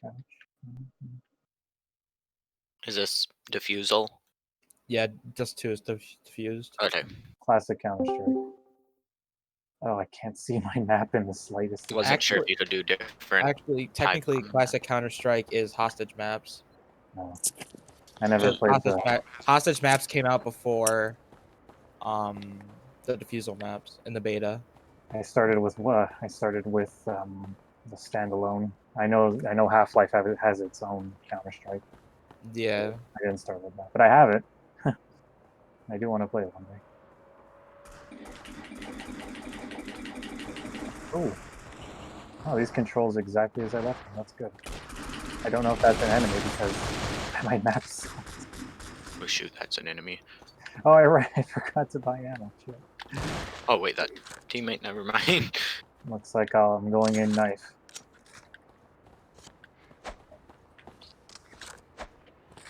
couch. Is this defusal? Yeah, just 2 is diffused. Okay. Classic Counterstrik. Oh, I can't see my map in the slightest. Wasn't sure if you could do different. Actually, technically, classic Counterstrike is hostage maps. No. I never played hostage maps came out before the defusal maps in the beta. I started with what? I started with the standalone. I know Half-Life has its own Counter-Strike. Yeah. I didn't start with that, but I have it. I do want to play it one day. Oh, these controls exactly as I left them. That's good. I don't know if that's an enemy because my map's. Oh shoot, that's an enemy. Oh, I forgot to buy ammo. Shit. Oh wait, that teammate. Never mind. Looks like I'm going in knife.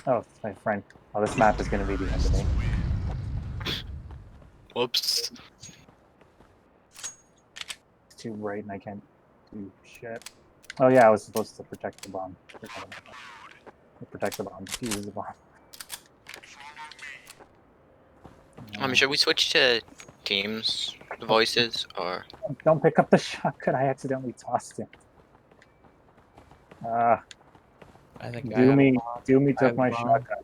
Oh, it's my friend. Oh, this map is going to be the end of me. Whoops. It's too bright and I can't do shit. Oh yeah, I was supposed to protect the bomb. Protect the bomb. Defuse the bomb. Should we switch to Teams voices or? Don't pick up the shotgun. I accidentally tossed it. I think Doomy took my shotgun.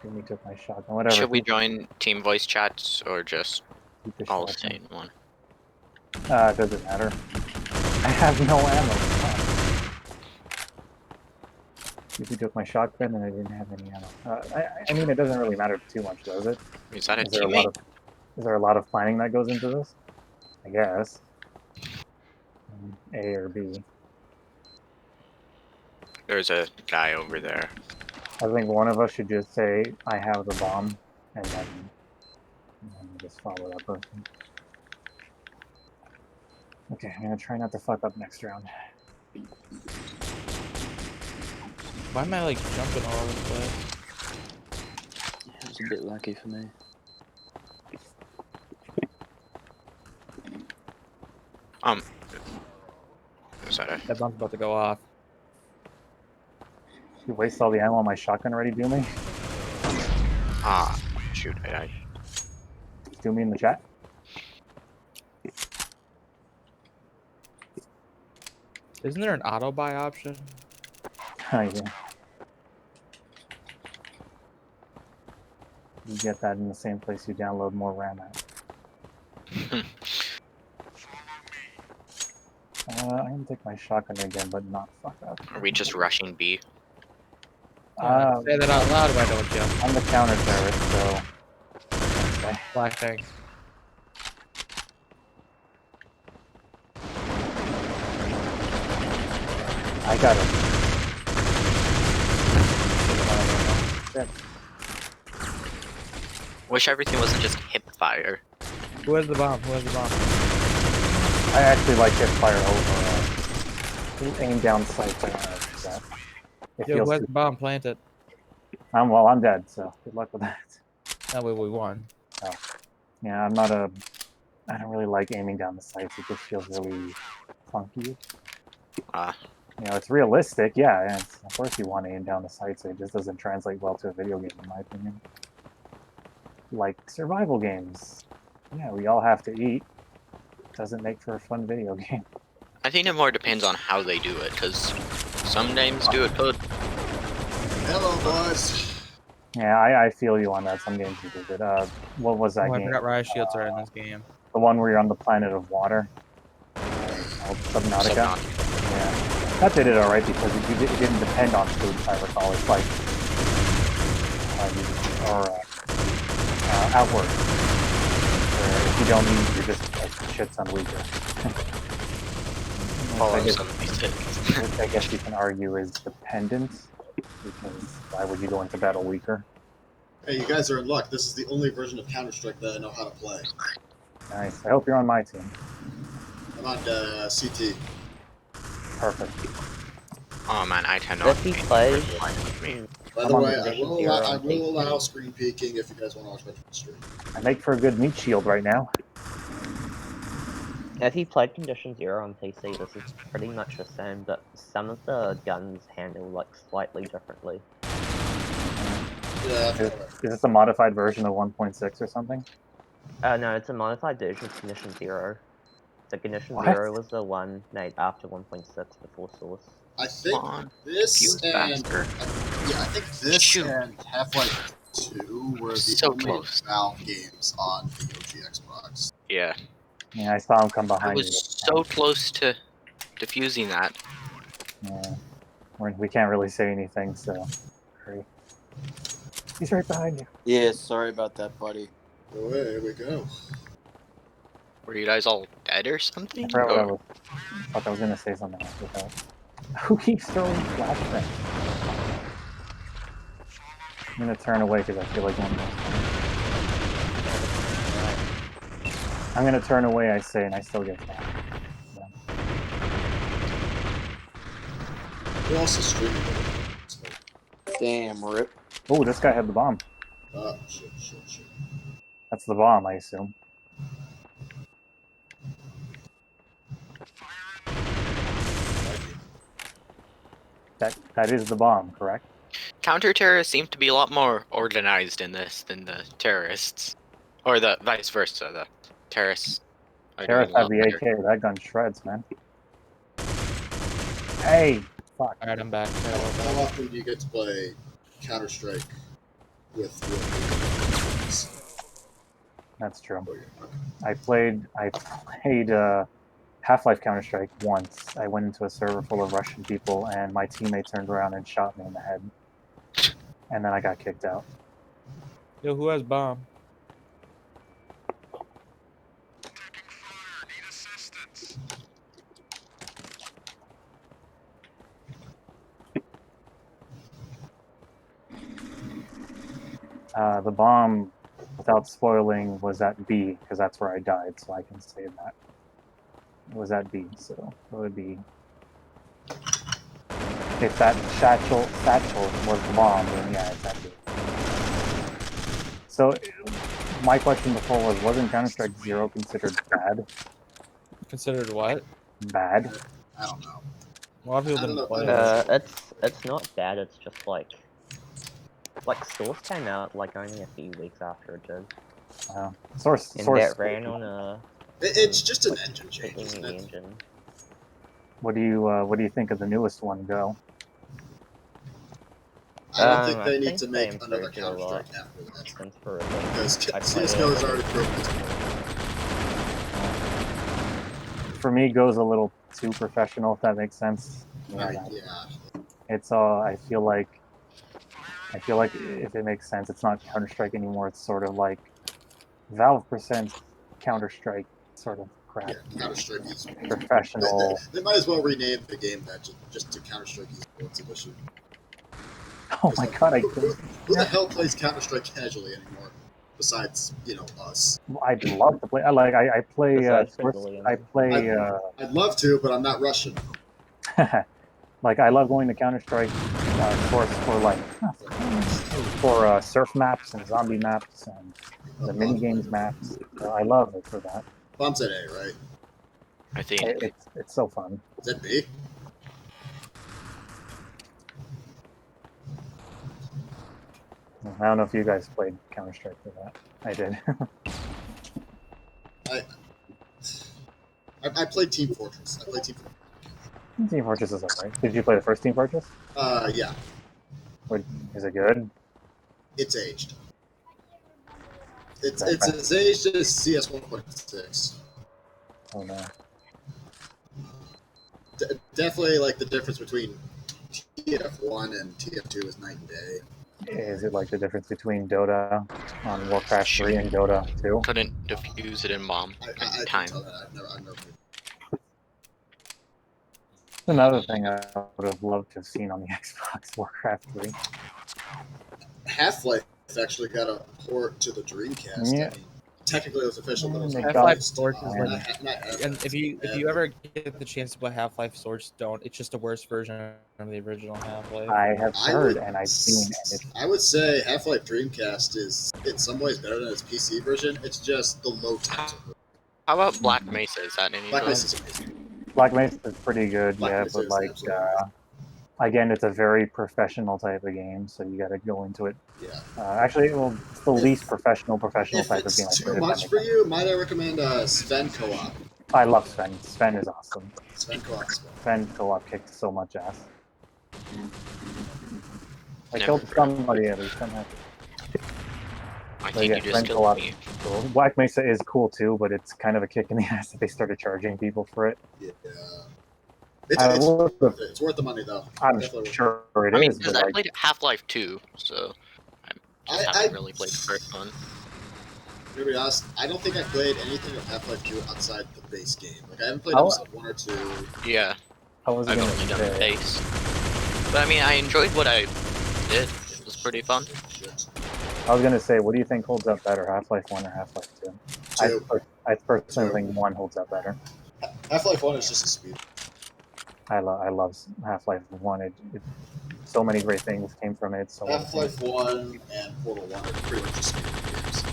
Doomy took my shotgun. Whatever. Should we join team voice chats or just all stay in one? It doesn't matter. I have no ammo. He took my shotgun and I didn't have any ammo. I mean, it doesn't really matter too much, does it? Is that a teammate? Is there a lot of planning that goes into this? I guess. A or B. There's a guy over there. I think one of us should just say, I have the bomb, and then just follow that person. Okay, I'm gonna try not to fuck up next round. Why am I like jumping all over the place? Yeah, it's a bit lucky for me. That bomb's about to go off. You waste all the ammo on my shotgun already, Doomy? Ah, shoot, I died. Doomy in the chat? Isn't there an auto buy option? Oh, yeah. You get that in the same place you download more RAM at. I'm gonna take my shotgun again, but not fuck up. Are we just rushing B? Say that out loud, why don't you? I'm the counter turret, so. Okay. Flashbang. I got it. Wish everything wasn't just hip fire. Who has the bomb? Who has the bomb? I actually like hip fire over aim down sights. I don't know that. Yo, who has the bomb? Plant it. I'm dead, so good luck with that. That way we won. Oh. Yeah, I don't really like aiming down the sights. It just feels really funky. You know, it's realistic, yeah, and of course you want to aim down the sights, it just doesn't translate well to a video game, in my opinion. Like survival games. Yeah, we all have to eat. Doesn't make for a fun video game. I think it more depends on how they do it, because some games do it good. Hello, boys. Yeah, I feel you on that. Some games do good. What was that game? I forgot riot shields are in this game. The one where you're on the planet of water. Subnautica. Yeah, that did it alright because it didn't depend on food, if I recall. It's like Outward. Where if you don't eat, you're just like shit ton weaker. Which I guess you can argue is dependent, because why would you go into battle weaker? Hey, you guys are in luck. This is the only version of Counterstrik that I know how to play. Nice. I hope you're on my team. I'm on CT. Perfect. Oh man, I cannot. If he plays, By the way, I will allow screen peeking if you guys want to watch my stream. I make for a good meat shield right now. If you played Condition Zero on PC, this is pretty much the same, but some of the guns handle like slightly differently. Yeah. Is this a modified version of 1.6 or something? No, it's a modified version of Condition Zero. So Condition What? Zero was the one made after 1.6 before Source. I think on, this fuse and faster. yeah, I think this Shoot. and Half-Life 2 were the So only close. Valve games on the OG Xbox. Yeah, Yeah, I saw him come I behind was me. so close to defusing that. Yeah. We can't really say anything, so. Hurry. He's right behind you. Yeah, sorry about that, buddy. Oh, here we go. Were you guys all dead or I something? forgot what I Or- thought I was gonna say something after that. Who keeps throwing flashbangs? I'm gonna turn away because I feel like one more. I'm gonna turn away, I say, and I still get shot. Yeah. We're also streaming it. So, Damn, rip. Oh, this guy had the bomb. shit. That's the bomb, I assume. That is the bomb, correct? Counter-terrorists seem to be a lot more organized in this than the terrorists. Or the vice versa, the terrorists are doing Terrorists a have lot the better. AK. That gun shreds, man. Hey! Fuck. Alright, I'm back. How often do you get to play Counter-Strike with That's true. Oh, yeah. I played Half-Life Counter-Strike once. I went into a server full of Russian people, and my teammate turned around and shot me in the head. And then I got kicked out. Yo, who has bomb? The bomb, without spoiling, was at B, because that's where I died, so I can say that. It was at B, so it would be... If that satchel was the bomb, then yeah, it's at B. So, my question before was, wasn't Counter-Strike 0 considered bad? Considered what? Bad? I don't know. A lot of people I don't didn't know. play I it. It's not bad. It's just like Source came out like only a few weeks after it did, Source. and that ran on a It's just an engine change, completely isn't new it? engine. What do you think of the newest one, Go? I don't think I they need think to they make another improved it a lot Counter-Strike after that. since for Because I played CSGO it. has already proven its point. For me, Go's a little too professional, if that makes sense. I mean, yeah. It's I feel like if it makes sense, it's not Counter-Strike anymore. It's sort of like Valve presents Counter-Strike sort of crap. Yeah, Counter-Strike is... Professional. They might as well rename the game that just to Counter-Strike Esports Edition. Oh my god, I couldn't. Who the hell plays Counter-Strike casually anymore? Besides, us. I'd love to play. I play. Besides Source, civilians. I play. I'd love to, but I'm not Russian. Like I love going to Counter-Strike Source for surf maps and zombie maps and the mini games maps. I love it for that. Bomb's at A, right? I think. It's so fun. Is that B? I don't know if you guys played Counter-Strike for that. I did. I played Team Fortress. Team Fortress is alright. Did you play the first Team Fortress? Yeah. Is it good? It's aged. It's as aged as CS 1.6. Oh no. Definitely, like, the difference between TF1 and TF2 is night and day. Is it like the difference between Dota on Warcraft 3 and Dota 2? Couldn't defuse it in bomb I in can time. tell that. I've never Another thing I would have loved to have seen on the Xbox, Warcraft 3. Half-Life actually got a port to the Dreamcast. Yeah. I mean, technically it was official, but it was Half-Life released, Source is like, not and if you ever get the chance to play Half-Life Source, don't. It's just a worse version of the original Half-Life. I have heard and I've seen it. I would say Half-Life Dreamcast is in some ways better than its PC version. It's just the low times. How about Black Mesa? Is that any Black good? Mesa is amazing. Black Mesa is pretty good, Black yeah, Mesa but is like, absolutely amazing. again, it's a very professional type of game, so you got to go into it. Yeah. Actually, well, it's the least professional If type of it's game I too played. much for you, might I recommend Sven Co-op? I love Sven. Sven is awesome. Sven Co-op is fun. Sven co-op kicks so much ass. I Never killed heard of somebody at least. I'm happy. I But think yeah, you just Sven killed co-op me. is cool. Black Mesa is cool too, but it's kind of a kick in the ass that they started charging people for it. Yeah. I It's would- worth it. It's worth the money though. I'm Definitely worth sure it I mean, is, because but I like, played Half-Life 2, so I just I- haven't really played the first one. To be honest, I don't think I played anything of Half-Life 2 outside the base game. Like I haven't played Oh. episode 1 or 2. Yeah, I was I've gonna only done the say, base. But I mean, I enjoyed what I did. It was pretty fun. Shit. I was gonna say, what do you think holds up better, Half-Life 1 or Half-Life 2? 2. I personally Two. think 1 holds up better. Half-Life 1 is just a speed. I love Half-Life 1. So many great things came from it. So many Half-Life things. 1 and Portal 1 are pretty much just speed games.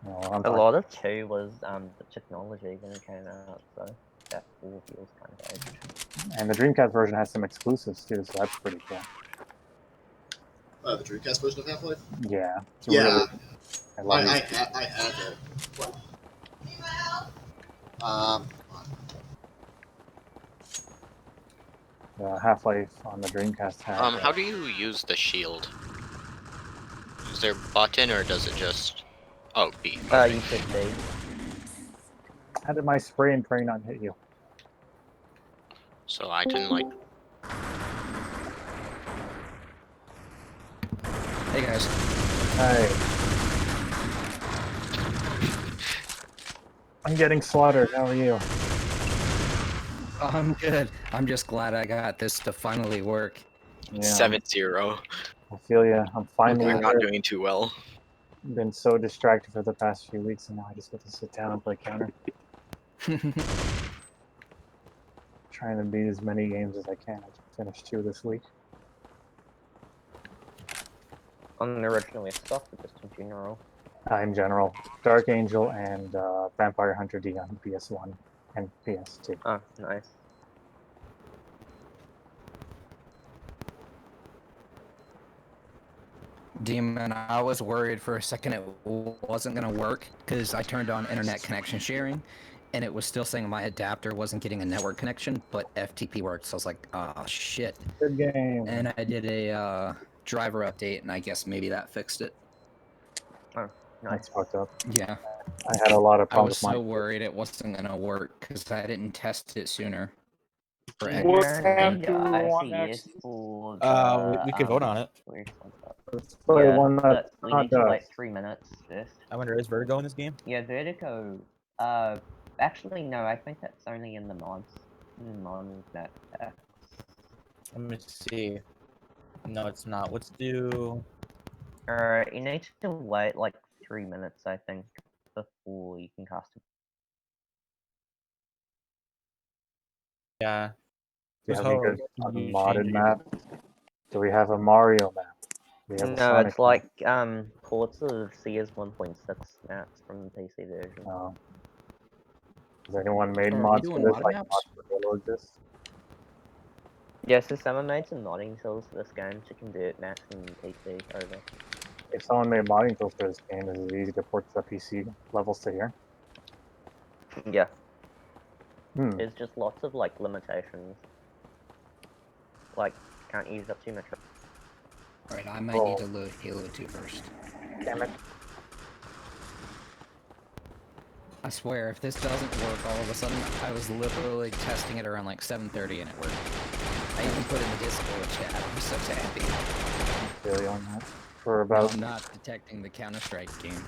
You know, I'm A talking- lot of 2 was the technology when it came out, so that 4 feels kind of aged. And the Dreamcast version has some exclusives too, so that's pretty cool. The Dreamcast version of Half-Life? Yeah, it's Yeah. really. I love I it. have it. What? Half-Life on the Dreamcast had. How do you use the shield? Is there a button or does it just? Oh, B. You could be. How did my spray and pray not hit you? So I can like. Hey guys. Hey. I'm getting slaughtered. How are you? I'm good. I'm just glad I got this to finally work. Yeah, 7-0. I feel ya. I'm finally We're not here. doing too well. Been so distracted for the past few weeks, and now I just get to sit down and play counter. Trying to beat as many games as I can. I just finished 2 this week. On the original Vostok, or just in general? In general, Dark Angel and Vampire Hunter D on PS1 and PS2. Oh, nice. Demon, I was worried for a second it wasn't gonna work because I turned on internet connection sharing and it was still saying my adapter wasn't getting a network connection, but FTP worked, so I was like, oh shit. Good game. And I did a driver update and I guess maybe that fixed it. Oh, nice. That's fucked up. Yeah. I had a lot of I problems was with so mine. worried it wasn't gonna work because I didn't test it sooner. For Is Xbox. there an ICS for the, We could vote on it. where's one? Let's play Yeah, one but that's we not need to wait us. 3 minutes first. I wonder, is Vertigo in this game? Yeah, Vertigo. Actually, no, I think that's only in the mods. Mods that. Let me see. No, it's not. Let's do. You need to wait like 3 minutes, I think, before you can cast it. Yeah. Do you have How any good you modded change it? map? Do we have a Mario map? Do we have a No, Sonic it's like ports of CS 1.6 maps from the PC version. map? Has anyone made Are we mods for doing this? modded Like maps? mods for Halo exist? Yeah, so someone made some modding tools for this game to convert maps from PC over. If someone made modding tools for this game, is it easy to port the PC levels to here? Yeah, Hmm. there's just lots of like limitations. Like, can't use up too much. Alright, I might need to load Halo 2 first. Damn it. I swear, if this doesn't work all of a sudden, I was literally testing it around like 7:30 and it worked. I even put in the Discord chat. I'm so happy. Feel you on that. For Now about I'm not detecting the Counterstrik game.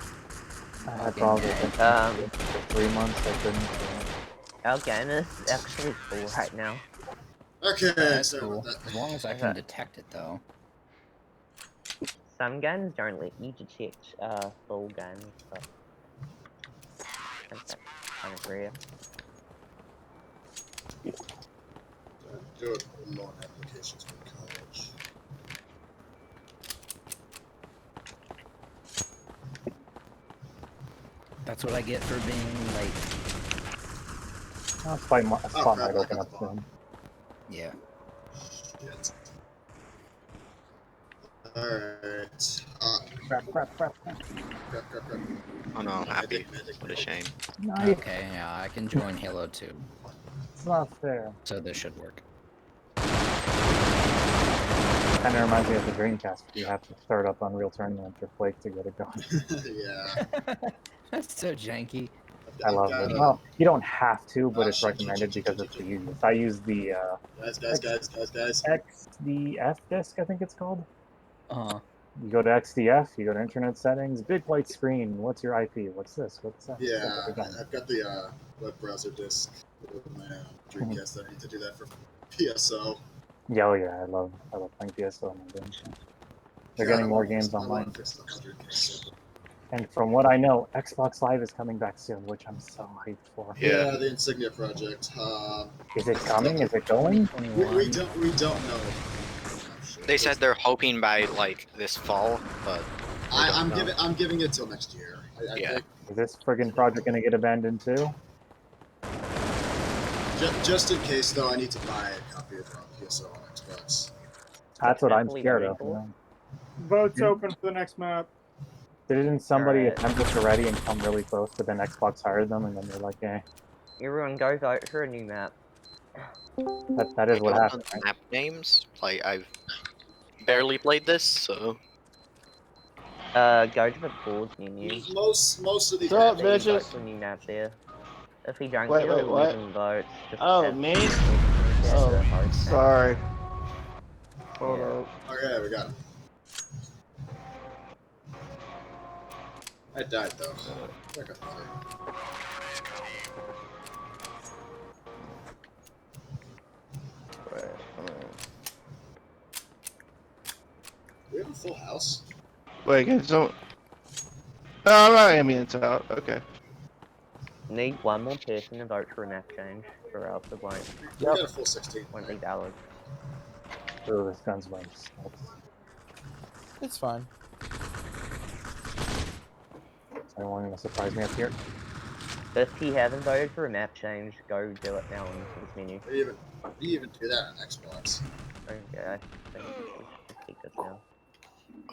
I had problems with it for 3 months. I couldn't. Our game is actually full right now. Okay, That's so cool. that, As long as I can detect it, though. Some games don't let you detect full games, but I think that's kind of rare. do it more on applications for college. That's what I get for being late. Oh, spot might crap, open I up got soon. Yeah. Shit. Alright. Crap. Crap. Oh no, happy. Medic. What a shame. Nice. Okay, yeah, I can join Halo 2, It's not fair. so this should work. Kind of reminds me of the Dreamcast. You have to start up Unreal Tournament or Flake to get it going. Yeah. That's so janky. I love it. Well, you don't have to, but it's shit, recommended because it's the easiest. I use the Guys. XDF disk, I think it's called. Uh-huh. You go to XDF, you go to Internet Settings, big white screen. What's your IP? What's this? What's that? Yeah, What's that? I've got the web browser disk with my Dreamcast. I need to do that for PSO. Yeah, oh yeah, I love playing PSO on my Dreamcast. They're God, getting I more wanna fix- games I wanna online. fix the 100K. And from what I know, Xbox Live is coming back soon, which I'm so hyped for. Yeah, the Insignia project. Is it coming? Is it going? We don't know. They said they're hoping by like this fall, but I'm giving it till next year. I Yeah. think Is this friggin' project gonna get abandoned too? just in case though, I need to buy a copy of PSO on Xbox. That's what I'm Happily scared voting of. for? You know? Votes open for the next map. Didn't somebody Alright. attempt this already and come really close, but then Xbox hired them and then they're like, eh. Everyone go vote for a new map. That is what I don't happened, know the right? map names. Like I've barely played this, so Go to the boards menu. Most of these. What's up, Then vote bitches? for a new map there. If you don't Wait, get it, what? leave votes. Just Oh, have- me? Yeah, Oh, the votes. sorry. Hold Yeah. up. Okay, we got him. I died though. Like a mother. Wait, We have a full house. wait, can someone... No, I'm not aiming it out. Okay. Need one more person to vote for a map change, or else it won't We got a full 16. be valid. Ooh, this gun's going to stealth. It's fine. Is anyone gonna surprise me up here? If you haven't voted for a map change, go do it now into this menu. We even do that on Xbox. Okay, I think we should keep this now.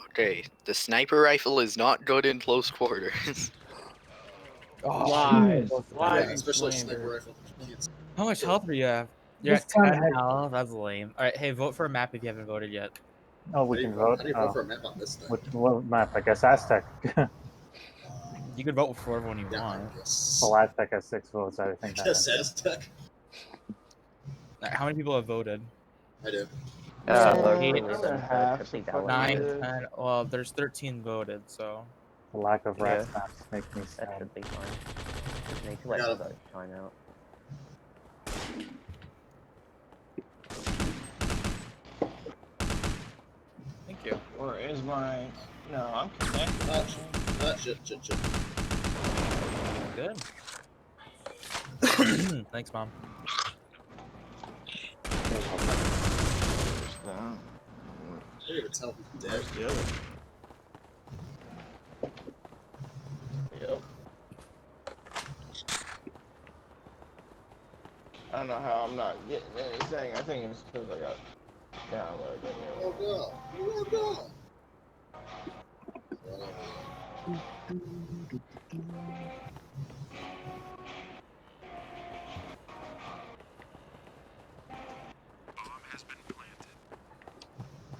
okay. The sniper rifle is not good in close quarters. Oh, Lies. Jesus. Lies. Yeah, especially slander. sniper rifle. Kids. How much health are you at? You're This at gun 10 has- health. That's lame. All right, hey, vote for a map if you haven't voted yet. Oh, we can vote. How do you vote for a map on this thing? What map? I guess Aztec. You can vote for everyone you Yeah, want. I guess. Well, Aztec has 6 votes. I think that. Yes, Aztec. All right, how many people have voted? I did. Vote for Eight. Listen, so Half, it should be so fuck valid. 9, Yeah. 10. Well, there's 13 voted, so. The lack of rat Yeah. maps makes me That sad. should be fine. Just need to let Got the it. vote time out. Thank you. Where is my... No, I'm connected. Shit. Good. Thanks, Mom. No. I didn't even tell who's dead. Yep. I don't know how I'm not getting anything. I think it's because I got downloaded. Oh no! Oh no!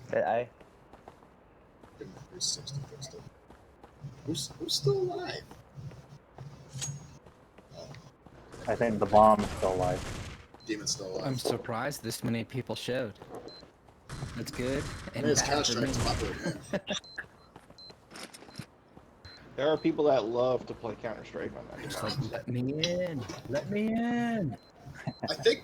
But I Give him 360 fixed it. Who's still alive? Oh, I think the bomb is still alive. Demon's still alive. I'm surprised this many people showed. That's good. I And mean, it's bad for me. Counterstrik's popular game. There are people that love to play Counter-Strike on that. Just like, let me in. Let me in. I think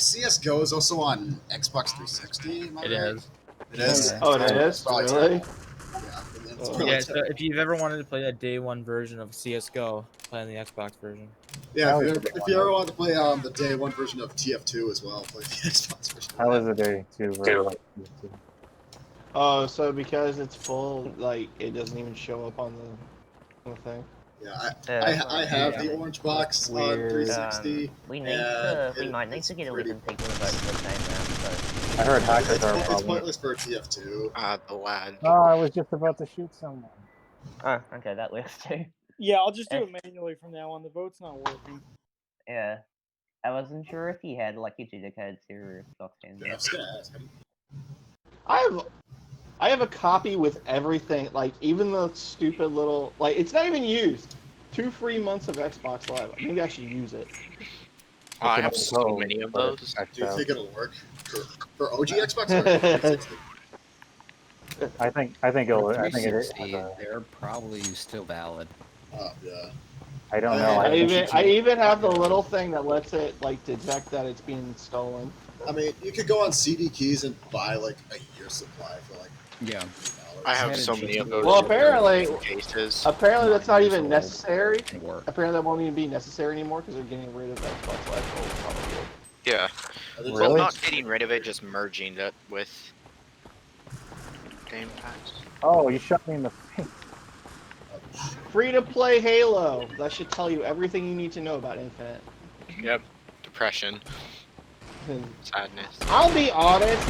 CS:GO is also on Xbox 360. Am I It right? is. It is. Yeah. Oh, it is? Probably Really? terrible. Yeah, it's Oh. probably Yeah, so terrible. if you've ever wanted to play a day one version of CSGO, play on the Xbox version. Yeah, That if was you ever want to play the day one version of TF2 as well, play the Xbox version. How was the day 2 version? Oh, so because it's full, like, it doesn't even show up on the thing? Yeah, I have the orange box on Weird. 360. We might need to get 11 people to vote for the same round. So I heard hackers are a It's problem. pointless for a TF2. The lad. Oh, I was just about to shoot someone. oh, okay, that works too. Yeah, I'll just do it manually from now on. The vote's not working. Yeah, I wasn't sure if he had like adjudicated serious stocks in Yeah, I was gonna ask. I have a copy with everything, like even the stupid little, like it's not even used. 2 free months of Xbox Live. Maybe I should use it. I have so many of those. Do you think it'll work for OG Xbox or 360? I think it'll. I think it is. 360, they're probably still valid. Oh yeah. I don't know. I even have the little thing that lets it like detect that it's being stolen. I mean, you could go on CD Keys and buy like a year's supply for like Yeah. I have so many of those. Well, apparently cases. that's not even necessary. Apparently that won't even be necessary anymore because they're getting rid of Xbox Live Gold probably. Yeah. Really? Well, not getting rid of it, just merging it with Game Pass. Oh, you shot me in the face. Free to play Halo. That should tell you everything you need to know about Infinite. Yep. Depression. Sadness. I'll be honest.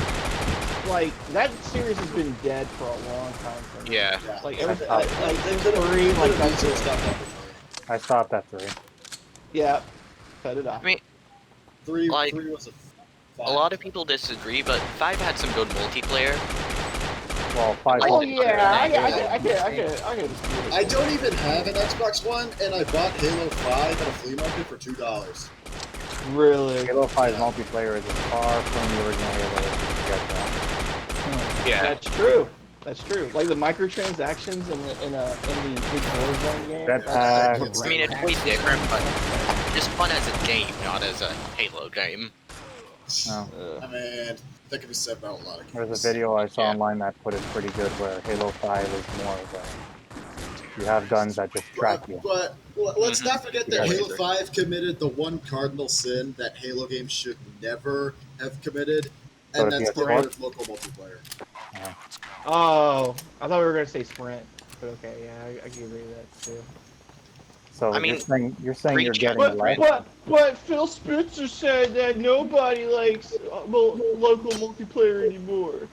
Like that series has been dead for a long time. For me. Yeah. Like every like 3, like that's it. I stopped at 3. Yeah. Cut it off. I mean, 3 like, was a lot of people disagree, but 5 had some good multiplayer. Well, 5. Oh yeah, I can. I don't even have an Xbox One, and I bought Halo 5 at a flea market for $2. Really? Halo 5 multiplayer is as far from the original Halo as you can get though. Yeah. That's true. That's true. Like the microtransactions in the big Warzone game. Jetpack. I mean, it's way different, but just fun as a game, not as a Halo game. No. I mean, that could be said about a lot of games. There's a video I saw online that put it pretty good where Halo 5 is more of a... You have guns that just track you. But let's not forget that Yeah, Halo 5 committed the one cardinal sin that Halo games should never have committed, and that's the local multiplayer. Yeah. Oh, I thought we were gonna say Sprint, but okay, yeah, I can agree with that too. So I mean, you're saying you're getting But Phil Spencer said that nobody likes local multiplayer anymore.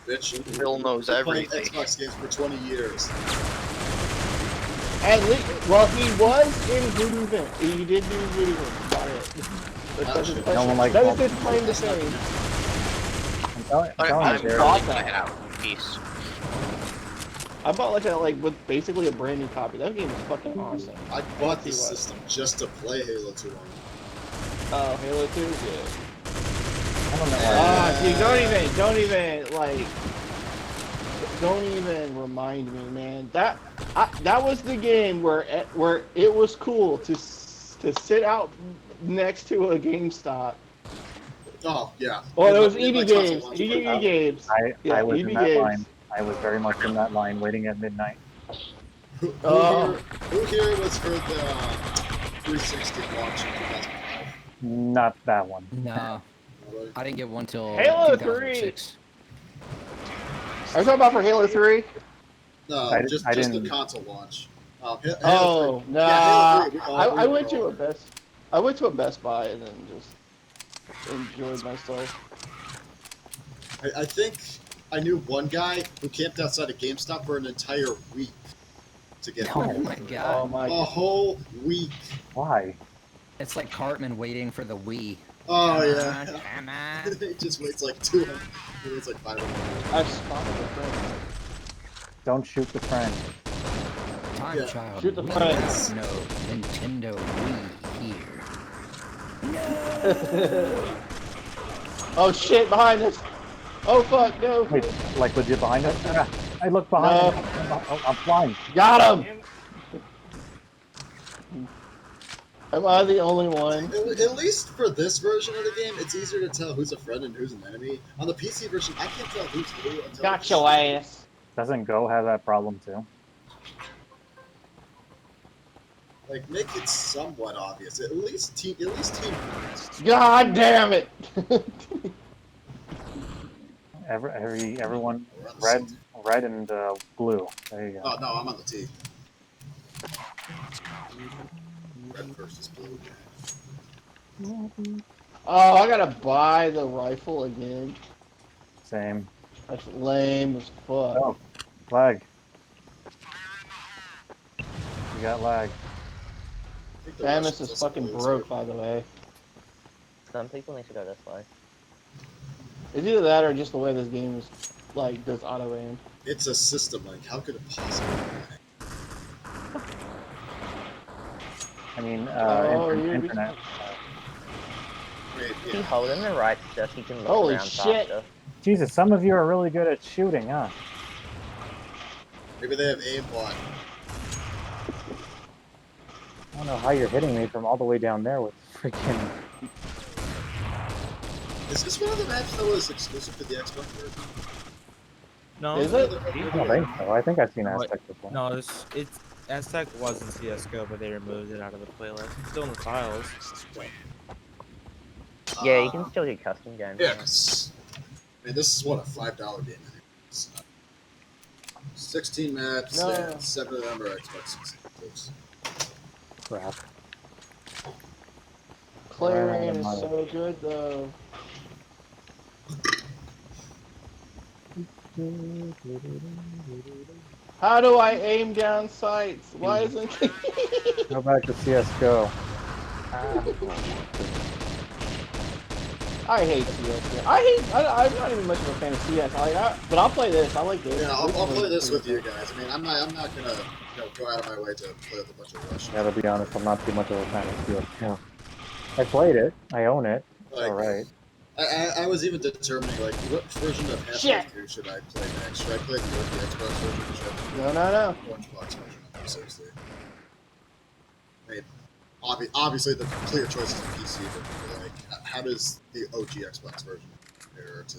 Bitch, Phil knows playing everything. Xbox games for 20 years. At least, well, he was in Voodoo Event. He did do Voodoo Event. Got it. No one likes that was his claim to fame. I'm barely playing out. Peace. I bought like with basically a brand new copy. That game was fucking awesome. I bought the system just to play Halo 2 on. Oh, Halo 2, yeah. I don't know. Dude, don't even remind me, man. That was the game where it was cool to sit out next to a GameStop. Oh yeah. Oh, those EB games. EB games. I was EB in that games. line. I was very much in that line, waiting at midnight. Who here was for the 360 launch in 2005? Not that one. No. I didn't get one till Halo 3. 2006. Are you talking about for Halo 3? No, just the console launch. Oh, no. Yeah, Halo 3, I went to a Best Buy and then just enjoyed myself. I think I knew one guy who camped outside a GameStop for an entire week to get Oh home. my god. A whole week. Why? It's like Cartman waiting for the Wii. Oh Come yeah. on, come on. He just waits like 200. He waits like 500. I've spotted a friend. Don't shoot the friend. Time child. Shoot the we friend. have no Nintendo Wii here. Oh shit, behind us! Oh fuck, no! Wait, like legit behind us? Yeah, I look behind. I'm flying. Got him! Am I the only one? At least for this version of the game, it's easier to tell who's a friend and who's an enemy. On the PC version, I can't tell who's who until. Got your ass. Doesn't Go have that problem too? Like, make it somewhat obvious. At least team. God damn it! Everyone red and blue. There you go. Oh no, I'm on the T. Red versus blue. Oh, I gotta buy the rifle again. Same. That's lame as fuck. Oh, lag. You got lag. I think the Samus Russians is also fucking play this broke, game. by the way. Some people need to go this way. It's either that or just the way this game is, like, does auto aim. It's a system, like, how could it possibly be? I mean, Oh, you're- internet. Wait, If you yeah. hold in the right stick, you can look Holy around shit. faster. Jesus, some of you are really good at shooting, huh? Maybe they have aimbot. I don't know how you're hitting me from all the way down there with freaking... Is this one of the maps that was exclusive to the Xbox version? No, Is it? I don't think so. I think I've seen No, Aztec before. No, it's Aztec was in CS:GO, but they removed it out of the playlist. It's still in the files. Yeah, you can still do custom games. Yeah, on it. 'cause, I mean, this is what, a $5 game. It's, 16 maps, No. and 7 of them are Xbox exclusives. Crap. Clarion is so good, though. How do I aim down sights? Why isn't it? Go back to CSGO. I hate CS. I'm not even much of a fan of CS. But I'll play this. I like this. Yeah, I'll play this with you guys. I mean, I'm not gonna go out of my way to play with a bunch of Russians. Yeah, to be honest, I'm not too much of a fan of CSGO. I played it. I own it. Like, Alright. I was even determining, like, what version of Half-Life 2 should I play next? Should I play the Xbox version or should I play No. the Orange Box version? Seriously. I mean, obviously the clear choice is PC, but like, how does the OG Xbox version compare to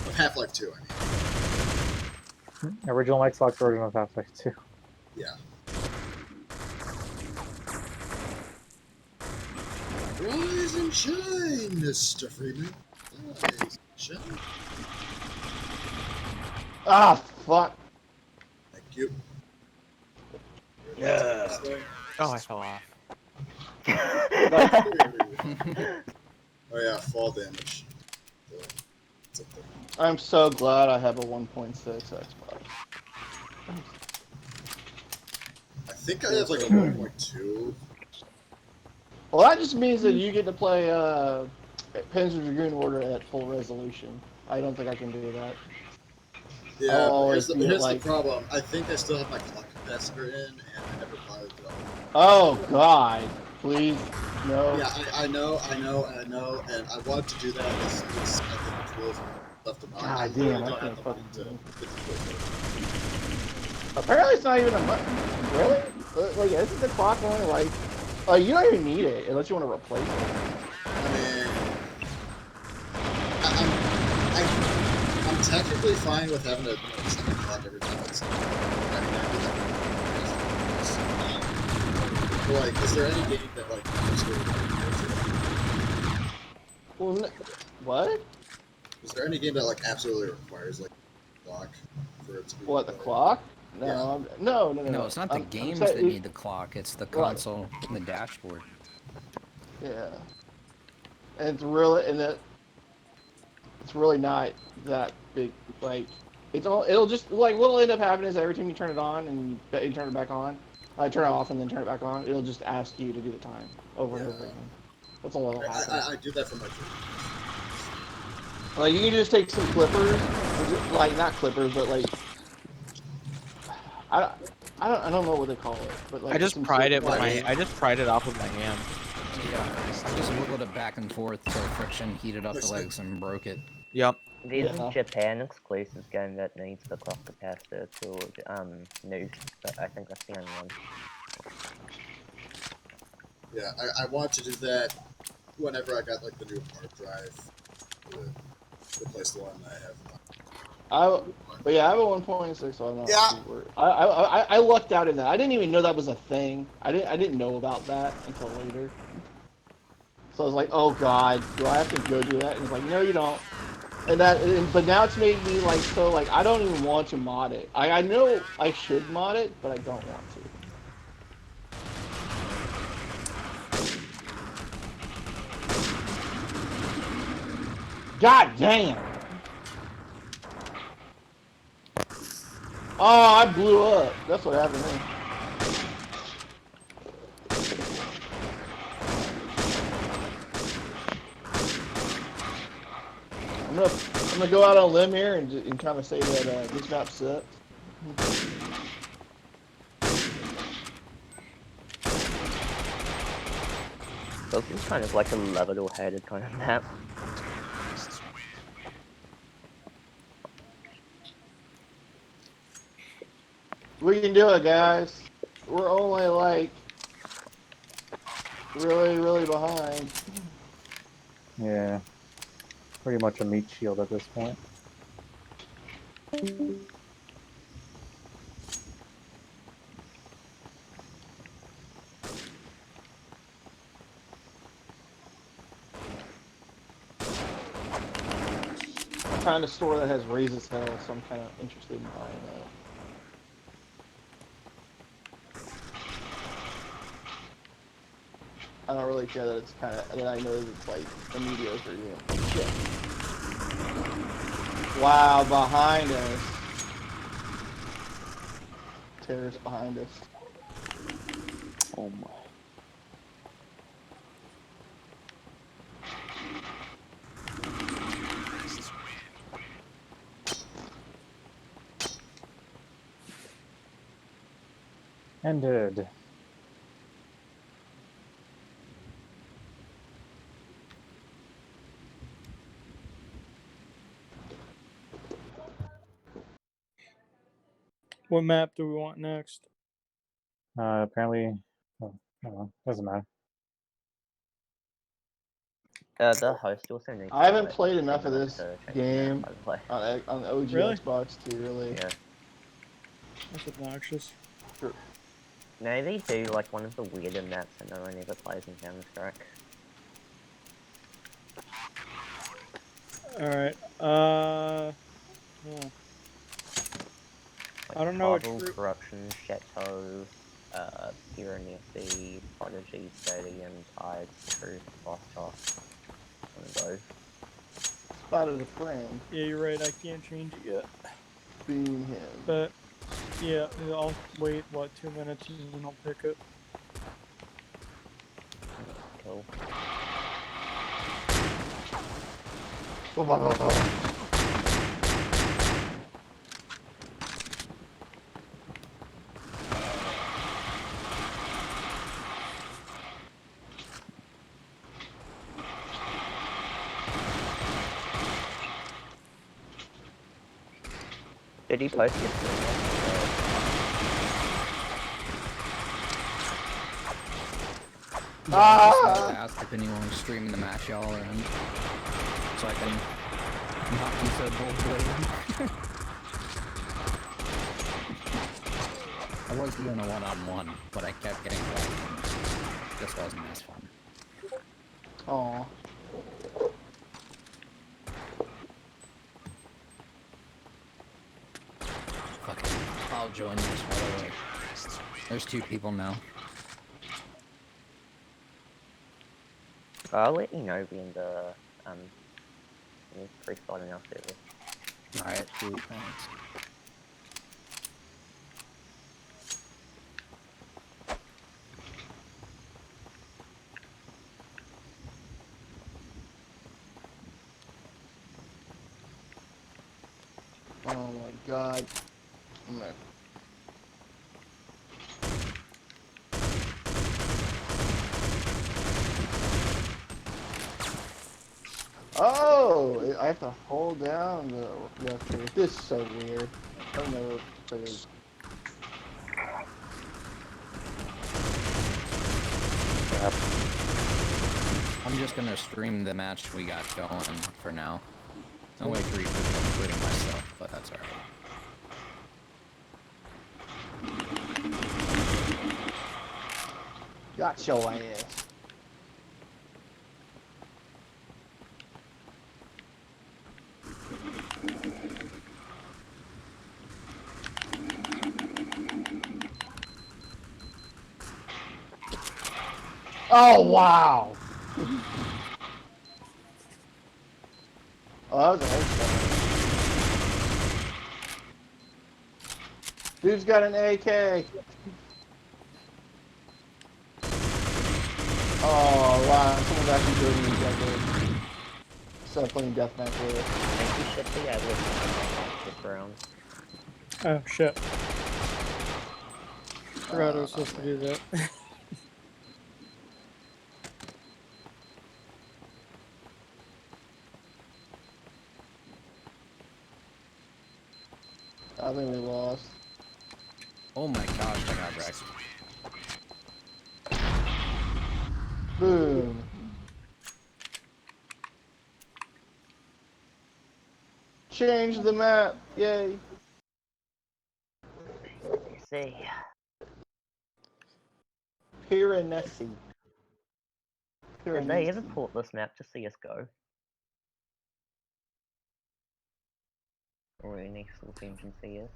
of Half-Life 2? I mean, Original Xbox version of Half-Life 2. yeah. Rise and shine, Mr. Freeman. Rise and shine. Ah, fuck. Thank you. Yeah. Oh, I fell off. Oh yeah, fall damage. It's a thing. I'm so glad I have a 1.6 Xbox. I think I have like a 1.2. Well, that just means that you get to play Panzer Dragoon Order at full resolution. I don't think I can do that. Yeah, Oh, here's it's the like- problem. I think I still have my clock capacitor in, and I never bothered to. Oh, God. Please. No. Yeah, I know, and I wanted to do that. It's I think the tools left them on. God I damn, literally I don't can't have the money fucking to get the Apparently it's not even a button. Really? Like, isn't the clock only like... you don't even need it unless you want to replace it. I mean, I'm technically fine with having to set the clock every time it's like, is there any game that like Well, what? is there any game that like absolutely requires like a clock for it to be What, the clock? No, no. No, it's not the I'm games saying- that need the clock. It's the console and the dashboard. Yeah. And it's really not that big. Like, it'll just, like, what'll end up happening is every time you turn it on and you turn it back on, turn it off and then turn it back on, it'll just ask you to do the time over and over again. That's all that'll happen. I do that for my dream. Like, you can just take some clippers, like, not clippers, but like, I don't know what they call it, but like I just some pried it sort with of- my. I just pried it off with my hand. Yeah, I just wiggled it back and forth till friction heated up the legs and broke it. Yep. There's Yeah. a Japan exclusive game that needs the clock capacitor called Noosh, but I think that's the only one. Yeah, I want to do that whenever I got like the new hard drive to replace the one I have. But yeah, I have a 1.6, so I'm not. Yeah. Super, I lucked out in that. I didn't even know that was a thing. I didn't know about that until later. So I was like, oh god, do I have to go do that? And it's like, no, you don't. But now it's made me like so like I don't even want to mod it. I know I should mod it, but I don't want to. God damn! Oh, I blew up. That's what happened to me. I'm gonna go out on a limb here and kind of say that this map sucks. So this is kind of like a level-headed kind of map. We can do it, guys. We're only like really behind. Yeah. Pretty much a meat shield at this point. I found a store that has raises hell, so I'm kind of interested in buying that. I don't really care that it's kind of that I know that it's like the media's review. Shit. Wow, behind us. Terrorists behind us. Oh my. Ended. What map do we want next? Apparently, oh, I don't know, doesn't matter. The host also needs I haven't to played let enough of everyone this to change the game map, by the way. on the OG Really? Xbox to really. Yeah. That's obnoxious. Maybe do like one of the weirder maps that no one ever plays in Counterstrik. Alright, Like I don't know what Tribal, true. Corruption, Chateau, Piranesi, Prodigy, Stadium, Tide, Truth, Vostok. One of those. Spotted a friend. Yeah, you're right, I can't change it yet. Being him. But, yeah, I'll wait, what, 2 minutes and then I'll pick it. Cool. Did you post it? I just wanted to ask if anyone was streaming the match y'all are in, so I can not be so bull-bladed. I was doing a one-on-one, but I kept getting blocked. This wasn't as fun. Aw. Fuck it. I'll join this, by the way. There's 2 people now. I'll let you know when the pre-starting our server. Alright, sweet, thanks. Oh my god. I'm gonna... Oh! I have to hold down the left trigger. This is so weird. I've never played. I'm just gonna stream the match we got going for now. Only 3 people, including myself, but that's alright. Got your ass. Oh wow! Oh, that was a headshot. Dude's got an AK. Oh wow! Someone's actually doing me deathmatch. Instead of playing deathmatch with it. I think you should be able to this round. Oh shit. Forgot I was supposed to do that. I think we lost. Oh my gosh, I got wrecked. Boom. Change the map. Yay. Let's see. Piranesi. Did they ever port this map to CSGO? Or any sort of engine CS?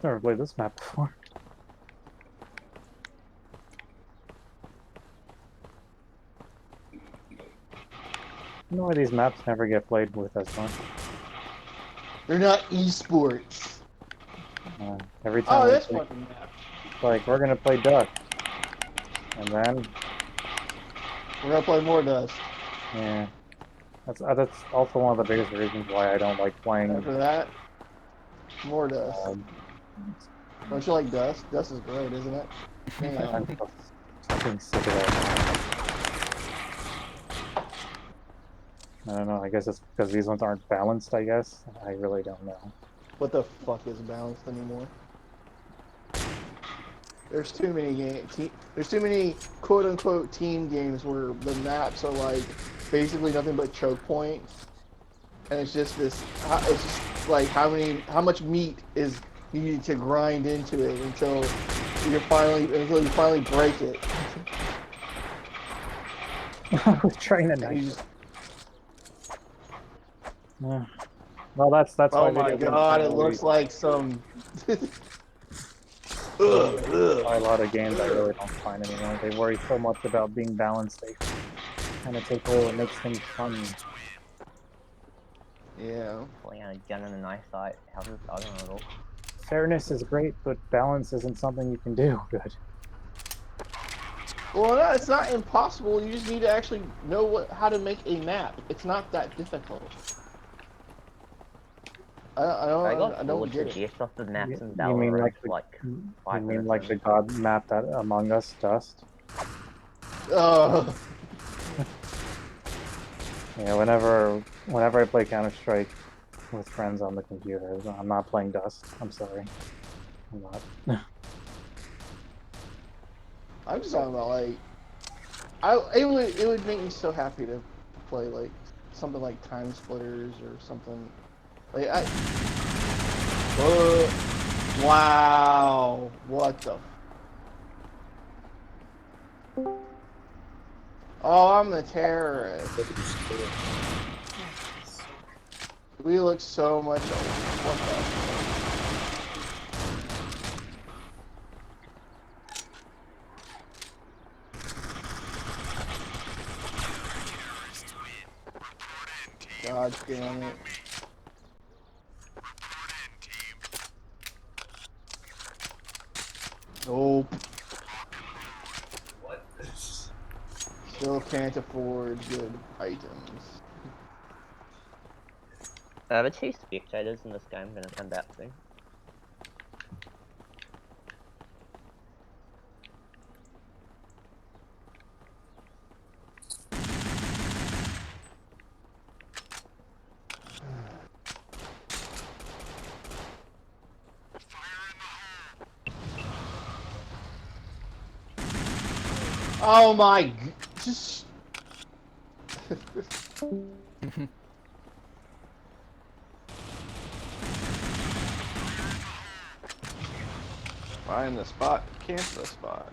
Never played this map before. You know why these maps never get played with us much? They're not esports. Every time Oh, we this play, fucking map. like, we're gonna play Dust. And then, We're gonna play more Dust. yeah. That's also one of the biggest reasons why I don't like playing. After that, more Dust. Don't you like Dust? Dust is great, isn't it? Damn. I'm fucking sick of that. I don't know, I guess it's because these ones aren't balanced, I guess. I really don't know. What the fuck is balanced anymore? There's too many games. There's too many quote-unquote team games where the maps are like basically nothing but choke points, and it's just this. It's just like how much meat is needed to grind into it until you finally break it. I was trying to Just, well, that's oh why my video games god! It don't looks really- like some. Why a lot of games I really don't find anymore. They worry so much about being balanced. They kind of take away what makes things fun. Yeah. Pulling out a gun and an eyesight. How does I don't know. Fairness is great, but balance isn't something you can do good. Well, no, it's not impossible. You just need to actually know how to make a map. It's not that difficult. I don't get it. Death off the maps in You Valorant mean like for like 5 you mean minutes like in. the god map that Among Us Dust? Yeah, whenever I play Counterstrik with friends on the computer, I'm not playing Dust. I'm sorry, I'm not. I'm just talking about like, it would make me so happy to play like something like Time Splitters or something. Like wow, what the? Oh, I'm the terrorist. We look so much like what the? God damn it. Nope. What? Still can't afford good items. The 2 spectators in this game gonna come back soon. Oh my, just. Find the spot, cancel the spot.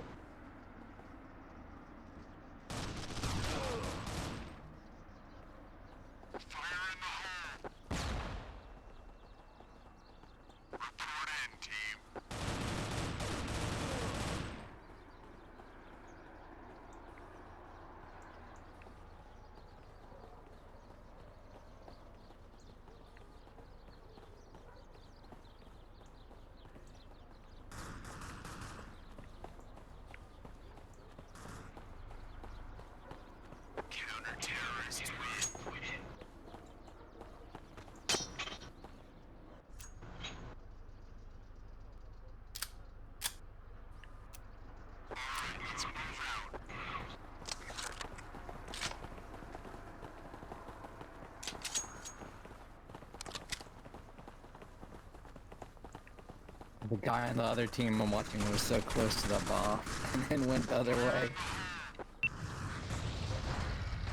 The guy on the other team I'm watching was so close to the ball and then went the other way.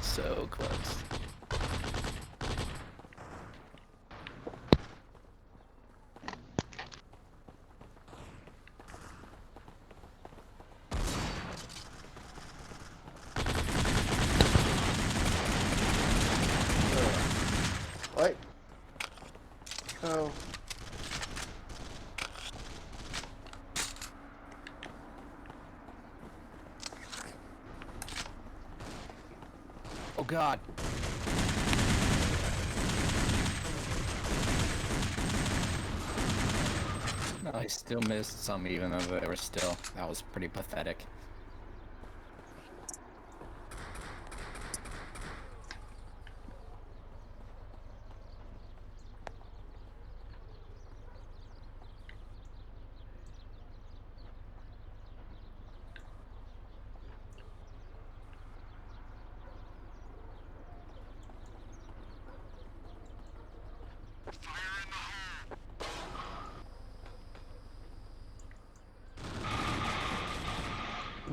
So close. What? Oh. Oh god. No, I still missed some even though they were still. That was pretty pathetic.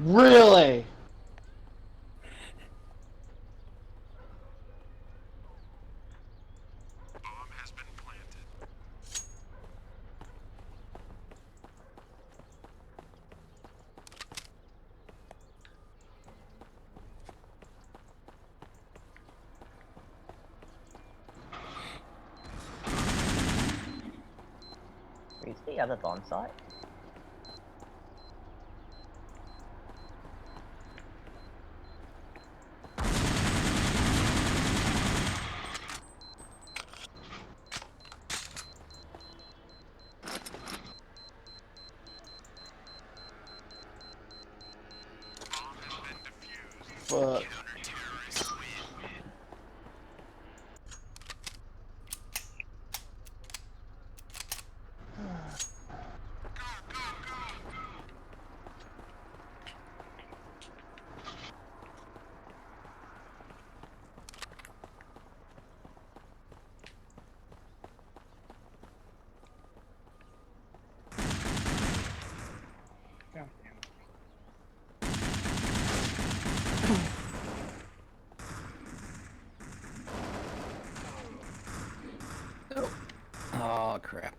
Really? Is the other bomb site? Fuck. God damn it. Oh crap.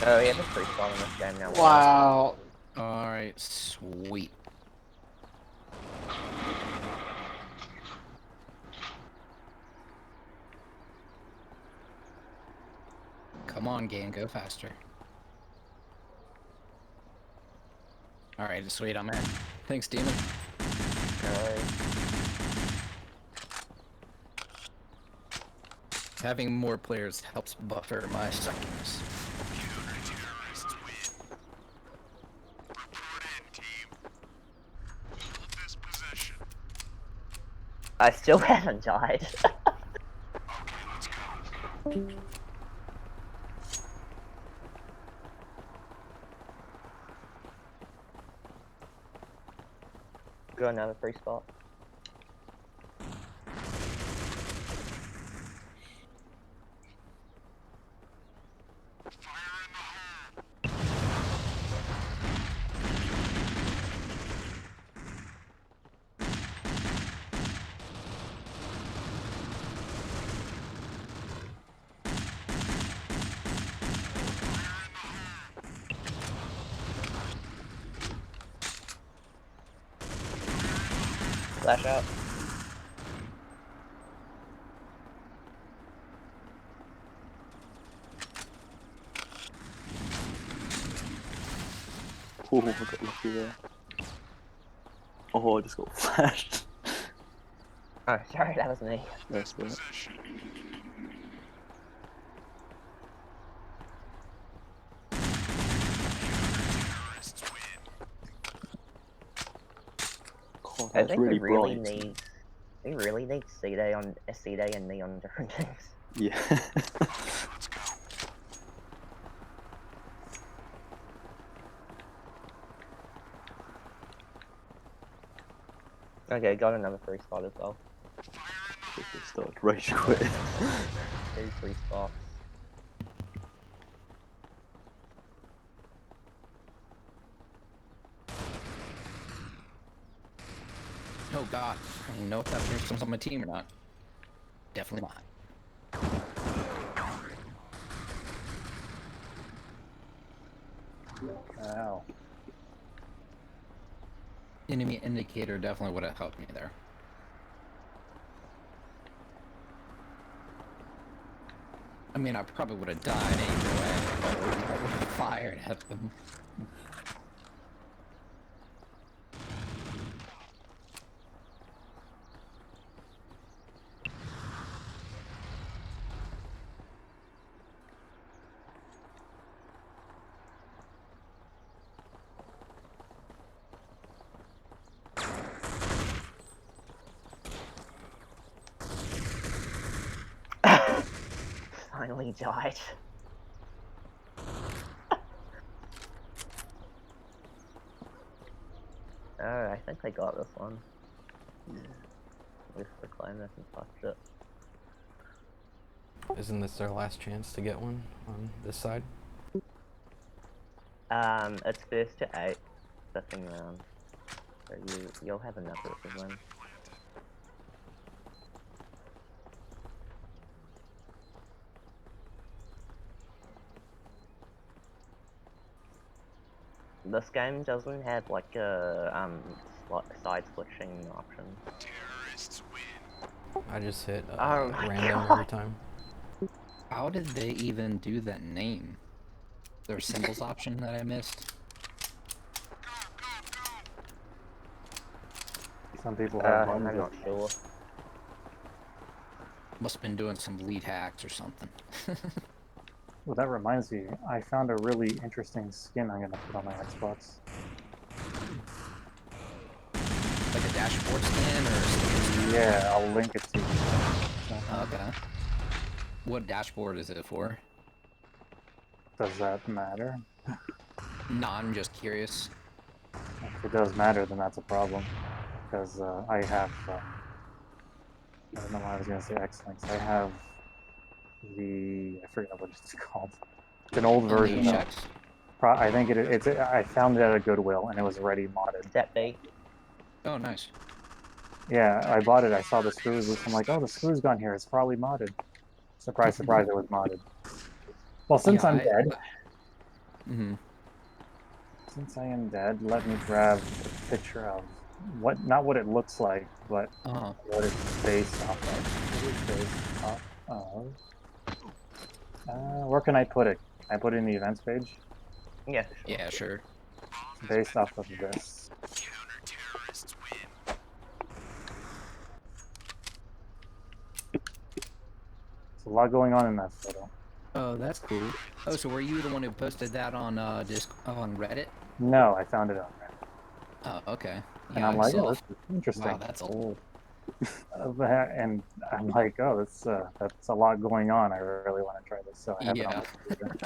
Oh, we have a free spawn in this game now. Wow. Alright, sweet. Come on, game, go faster. Alright, sweet, I'm in. Thanks, Demon. Having more players helps buffer my suckiness. I still haven't died. Got another free spot. Flash out. Oh, I got lucky there. Oh, I just got flashed. Oh, sorry, that was me. That's right. God, I that's think really we really bright. need. We really need C-Day on C-Day and me on different things. Yeah. Okay, got another 3 spot as well. Just started rage quit. 3 spots. Oh god, I don't know if that person's on my team or not. Definitely not. Ow. Enemy indicator definitely would have helped me there. I mean, I probably would have died either way, but I would have fired at them. Finally died. Oh, I think I got this one. Yeah. At least the climate and fucked it. Isn't this our last chance to get one on this side? It's first to 8, 5th round. So you'll have enough to win. This game doesn't have like a side switching option. I just hit Oh my random God. every time. How did they even do that name? Their symbols option that I missed? Some people have buttons. I'm not sure. Must have been doing some lead hacks or something. Well, that reminds me, I found a really interesting skin I'm gonna put on my Xbox. Like a dashboard skin or something? Yeah, I'll link it to you. Okay. What dashboard is it for? Does that matter? No, I'm just curious. If it does matter, then that's a problem. Because I have, I don't know why I was gonna say X-Links. I have I forget what it's called. It's an old version though. I think it's I found it at a Goodwill and it was already modded. That B. Oh, nice. Yeah, I bought it. I saw the screws loose. I'm like, oh, the screw's gone here. It's probably modded. Surprise, surprise, it was modded. Well, since I'm dead. Since I am dead, let me grab a picture of not what it looks like, but what it's based off of. What it's based off of. Where can I put it? Can I put it in the events page? Yeah, sure. Yeah, sure. It's based off of this. There's a lot going on in that photo. Oh, that's cool. Oh, so were you the one who posted that on on Reddit? No, I found it on Reddit. Oh, okay. And Yeah, I'm I like, saw. oh, this is interesting. Wow, that's old. And I'm like, oh, that's a lot going on. I really want to try this, so I have it on my computer.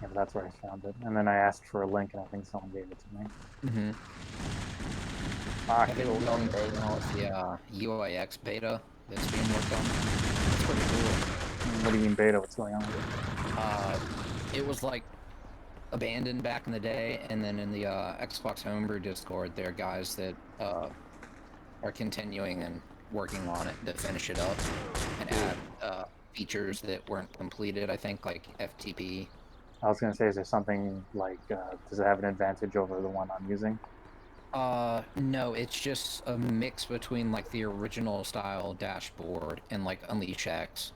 Yeah, but that's where I found it. And then I asked for a link, and I think someone gave it to me. Have you known the UIX beta that's being worked on? It's pretty cool. What do you mean beta? What's going on with it? It was like abandoned back in the day, and then in the Xbox Homebrew Discord, there are guys that are continuing and working on it to finish it up and add features that weren't completed. I think like FTP. I was gonna say, is there something like, does it have an advantage over the one I'm using? No, it's just a mix between like the original style dashboard and like Unleash X.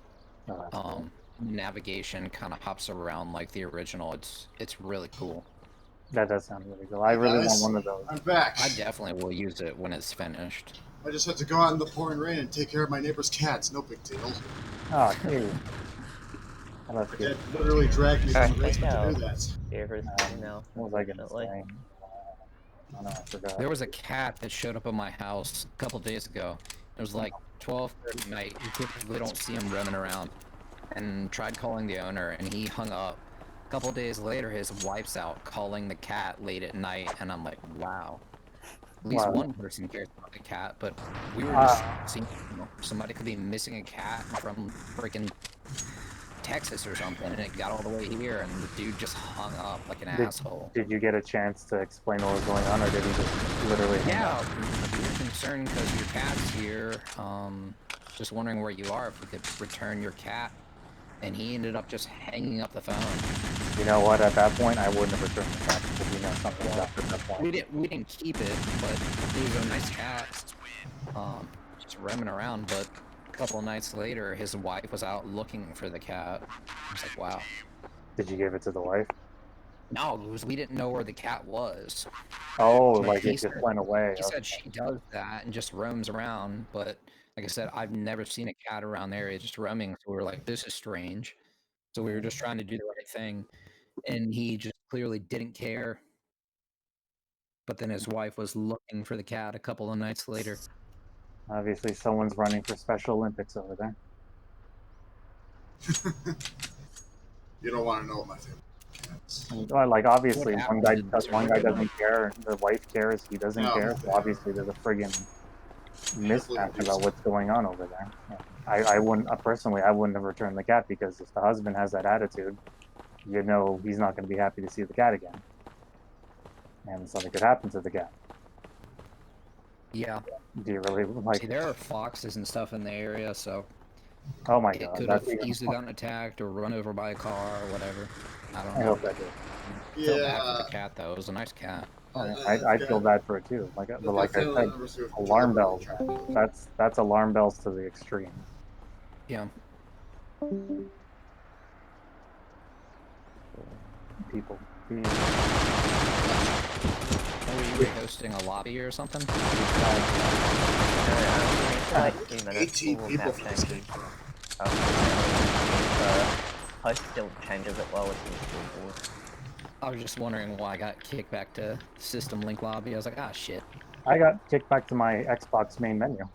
Oh, that's cool. Navigation kind of hops around like the original. It's really cool. That does sound really cool. I really want one of those. I'm back. I definitely will use it when it's finished. I just had to go out in the pouring rain and take care of my neighbor's cats. No big deal. Oh, hey. My dad literally dragged me from the basement to do that. What was I gonna say? Oh, no, I forgot. There was a cat that showed up at my house a couple days ago. It was like 12:30 at night. You typically don't see him roaming around. And tried calling the owner, and he hung up. A couple days later, his wife's out calling the cat late at night, and I'm like, wow. At least one person cares about the cat, but we were just seeing, you know, somebody could be missing a cat from freaking Texas or something, and it got all the way here, and the dude just hung up like an asshole. Did you get a chance to explain what was going on, or did he just literally hang Yeah, up? we were concerned because your cat's here. Just wondering where you are, if we could return your cat. And he ended up just hanging up the phone. You know what? At that point, I wouldn't have returned the cat because you know something was up at that point. We didn't keep it, but it was a nice cat. Just roaming around. But a couple of nights later, his wife was out looking for the cat. I was like, wow. Did you give it to the wife? No, because we didn't know where the cat was. Oh, like it just went away. He said she does that and just roams around, but like I said, I've never seen a cat around the area just roaming, so we were like, this is strange. So we were just trying to do the right thing, and he just clearly didn't care. But then his wife was looking for the cat a couple of nights later. Obviously, someone's running for Special Olympics over there. You don't want to know what my favorite cats. Well, like, obviously, one guy happened? doesn't care, the wife cares, he doesn't care, so obviously there's a friggin' mismatch about what's going on over there. I wouldn't, personally, I wouldn't have returned the cat, because if the husband has that attitude, you know he's not going to be happy to see the cat again. And something could happen to the cat. Yeah. Do you really, like... See, there are foxes and stuff in the area, so... Oh my it god, could that's have even... easily gotten attacked or run over by a car or whatever. I don't know. I hope that did. Felt bad for the cat, though. It was a nice cat. I'd feel bad for it too. Like I said, alarm bells. That's alarm bells to the extreme. Yeah. People. Are you hosting a lobby or something? Like 18 people for this game. Host still changes it while it's in board. I was just wondering why I got kicked back to System Link lobby. I was like, ah, shit. I got kicked back to my Xbox main menu.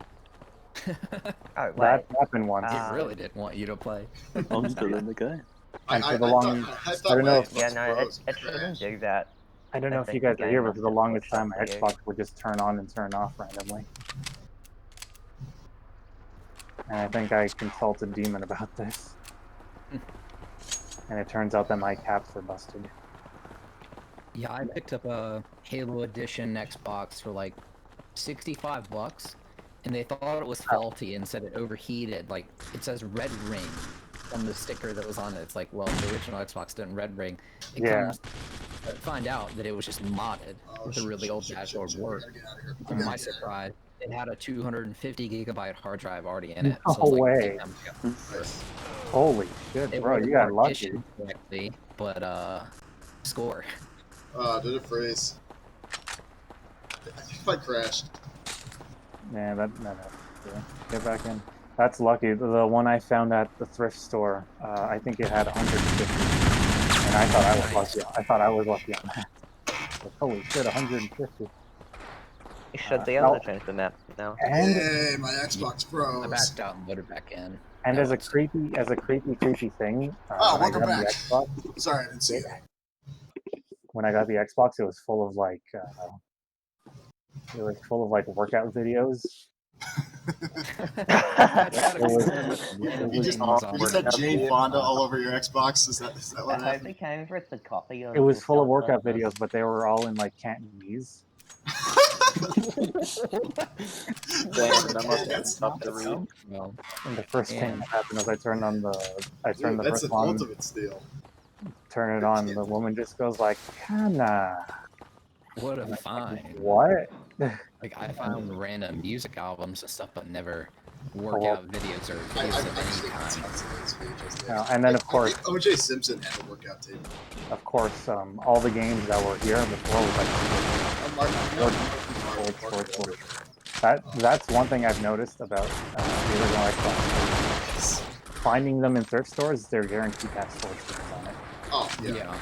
Oh, that happened once. It really didn't want you to play. I'm still in the game. And for the longest, I don't know if it shouldn't do that. I don't know if you guys are here, but for the longest time, my Xbox would just turn on and turn off randomly. And I think I consulted Demon about this. And it turns out that my caps were busted. Yeah, I picked up a Halo Edition Xbox for like $65, and they thought it was faulty and said it overheated. Like, it says red ring on the sticker that was on it. It's like, well, the original Xbox didn't red ring. It comes to find out that it was just modded with a really old dashboard work. To my surprise, it had a 250 gigabyte hard drive already in it. No so I was like, way. damn, Holy shit, bro, you got lucky. Correctly, but, score. Did it freeze? I think I crashed. Yeah, no. Get back in. That's lucky. The one I found at the thrift store, I think it had 150. And I thought I was lucky. I thought I was lucky on that. But holy shit, 150. You should be able to change the map now. And hey, my Xbox froze. I backed out and loaded back in. And as a creepy thing, welcome back. Xbox, sorry, I didn't see that. When I got the Xbox, it was full of like workout videos. You just had Jane Fonda all over your Xbox. Is that what happened? I came for the copy of It was full of workout videos, but they were all in like Cantonese. Damn, that must have been tough to read. Well, And the first thing that happened was I turned Dude, the that's first an one, ultimate steal. turn it on, the woman just goes like, Hannah. what a find. What? Like, I found random music albums and stuff, but never Oh, workout videos or I videos of actually any got kind. tons of those pages. Yeah, and then, of course- I think O.J. Simpson had a workout tape. Of course, all the games that were here before was like that's one thing I've noticed about the original Xbox. Finding them in thrift stores, they're guaranteed to have sports games on it. Oh, yeah.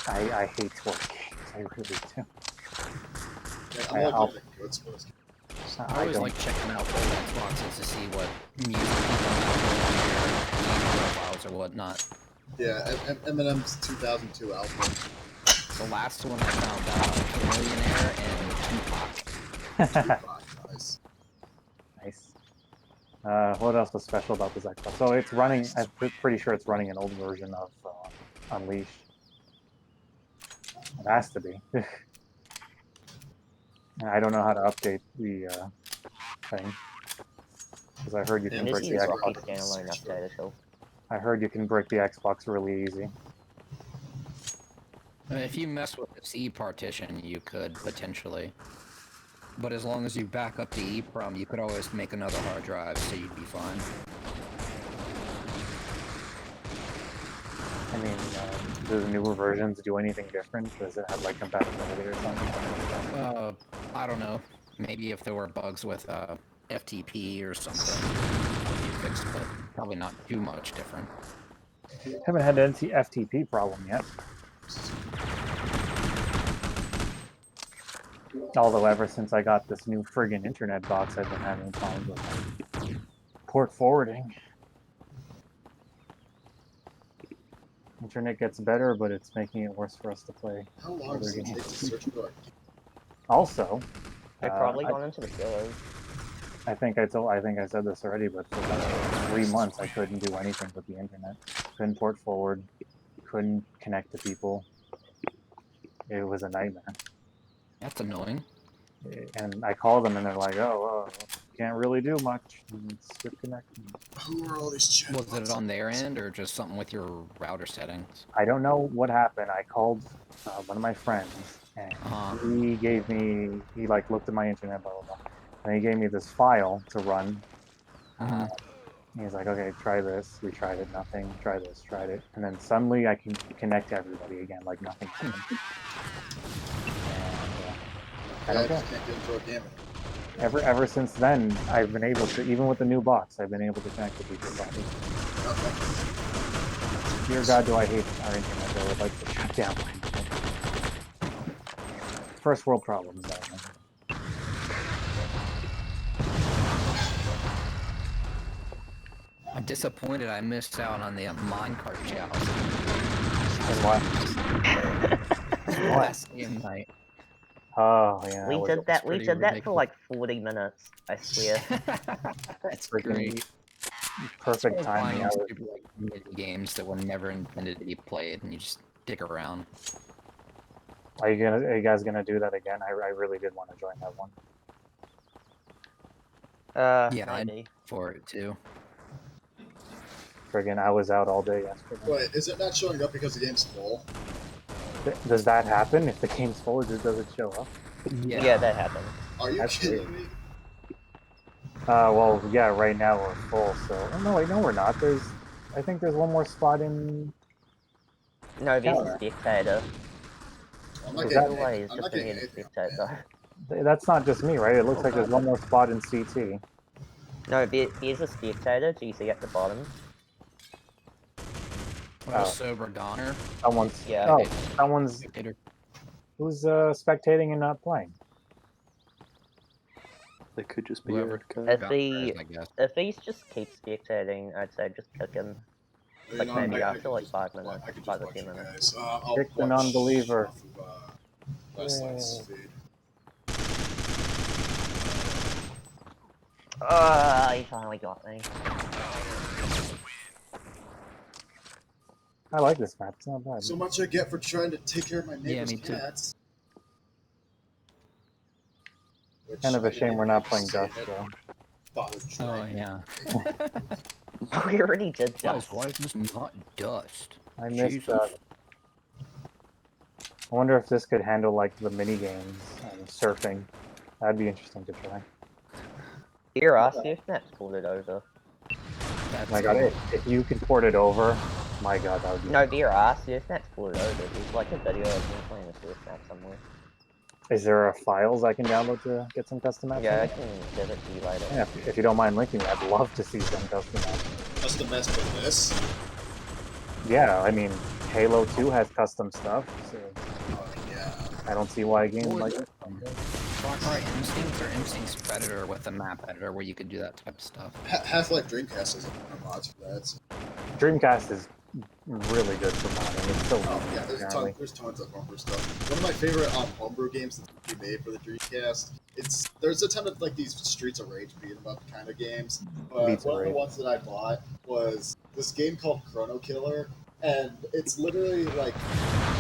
I hate sports games. I really do. Yeah, I'm I'll- like a good sports game. I always like checking out old Xboxes to see what music people have on their profiles or whatnot. Yeah, Eminem's 2002 album. The last one I found, Millionaire and Tupac. Nice. Nice. What else was special about this Xbox? So it's running, I'm pretty sure it's running an old version of Unleashed. It has to be. I don't know how to update the thing. Because I heard you can This break the is Rocky Xbox. standalone update at all. I heard you can break the Xbox really easy. If you mess with the C partition, you could potentially. But as long as you back up the EEPROM, you could always make another hard drive, so you'd be fine. I mean, do the newer versions do anything different? Does it have like compatibility or something? I don't know. Maybe if there were bugs with FTP or something, you fixed it. Probably not too much different. Haven't had an FTP problem yet. Although ever since I got this new friggin' internet box, I've been having problems with port forwarding. Internet gets better, but it's making it worse for us to play. How long does it take to search for it? Also, They've probably gone into the sewers. I think I said this already, but for about 3 months I couldn't do anything with the internet. Couldn't port forward, couldn't connect to people. It was a nightmare. That's annoying. And I called them and they're like, oh, can't really do much. It's disconnected. Who are all these chatbots? Was it on their end or just something with your router settings? I don't know what happened. I called one of my friends and he gave me, he like looked at my internet, blah, blah, blah. And he gave me this file to run. He's like, okay, try this. We tried it, nothing. Try this, tried it. And then suddenly I can connect to everybody again, like nothing happened. I don't care. Can't get into a game. Ever since then, I've been able to, even with the new box, I've been able to connect to people. Dear God, do I hate our internet, though. I'd like to shut down my internet. First world problems, I think. I'm disappointed I missed out on the minecart challenge. Last game night. Oh, yeah. We did that. We did that for like 40 minutes. I swear. That's freaking great. Perfect timing. Stupid, like, mini games that were never intended to be played, and you just dick around. Are you guys gonna do that again? I really did want to join that one. Yeah, maybe. For it too. Friggin', I was out all day yesterday. Wait, is it not showing up because the game's full? Does that happen? If the game's full, does it show up? Yeah, that happened. Are you kidding me? Well, yeah, right now we're full, so... Oh, no, wait, no, we're not. I think there's one more spot in... No, there's a spectator. I'm not Is getting that- anything. I'm not getting anything. Spectator. That's not just me, right? It looks like there's one more spot in CT. No, there's a spectator. Do you see at the bottom? Oh, sober goner. Someone's... Yeah. Oh, someone's... Spectator. Who's spectating and not playing? They could just be Whoever. If he's just keep spectating, I'd say just kick him. Like maybe after like 5 minutes, 5 or 10 minutes. Kick the non-believer. He finally got me. I like this map. It's not bad. So much I get for trying to take care of my neighbor's me too. cats. Which, Kind of a shame we're not just playing saying Dust it, though. bothered Oh me. yeah. We already did Guys, that. why is this not dust? I missed Jesus. I wonder if this could handle like the mini games and surfing. That'd be interesting to try. Here, ask if Matt's pulled it over. That's My God, if you can port it over, my God, that would be. No, Vera asked if Matt's pulled it over. There's like a video of me playing the Swift map somewhere. Is there files I can download to get some custom maps? Yeah, I can give it to you later. Yeah, if you don't mind linking, I'd love to see some custom maps. Custom maps for this? Yeah, I mean, Halo 2 has custom stuff, so Yeah. I don't see why a game Well, like this. Far Cry Instinct or Instinct's Predator with a map editor where you could do that type of stuff. Half-Life Dreamcast has a mods for that. So. Dreamcast is really good for modding. It's so Yeah, there's tons of homebrew stuff. One of my favorite homebrew games that we made for the Dreamcast. There's a ton of like these Streets of Rage beat 'em up kind of games. But one of the ones that I bought was this game called Chrono Killer, and it's literally like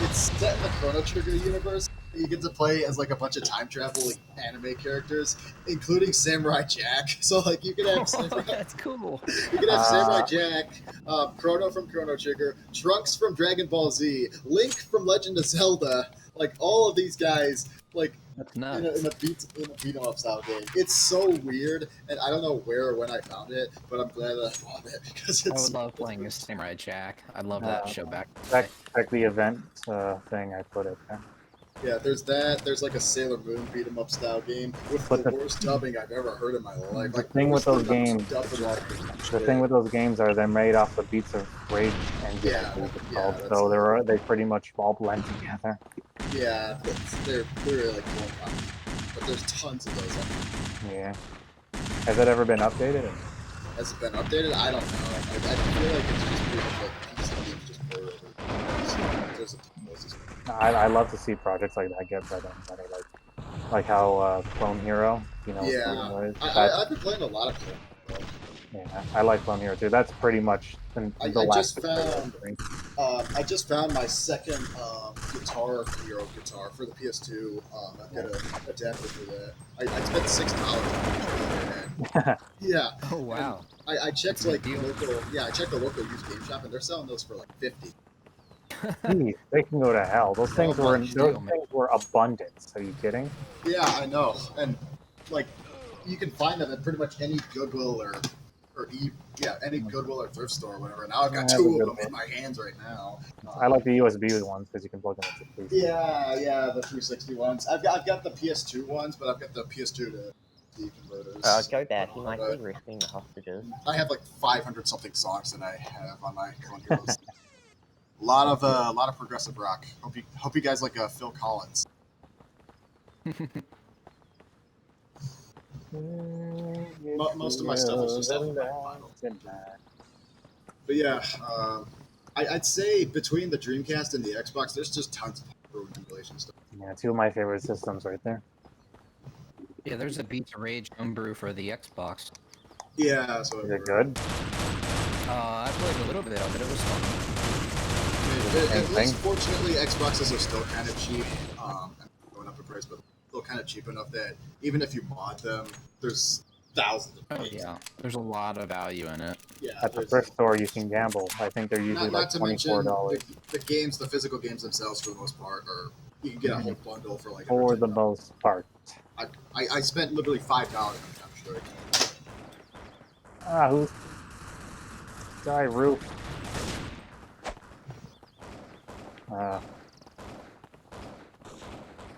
it's set in the Chrono Trigger universe. You get to play as like a bunch of time traveling anime characters, including Samurai Jack. So like you could have Samurai, That's cool. you could have Samurai Jack, Chrono from Chrono Trigger, Trunks from Dragon Ball Z, Link from Legend of Zelda. Like all of these guys, like That's in nuts. a beat 'em up style game. It's so weird, and I don't know where or when I found it, but I'm glad that I bought it because I it's. would love playing as Samurai Jack. I'd love that show back. Check the event thing I put it there. Yeah, there's that. There's like a Sailor Moon beat 'em up style game with the worst dubbing I've ever heard in my life. The Like, thing with those games, the thing with those games are they're made off the Beats of Rage engine, Yeah, I believe it's yeah, called. So they pretty much all blend together. Yeah, they're really like cool, but there's tons of those. Yeah. Has it ever been updated? Has it been updated? I don't know. I feel like it's just pretty much like PC games just pour over. There's a ton of those. I love to see projects like that get better and better, like how Clone Hero, you know. Yeah, I've been playing a lot of Clone Hero. Yeah, I like Clone Hero too. That's pretty much the last. I just found my second Guitar Hero guitar for the PS2. I've got an adapter for that. I spent $6 on it. Yeah. Oh wow. I checked like local. Yeah, I checked the local used game shop, and they're selling those for like $50. Geez, they can go to hell. Those things were abundant. Are you kidding? Yeah, I know, and like you can find them at pretty much any Goodwill or any Goodwill or thrift store or whatever. Now I've got two of them in my hands right now. I like the USB ones because you can plug them into the Yeah, the 360 ones. I've got the PS2 ones, but I've got the PS2 to CD converters. Go back. He might be risking the hostages. I have like 500 something songs that I have on my Clone Heroes. A lot of progressive rock. Hope you guys like Phil Collins. Most of my stuff is just off of my vinyl. But yeah, I'd say between the Dreamcast and the Xbox, there's just tons of emulation stuff. Yeah, two of my favorite systems right there. Yeah, there's a Beats of Rage homebrew for the Xbox. Yeah, so is it good? I played a little bit of it. It was fun. At least, fortunately, Xboxes are still kind of cheap. Going up in price, but still kind of cheap enough that even if you mod them, there's thousands of games. Yeah, there's a lot of value in it. Yeah, at the thrift store, you can gamble. I think they're usually like $24. The games, the physical games themselves, for the most part, are you can get a whole bundle for like. For the most part. I spent literally $5 on Counterstrik. Who's die roof?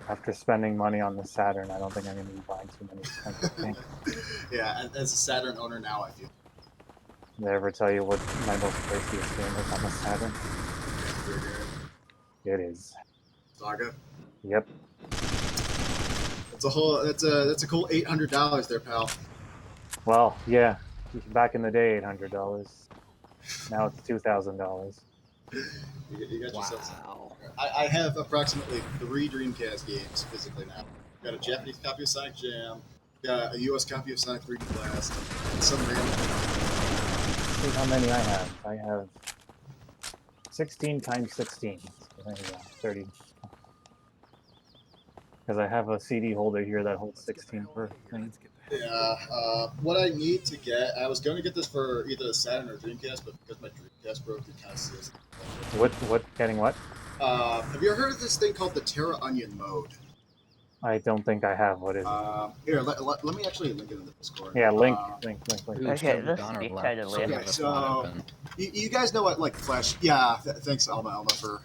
After spending money on the Saturn, I don't think I'm going to be buying too many expensive things. Yeah, as a Saturn owner now, I feel. Did I ever tell you what my most craziest game is on the Saturn? It is. Saga? Yep. That's a cool $800 there, pal. Well, yeah. Back in the day, $800. Now it's $2,000. You got yourself. I have approximately 3 Dreamcast games physically now. Got a Japanese copy of Sonic Jam, got a US copy of Sonic 3D Blast, and some random. See how many I have. I have 16 times 16. So there you go, 30. Because I have a CD holder here that holds 16 per thing. Yeah, what I need to get, I was going to get this for either the Saturn or Dreamcast, but because my Dreamcast broke, it kind of seals it. What, getting what? Have you ever heard of this thing called the Terra Onion mode? I don't think I have. What is it? Here, let me actually link it in the Discord. Yeah, link. Okay, this spectator list. Okay, so, you guys know what, like, Flash... Yeah, thanks, Alma, for...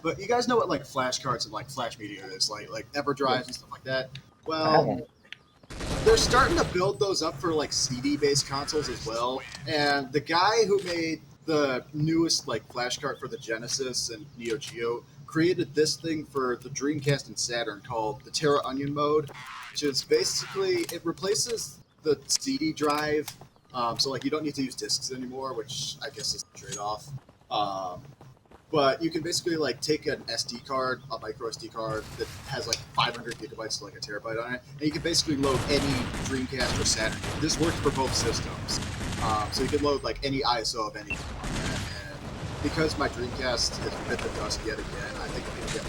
but you guys know what, like, flashcards and, like, Flash media is, like EverDrives and stuff like that? Well, they're starting to build those up for, like, CD-based consoles as well, and the guy who made the newest, like, flashcard for the Genesis and Neo Geo created this thing for the Dreamcast and Saturn called the Terra Onion mode, which is basically, it replaces the CD drive, so, like, you don't need to use discs anymore, which I guess is the trade-off. But you can basically, like, take an SD card, a micro SD card that has, like, 500 gigabytes to, like, a terabyte on it, and you can basically load any Dreamcast or Saturn. This works for both systems. So you can load, like, any ISO of anything on that. And because my Dreamcast has bit the dust yet again, I think I'm going to get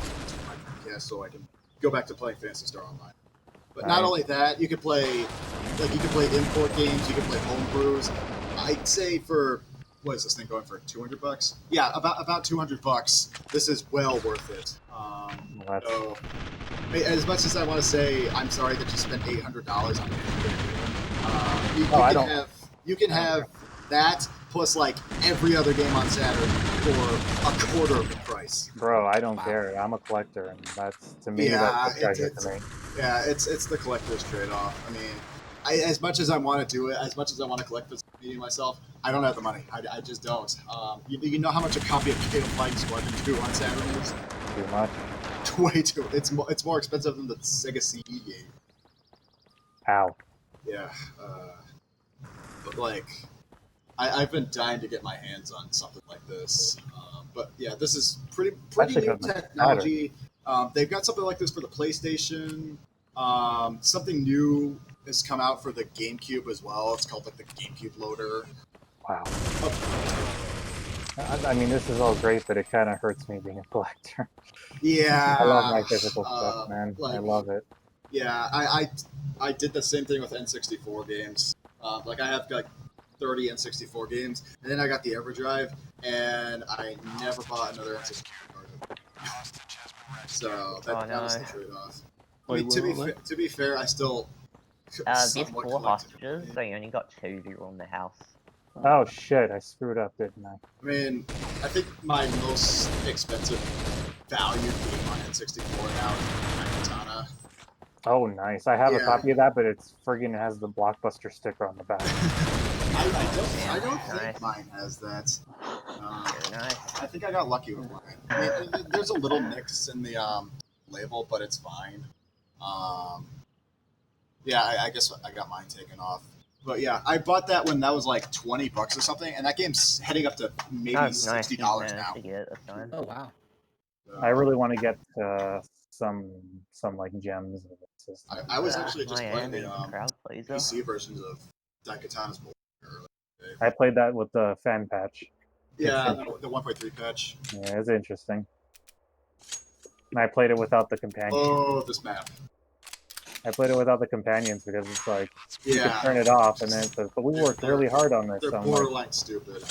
my Dreamcast so I can go back to playing Phantasy Star Online. But not only that, you can play, import games, you can play homebrews. I'd say for... What is this thing going for? $200? Yeah, about $200. This is well worth it. So, as much as I want to say, I'm sorry that you spent $800 on it. You can have that plus like every other game on Saturn for a quarter of the price. Bro, I don't care. I'm a collector, and that's to me that's the treasure to me. Yeah, it's the collector's trade-off. I mean. As much as I want to do it, as much as I want to collect this media myself, I don't have the money. I just don't. You know how much a copy of Fatal Flight Squadron 2 on Saturn is? Too much. Way too. It's more expensive than the Sega CD game. Ow. Yeah. But like, I've been dying to get my hands on something like this. But yeah, this is pretty new technology. They've got something like this for the PlayStation. Something new has come out for the GameCube as well. It's called like the GameCube loader. Wow. I mean, this is all great, but it kind of hurts me being a collector. Yeah. I love my physical stuff, man. I love it. Yeah, I did the same thing with N64 games. Like I have like 30 N64 games, and then I got the EverDrive, and I never bought another N64 card. So that was the trade-off. I mean, to be fair, I still. These 4 hostages, they only got 2 who were on the house. Oh shit, I screwed up, didn't I? I mean, I think my most expensive valued game on N64 now is Katana. Oh, nice. I have a copy of that, but it's friggin' has the Blockbuster sticker on the back. I don't think mine has that. I think I got lucky with mine. I mean, there's a little mix in the label, but it's fine. Yeah, I guess I got mine taken off. But yeah, I bought that when that was like $20 or something, and that game's heading up to maybe $60 now. Oh wow! I really want to get some like gems. I was actually just playing the PC versions of Daikatana's earlier. I played that with the fan patch. Yeah, the 1.3 patch. Yeah, it's interesting. And I played it without the companions. Oh, this map. I played it without the companions because it's like you can turn it off, and then it says, "But we worked really hard on this." They're borderline stupid.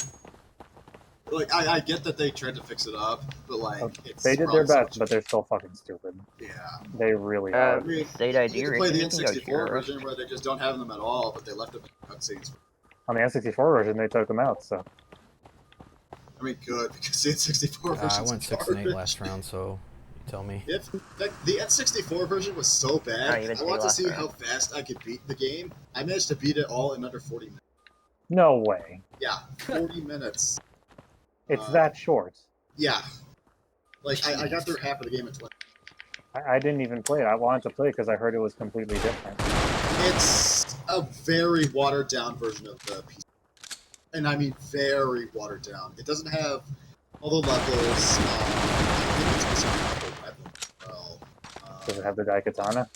Like I get that they tried to fix it up, but like they did their best, but they're still fucking stupid. Yeah, they really are. I mean, you can play the N64 version where they just don't have them at all, but they left them in cutscenes. On the N64 version, they took them out, so. I mean, good because the N64 version. I went 6 and 8 last round, so. Tell me. If the N64 version was so bad, I want to see how fast I could beat the game. I managed to beat it all in under 40 minutes. No way. Yeah, 40 minutes. It's that short. Yeah. Like, I got through half of the game in 20. I didn't even play it. I wanted to play it because I heard it was completely different. It's a very watered-down version of the PC. And I mean very watered down. It doesn't have all the levels. I think it's missing a couple weapons as well. Does it have the Daikatana?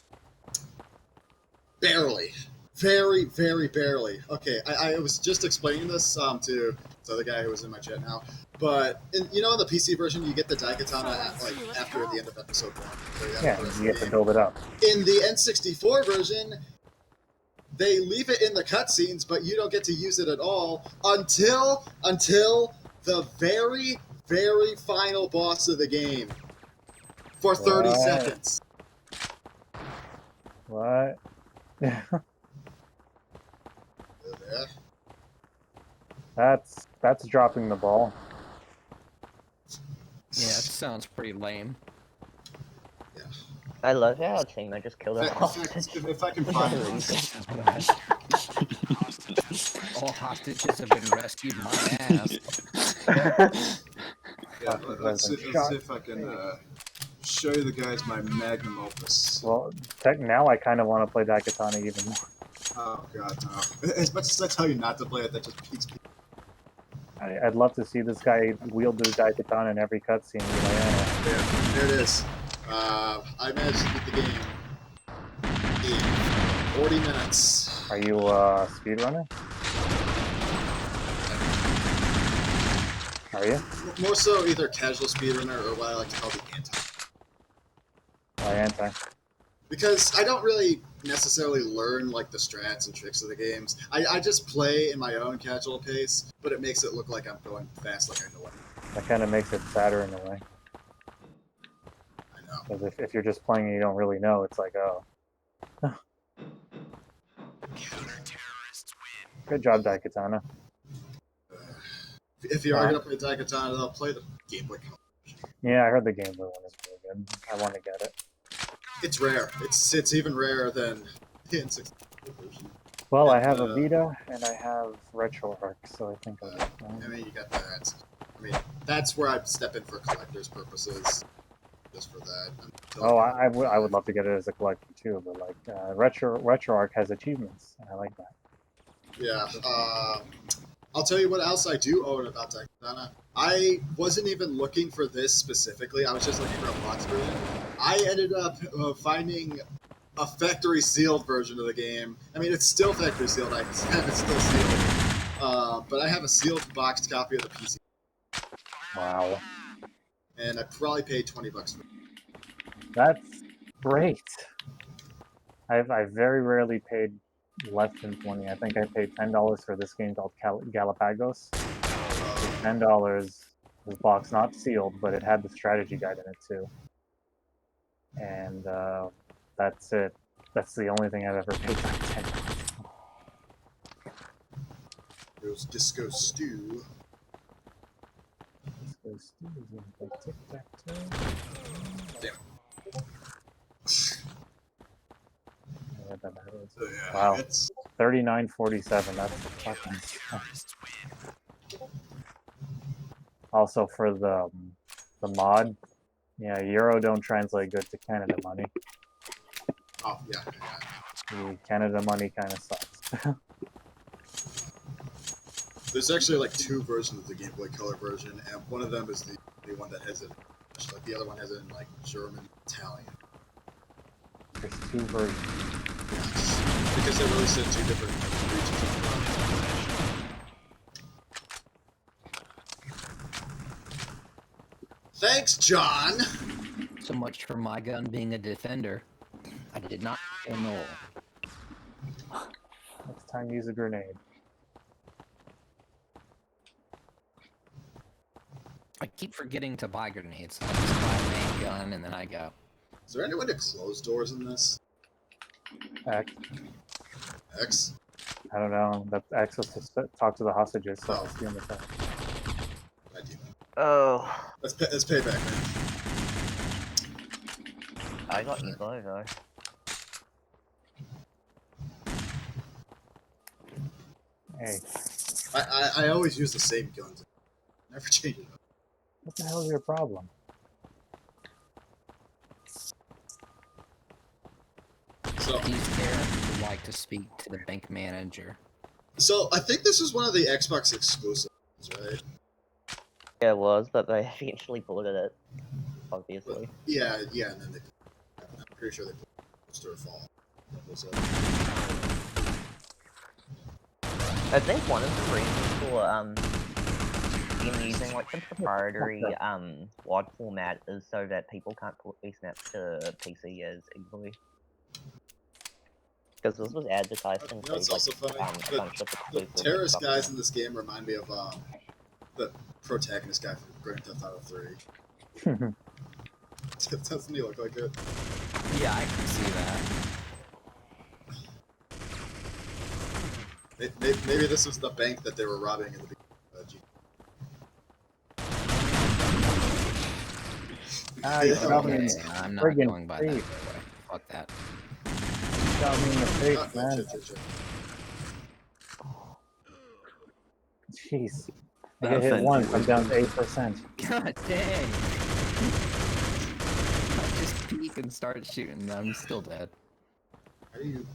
Barely. Very, very barely. Okay, I was just explaining this to the other guy who was in my chat now. But you know, in the PC version, you get the Daikatana after the end of episode 1. Yeah, you have to build it up. In the N64 version, they leave it in the cutscenes, but you don't get to use it at all until the very, very final boss of the game for 30 seconds. What? Yeah. That's dropping the ball. Yeah, it sounds pretty lame. Yeah. I love how I just killed a If I can find All hostages have been rescued, my ass. Yeah, let's see if I can show you the guys my magnum opus. Well, now I kind of want to play Daikatana even more. Oh god, no. As much as I tell you not to play it, that just piques me. I'd love to see this guy wield this Daikatana in every cutscene. Yeah, there it is. I managed to beat the game in 40 minutes. Are you a speedrunner? Are you? More so either casual speedrunner or what I like to call the anti. Why anti? Because I don't really necessarily learn like the strats and tricks of the games. I just play in my own casual pace, but it makes it look like I'm going fast, like I know what. That kind of makes it sadder in a way. I know. Because if you're just playing and you don't really know, it's like, oh. Good job, Daikatana. If you are going to play Daikatana, they'll play the Game Boy Color. Yeah, I heard the Game Boy one is really good. I want to get it. It's rare. It's even rarer than the N64 version. Well, I have a Vita and I have RetroArch, so I think I'll get that. I mean, you got that. I mean, that's where I'd step in for collector's purposes. Just for that. Oh, I would love to get it as a collector too, but like RetroArch has achievements, and I like that. Yeah. I'll tell you what else I do own about Daikatana. I wasn't even looking for this specifically. I was just looking for a box version. I ended up finding a factory sealed version of the game. I mean, it's still factory sealed. I have it still sealed. But I have a sealed boxed copy of the PC. Wow. And I probably paid $20 for it. That's great. I've very rarely paid less than 20. I think I paid $10 for this game called Galapagos. $10. This box not sealed, but it had the strategy guide in it too. And that's it. That's the only thing I've ever paid like $10. It was Disco Stew. Disco Stew is in the tic-tac-toe. Damn. Yeah, wow, 39.47. That's fucking. Also for the mod, yeah, Euro don't translate good to Canada money. Oh yeah. The Canada money kind of sucks. There's actually like two versions of the Game Boy Color version, and one of them is the one that has it. Like the other one has it in like German, Italian. There's two versions. Yes. Because they released it in two different regions of the world. Thanks, John! So much for my gun being a defender. I did not know. Next time, use a grenade. I keep forgetting to buy grenades. I just buy a main gun and then I go. Is there any way to close doors in this? X. X? I don't know. That X was to talk to the hostages, so it's the only thing. I do know. Oh. Let's payback, man. I got you both though. Hey. I always use the same guns. Never change it up. What the hell is your problem? So he's there would like to speak to the bank manager. So I think this is one of the Xbox exclusives, right? Yeah, it was, but they eventually ported it. Obviously. Yeah, and then they. I'm pretty sure they put Monster Fall. I think one of the reasons for in using like the proprietary WAD format is so that people can't put these maps to PC as easily. Because this was advertised in It's also funny. a bunch of The terrorist guys in this game remind me of the protagonist guy from Grand Theft Auto 3. Doesn't he look like it? Yeah, I can see that. Maybe this was the bank that they were robbing in the beginning. Okay, I'm not going by that way. Fuck that. Shot me in the face, man. Jeez. I get hit once, I'm down to 8%. God dang. I just peek and start shooting, and I'm still dead. How do you...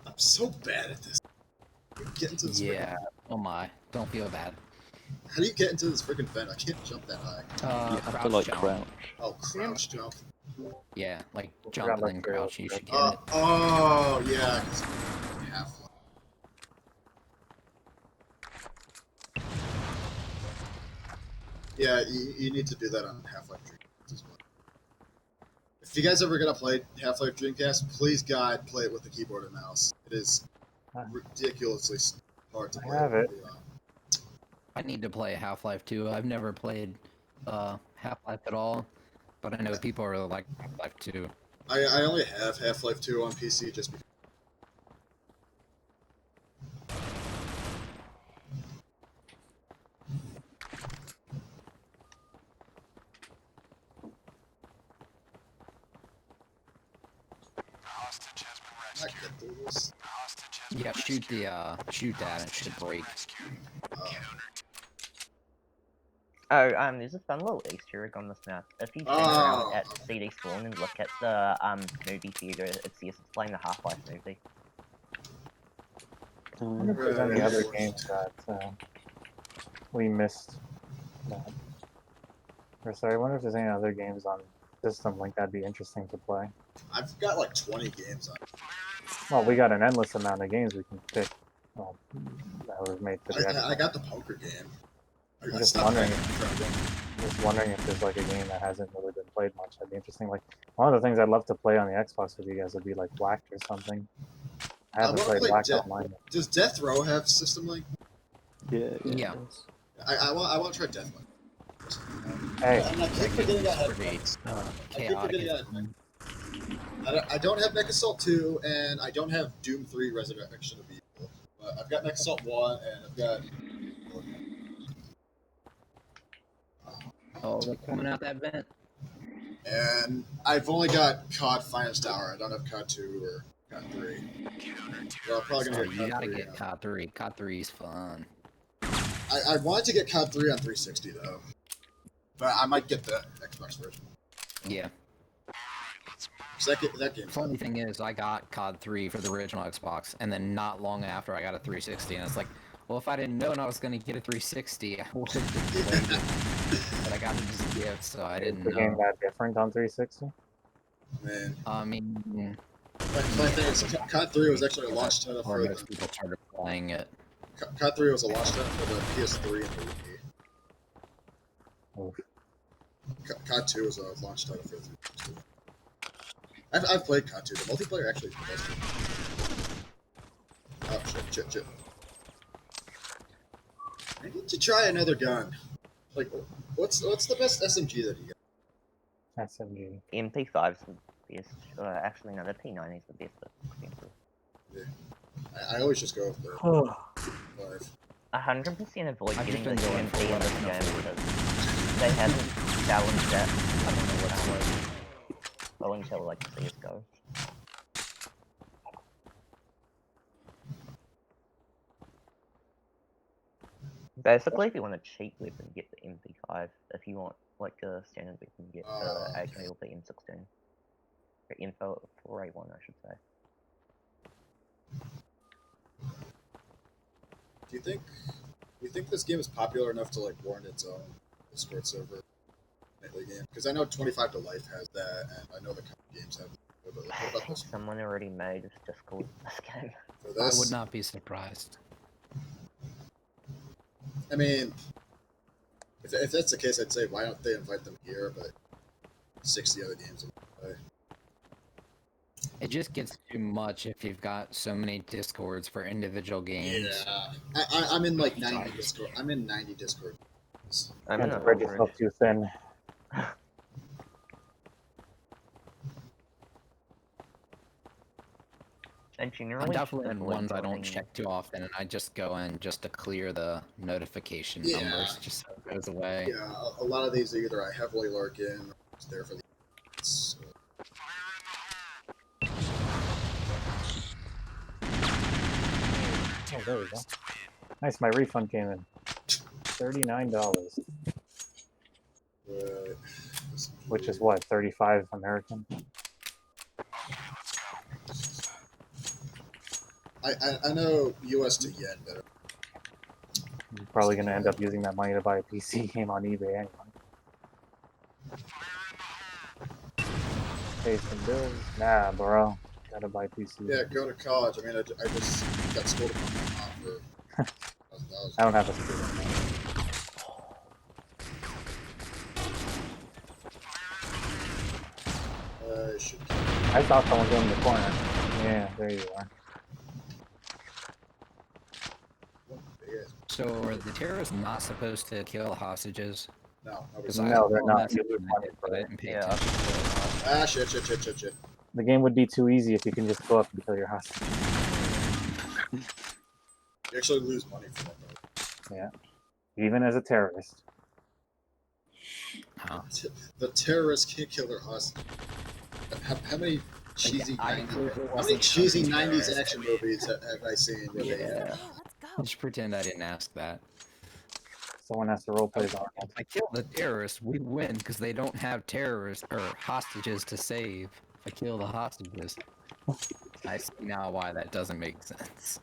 I'm so bad at this. Get into this oh my. Don't feel bad. How do you get into this freaking vent? I can't jump that high. You have to like crouch. Oh, crouch jump. Yeah, like jump and then crouch, you should get it. Oh, yeah. Half. Yeah, you need to do that on Half-Life Dreamcast as well. If you guys ever gonna play Half-Life Dreamcast, please God, play it with the keyboard and mouse. It is ridiculously hard to play. I have it. I need to play Half-Life 2. I've never played Half-Life at all, but I know people really like Half-Life 2. I only have Half-Life 2 on PC just because. Yeah, shoot that, it should break. Oh, there's a fun little Easter egg on this map. If you turn around at CD Spawn and look at the movie theater, it's playing the Half-Life movie. I wonder if there's any other games that we missed. Or sorry, I wonder if there's any other games on system like that'd be interesting to play. I've got like 20 games on. Well, we got an endless amount of games we can pick. Well, that was made for the I got the poker game. I'm just wondering if there's like a game that hasn't really been played much. That'd be interesting. Like one of the things I'd love to play on the Xbox with you guys would be like Blacked or something. I haven't played Blacked online yet. Does Death Row have System Link? Yeah. I want to try Death Link. Hey. And I keep forgetting I have I don't have Mech Assault 2, and I don't have Doom 3 Resurrection of Evil. But I've got Mech Assault 1, and I've got... Oh, they're coming out that vent? And I've only got COD Finest Hour. I don't have COD 2 or COD 3. Well, I'm probably gonna get you gotta get COD 3. COD 3 is fun. I wanted to get COD 3 on 360, though. But I might get the Xbox version. Yeah. That game. Funny thing is, I got COD 3 for the original Xbox, and then not long after I got a 360, and it's like, well, if I didn't know I was going to get a 360, I would have played it. But I got it as a gift, so I didn't know. Is the game that different on 360? Man. I mean... My thing is, COD 3 was actually a launch title for most people started playing it. COD 3 was a launch title for the PS3 and the Wii. COD 2 was a launch title for the 360. I've played COD 2. The multiplayer actually is the best. Oh, shit. I need to try another gun. Like, what's the best SMG that you got? SMG. MP5's the best. Actually, no, the P90 is the best, but expensive. Yeah. I always just go with the 5. 100% avoid getting the UMP in this game because they haven't challenged that. I don't know what that was. Well, until like CSGO. Basically, if you want a cheap weapon, get the MP5. If you want like a standard weapon, get the AK or the M16. Or Info 4A1, I should say. Do you think this game is popular enough to like warrant its own Discord server nightly game? Because I know 25 to Life has that, and I know the games have. But like, what about this? Someone already made a Discord this game. For this? I would not be surprised. I mean, if that's the case, I'd say why don't they invite them here? But 60 other games in play. It just gets too much if you've got so many discords for individual games. Yeah, I'm in like 90 Discord. I'm in 90 Discord. I'm in the bridge is still too thin. And I'm generally, definitely in people ones I don't joining- check too often, and I just go in just to clear the notification numbers, just so it goes away. Yeah, a lot of these are either I heavily lurk in or it's there for the. So. Oh, there we go. Nice, my refund came in. $39. Which is what, 35 American? I know US to yen better. You're probably going to end up using that money to buy a PC game on eBay anyway. Pay some bills? Nah, bro. Gotta buy PC. Yeah, go to college. I mean, I just got scolded by my mom for $1,000. I don't have a student loan. I saw someone go in the corner. Yeah, there you are. So are the terrorists not supposed to kill the hostages? No. No, they're not. You lose money for I it. didn't pay attention to it. Ah, shit. The game would be too easy if you can just go up and kill your hostage. You actually lose money for that, though. Yeah. Even as a terrorist. Huh. The terrorists can't kill their hostage. How many cheesy 90s action movies have I seen where they Just pretend I didn't ask that. Someone has to roleplay as Arnold. If I kill the terrorists, we win because they don't have terrorists or hostages to save. If I kill the hostages, I see now why that doesn't make sense.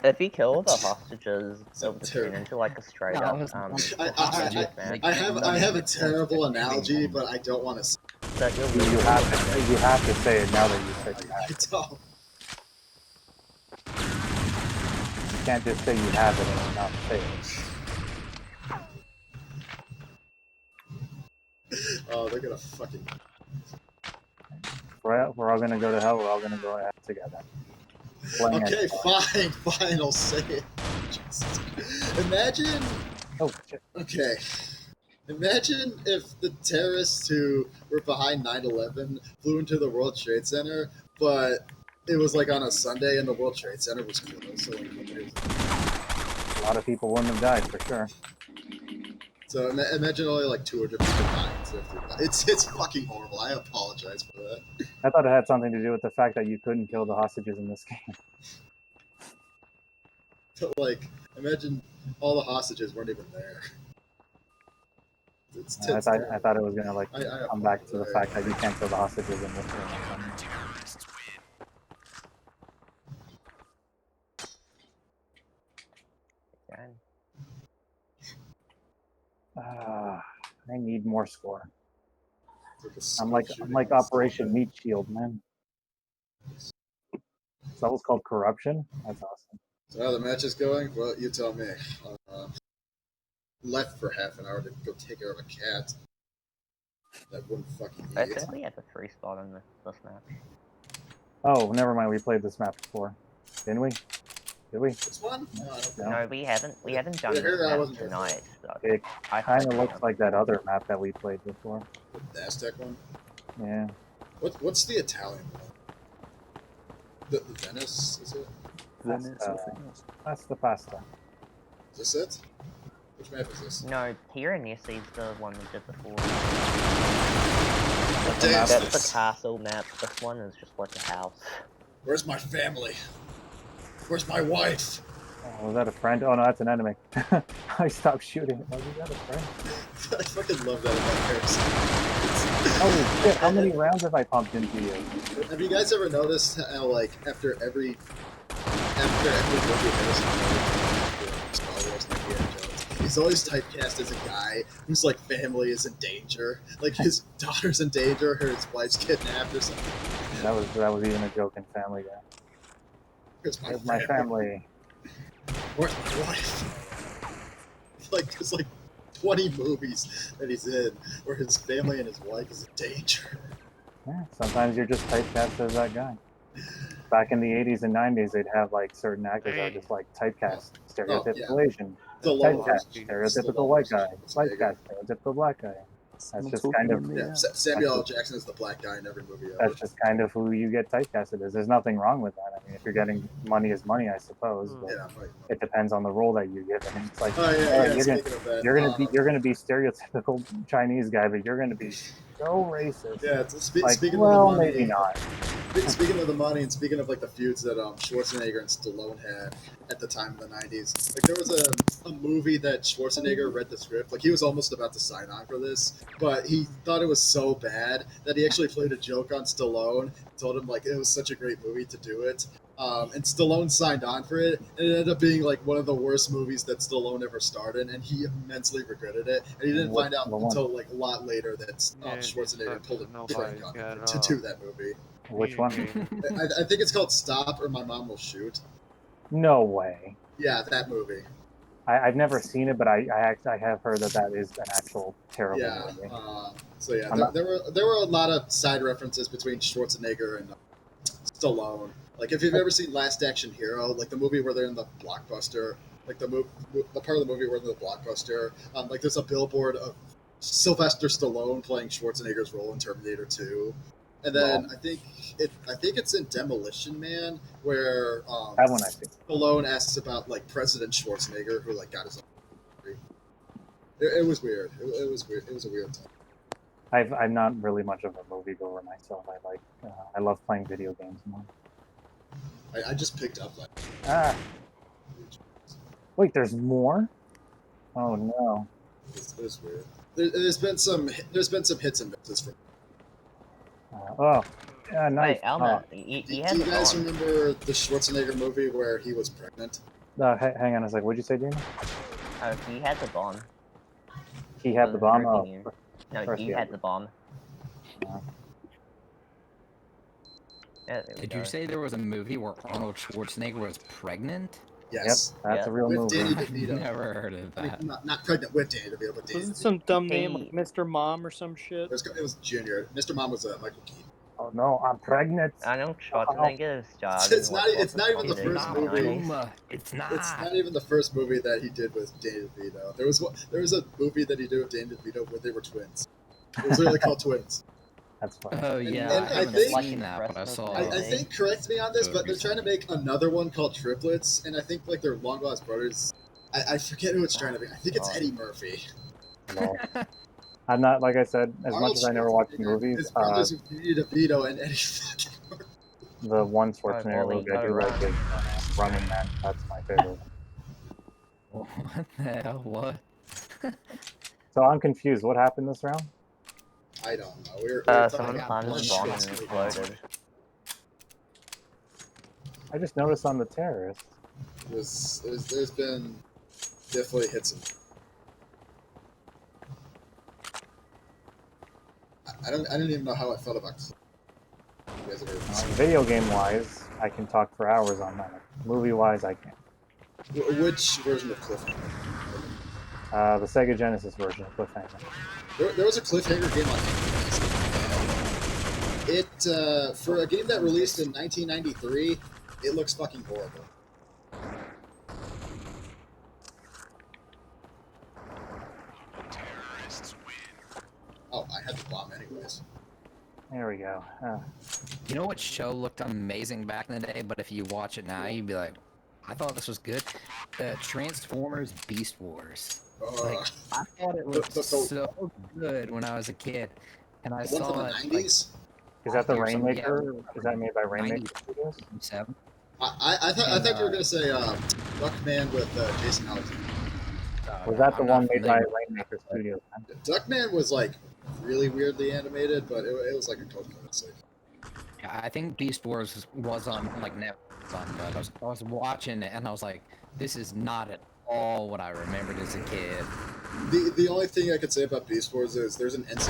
If you kill the hostages, they'll just turn into like a straight up I have a terrible analogy, but I don't want to say it. You have to say it now that you said you have it. Don't. You can't just say you have it and not say it. Oh, they're gonna fucking. We're all gonna go to hell. We're all gonna go ahead together. Okay, fine, I'll say it. Imagine. Oh shit. Okay. Imagine if the terrorists who were behind 9/11 flew into the World Trade Center, but it was like on a Sunday and the World Trade Center was closed. So a lot of people wouldn't have died for sure. So imagine only like 200 people dying. It's fucking horrible. I apologize for that. I thought it had something to do with the fact that you couldn't kill the hostages in this game. But like, imagine all the hostages weren't even there. I thought it was gonna like come back to the fact that you can't kill the hostages in this game. I need more score. I'm like Operation Meat Shield, man. This level's called Corruption. That's awesome. So how the match is going? Well, you tell me. Left for half an hour to go take care of a cat that wouldn't fucking eat. I think we have a free spot on this map. Oh, never mind. We played this map before, didn't we? Did we? This one? No, I don't No, we haven't. We haven't done Yeah, this I map wasn't tonight. So It I kind thought of looks like that other map that we played before. The Aztec one? Yeah. What's the Italian one? The Venice, is it? That's the pasta. Is this it? Which map is this? No, Piranesi is the one we did before. Damn, That's the castle map. This one is just like a house. Where's my family? Where's my wife? Oh, was that a friend? Oh no, that's an enemy. I stopped shooting. Oh, is that a friend? I fucking love that about Airstrip. Oh shit! How many rounds have I pumped into you? Have you guys ever noticed how, like, after every movie he's always typecast as a guy whose like family is in danger, like his daughter's in danger, or his wife's kidnapped or something. That was even a joke in Family Guy. Here's my family. What? Like, there's like 20 movies that he's in where his family and his wife is in danger. Yeah, sometimes you're just typecast as that guy. Back in the 80s and 90s, they'd have like certain actors that are just like typecast, stereotypical Asian, typecast, stereotypical white guy, typecast, stereotypical black guy. That's just kind of Samuel L. Jackson is the black guy in every movie ever. That's just kind of who you get typecasted as. There's nothing wrong with that. I mean, if you're getting money is money, I suppose. But it depends on the role that you get. And it's like, you're gonna be stereotypical Chinese guy, but you're gonna be so racist. Yeah, speaking well, of the money, maybe not. Speaking of the money and speaking of like the feuds that Schwarzenegger and Stallone had at the time in the 90s, like there was a movie that Schwarzenegger read the script, like he was almost about to sign on for this, but he thought it was so bad that he actually played a joke on Stallone, told him like it was such a great movie to do it, and Stallone signed on for it, and it ended up being like one of the worst movies that Stallone ever starred in, and he immensely regretted it, and he didn't find out until like a lot later that Schwarzenegger pulled a prank on him to do that movie. Which one? I think it's called Stop or My Mom Will Shoot. No way. Yeah, that movie. I've never seen it, but I have heard that is an actual terrible movie. So yeah, there were a lot of side references between Schwarzenegger and Stallone. Like if you've ever seen Last Action Hero, like the movie where they're in the blockbuster, like the part of the movie where they're in the blockbuster, like there's a billboard of Sylvester Stallone playing Schwarzenegger's role in Terminator 2. And then I think it's in Demolition Man where that one I think Stallone asks about like President Schwarzenegger who like got his own degree. It was weird. It was weird. It was a weird time. I'm not really much of a moviegoer myself. I love playing video games more. I just picked up that. Wait, there's more? Oh no. It was weird. There's been some hits and misses from. Yeah, nice. Wait, Alma, do you guys remember the Schwarzenegger movie where he was pregnant? Hang on a sec. What'd you say, Dina? He had the bomb. He had the bomb? No, he had the bomb. Yeah, Did you say there was a movie where Arnold Schwarzenegger was pregnant? Yes. Yep, that's a real with movie. Danny DeVito. Never heard of that. Not pregnant with Danny DeVito, but Danny Wasn't DeVito. some dumb name like Mr. Mom or some shit? It was Junior. Mr. Mom was Michael Keaton. Oh no, I'm pregnant. I know Schwarzenegger's job. It's not even the first movie. It's not. It's not even the first movie that he did with Danny DeVito. There was a movie that he did with Danny DeVito where they were twins. It was literally called Twins. That's funny. Oh yeah, and I haven't seen that, but I saw. I think, correct me on this, but they're trying to make another one called Triplets, and I think like they're long lost brothers. I forget who it's trying to be. I think it's Eddie Murphy. No. I'm not, like I said, as much as I never watch movies. His brothers are Danny DeVito and Eddie fucking Murphy. The one Schwarzenegger movie I do like is Running Man. That's my favorite. What the hell? What? So I'm confused. What happened this round? I don't know. We were someone planted a bomb and it exploded. I just noticed on the terrace. There's been definitely hits and. I don't even know how I felt about this. You guys ever Video game wise, I can talk for hours on that. Movie wise, I can't. Which version of Cliffhanger? The Sega Genesis version of Cliffhanger. There was a Cliffhanger game on it. For a game that released in 1993, it looks fucking horrible. Oh, I had the bomb anyways. There we go. You know what show looked amazing back in the day, but if you watch it now, you'd be like, I thought this was good. Transformers Beast Wars. Like, I thought it looked so good when I was a kid, and I saw it. 90s? Like, is that the Rainmaker? Is that made by Rainmaker Studios? 7. I thought you were gonna say Duckman with Jason Alexander. Was that the one made by Rainmaker Studios? Duckman was like really weirdly animated, but it was like a cult classic. Yeah, I think Beast Wars was on like Netflix, but I was watching it and I was like, this is not at all what I remembered as a kid. The only thing I could say about Beast Wars is there's an NC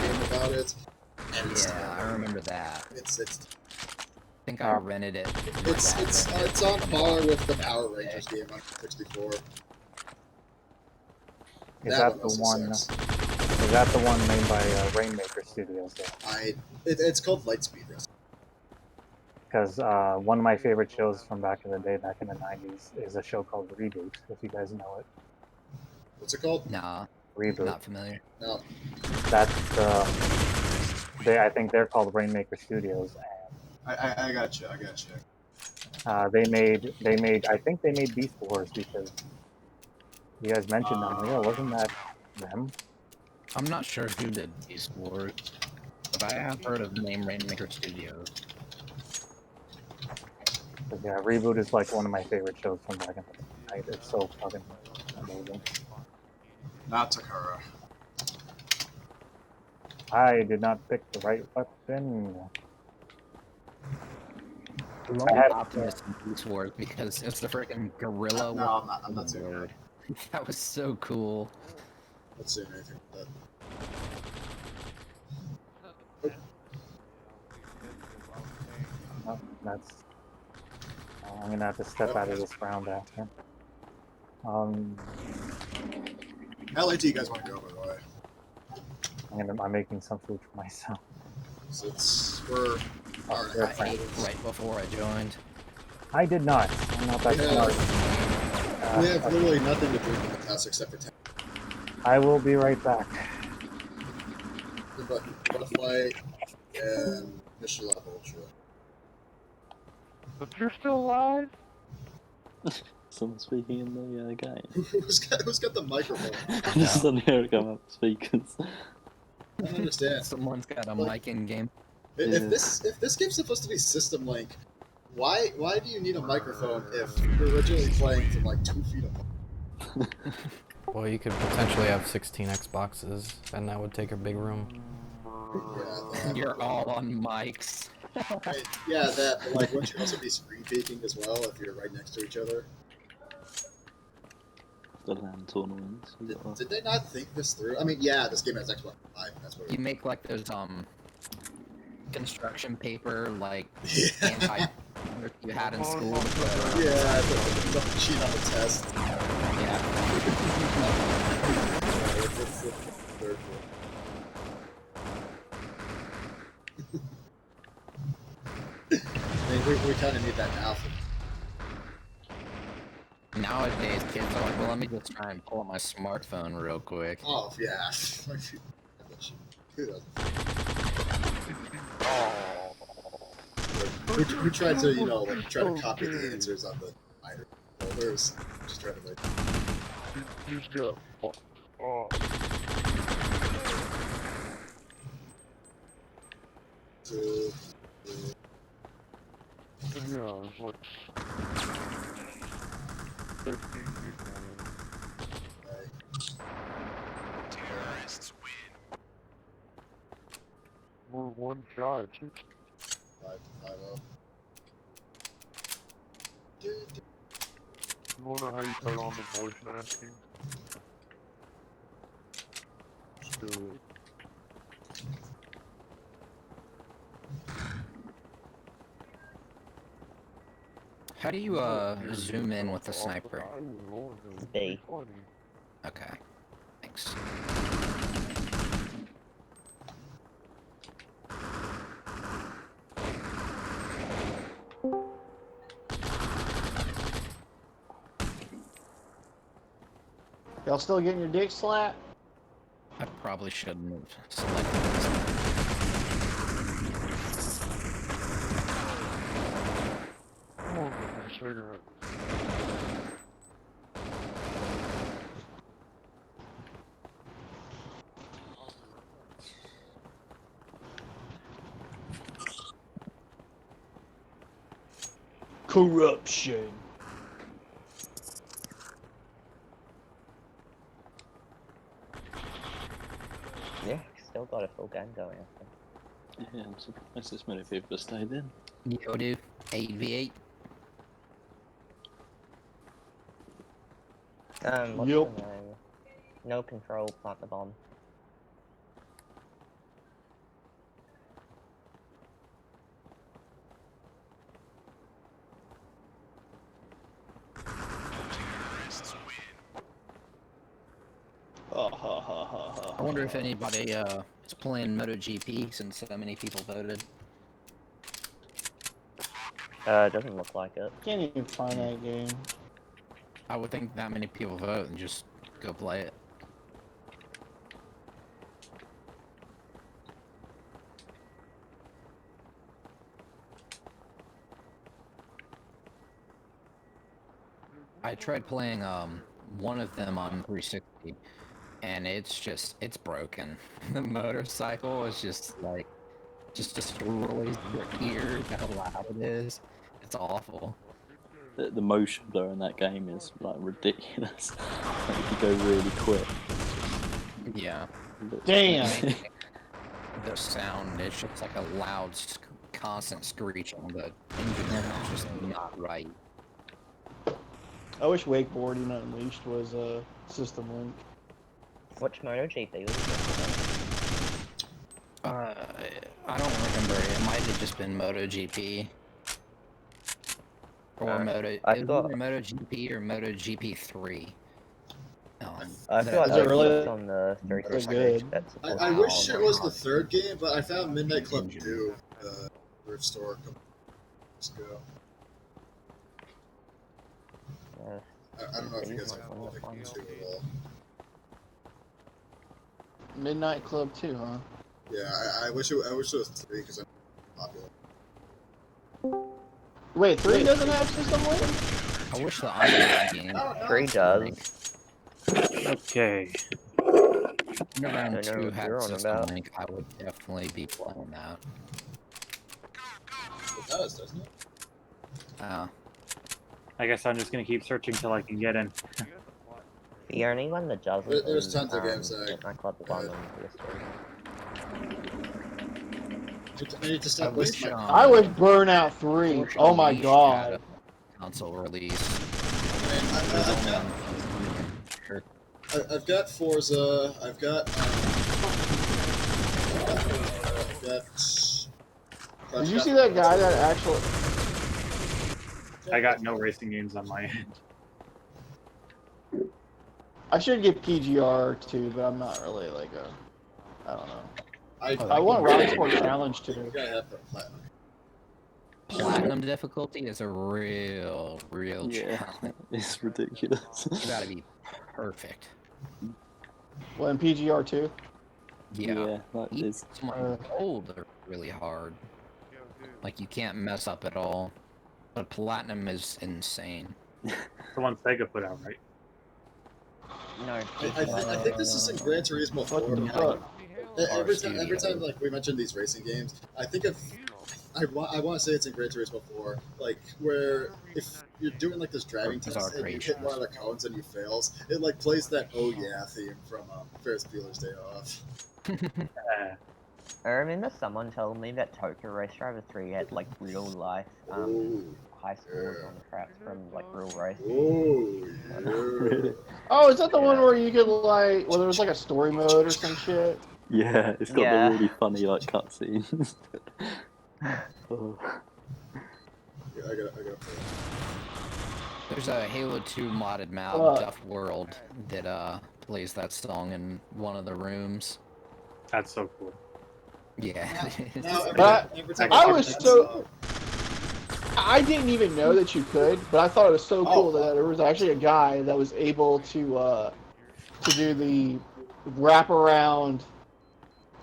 game about it. And yeah, I remember that. It's think I rented it. It's on par with the Power Rangers game on 64. Is that the one? Is that the one made by Rainmaker Studios? It's called Lightspeed Rescue. Because one of my favorite shows from back in the day, back in the 90s, is a show called Reboot, if you guys know it. What's it called? Nah. Reboot. Not familiar. No. That's I think they're called Rainmaker Studios. And I got you. they made. I think they made Beast Wars because you guys mentioned them. Yeah, wasn't that them? I'm not sure who did Beast Wars, but I have heard of the name Rainmaker Studios. But yeah, Reboot is like one of my favorite shows from back in the night. It's so fucking amazing. Not Takara. I did not pick the right weapon. I had Optimus in Beast Wars because it's the freaking gorilla. No, I'm not saying that. That was so cool. Let's see anything with Oh, that's. I'm gonna have to step out of this round after. LAT, you guys want to go, by the way? I'm making some food for myself. We're I ate right before I joined. I did not. I'm not that smart. We have literally nothing to drink in the house except for 10. I will be right back. Butterfly and Mission Level Ultra. But you're still alive? Someone speaking in the game. Who's got the microphone? Just on here come up speakers. I don't understand. Someone's got a mic in game. If this game's supposed to be system link, why do you need a microphone if you're originally playing from like 2 feet apart? Well, you could potentially have 16 Xboxes, and that would take a big room. Yeah, You're all on mics. Yeah, that. But like, wouldn't you also be screen peeking as well if you're right next to each other? The LAN tournaments. Did they not think this through? I mean, yeah, this game has Xbox Live. That's what. You make like those construction paper like Yeah. anti you had in school. Yeah, don't cheat on the test. Yeah. It's the third one. I mean, we kind of need that now. Nowadays, kids are like, well, let me just try and pull up my smartphone real quick. Oh, yeah. Who doesn't? Who tried to, like, try to copy the answers on the minor folders? Just try to, like... Terrorists win. We're one shot. 5-0. You wonder how you turn on the voice masking? Just do it. How do you zoom in with the sniper? B. Okay. Thanks. Y'all still getting your dick slapped? I probably shouldn't have selected this. Cigarette. Corruption. Yeah, still got a full game going. Yeah, I'm surprised this many people have stayed in. Yo, dude. 8v8. What's Yup. the name? No control, plant the bomb. I wonder if anybody is playing MotoGP since so many people voted. It doesn't look like it. Can't even find that game. I would think that many people vote and just go play it. I tried playing one of them on 360 and it's broken. The motorcycle is just destroys your ears how loud it is. It's awful. The motion blur in that game is like ridiculous. Like, you go really quick. Yeah. Damn. The sound is just like a loud, constant screeching. The engine is just not right. I wish wakeboarding Unleashed was a system link. Which MotoGP was it? I don't remember. It might have just been MotoGP. Or MotoGP or MotoGP 3. I feel like Is it really on the 360. good? I wish it was the third game, but I found Midnight Club 2 thrift store a couple weeks ago. I don't know if you guys have like YouTube at all. Midnight Club 2, huh? Yeah, I wish it was 3 because I'm popular. Wait, 3 doesn't have system link? I wish the online game 3 does. Okay. Underground I don't know 2 what had you're on system about. link. I would definitely be playing that. It does, doesn't it? I guess I'm just gonna keep searching till I can get in. The only one that doesn't There's is, tons of games that Midnight Club 1 on PS3. I need to stop wasting my I wish Burnout 3. Oh my god. Console release. I've got Forza. I've got. Did you see that guy that actually? I got no racing games on my end. I should get PGR too, but I'm not really like I don't know. I want Rally Sport Challenge too. You gotta have the platinum. Platinum difficulty is a real challenge. It's ridiculous. You gotta be perfect. Well, in PGR too. Yeah, like this. Gold are really hard. Like you can't mess up at all. But platinum is insane. The one Sega put out, right? No. I think this is in Gran Turismo 4. Every time like we mention these racing games, I think of I want to say it's in Gran Turismo 4, like where if you're doing like this driving test and you hit one of the cones and you fails, it like plays that "Oh Yeah" theme from Ferris Bueller's Day Off. I remember someone telling me that Tokyo Race Driver 3 had like real life high scores on traps from like real races. Oh, is that the one where you could like, well, there was like a story mode or some shit? Yeah, it's got the really funny like cutscenes. Oh. Yeah, I got. There's a Halo 2 modded map, Duff World, that plays that song in one of the rooms. That's so cool. Yeah. I didn't even know that you could, but I thought it was so cool that there was actually a guy that was able to do the wraparound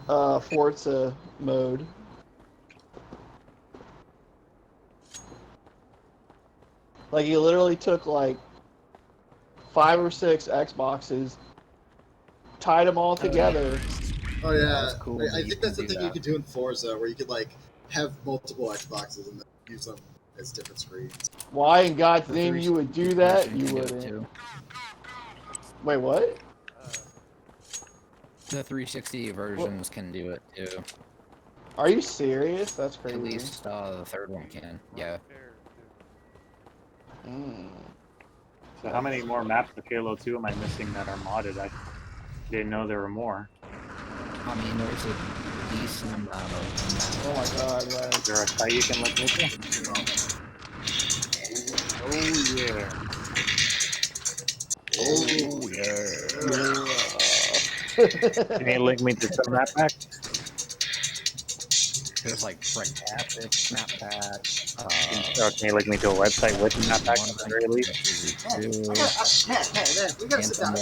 Forza mode. Like he literally took like 5 or 6 Xboxes, tied them all together. Oh yeah, cool. I think that's the thing you could do in Forza, where you could like have multiple Xboxes and then use them as different screens. Why in God's name you would do that? You wouldn't. Wait, what? The 360 versions can do it too. Are you serious? That's crazy. At least the third one can. Yeah. So how many more maps of Halo 2 am I missing that are modded? I didn't know there were more. I mean, there's a decent amount of. Oh my god, right. Is there a site you can look into? Oh yeah. Oh yeah. Can you link me to some map pack? There's like fantastic map pack. Or can you link me to a website with the map pack at the very least? Man, we gotta sit down.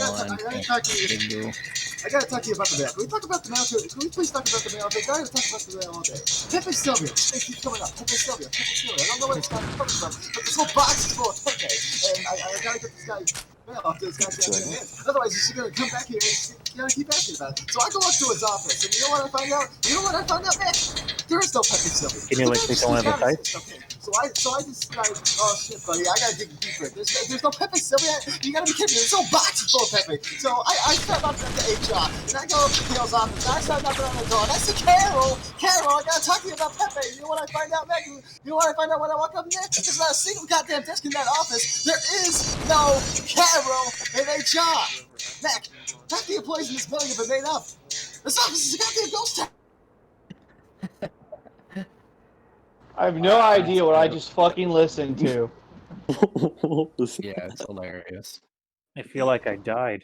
I gotta talk to you about the map. Can we talk about the map? Can we please talk about the map? I gotta talk about the map all day. Pepe Sylvia. It keeps coming up. Pepe Sylvia. I don't know where this guy's coming from, but this whole box is full of Pepe. And I gotta get this guy mail off to this guy's hands. Otherwise, he's gonna come back here and he's gonna keep asking about it. So I go up to his office, and you know what I find out? Man? There is no Pepe Sylvia. Can you link me to one of the sites? So I just like, oh shit, buddy, I gotta dig deeper. There's no Pepe Sylvia. You gotta be kidding me. This whole box is full of Pepe. So I step up to the HR, and I go up to Gail's office, and I start knocking on the door, and I say, Carol, I gotta talk to you about Pepe. You know what I find out, Mac? You know what I find out when I walk up in there? There's not a single goddamn desk in that office. There is no Carol in HR. Mac, half the employees in this building have been made up. This office is a goddamn ghost town. I have no idea what I just fucking listened to. Yeah, it's hilarious. I feel like I died.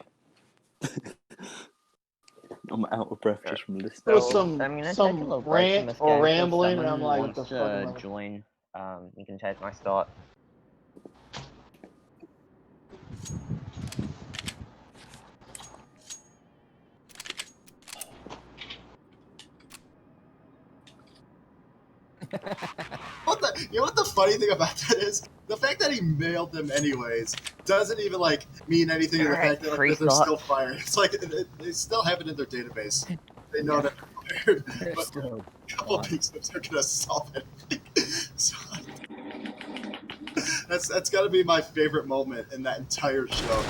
I'm out of breath just from listening. There was some little break from rant this or game. rambling, and If I'm like, what someone the wants fuck? to join, you can change my start. You know what the funny thing about that is? The fact that he mailed them anyways doesn't even like mean anything to the fact that like, they're still fired. It's like they still have it in their database. They know they're fired, but a couple of pink slips are gonna solve anything. So, that's gotta be my favorite moment in that entire show.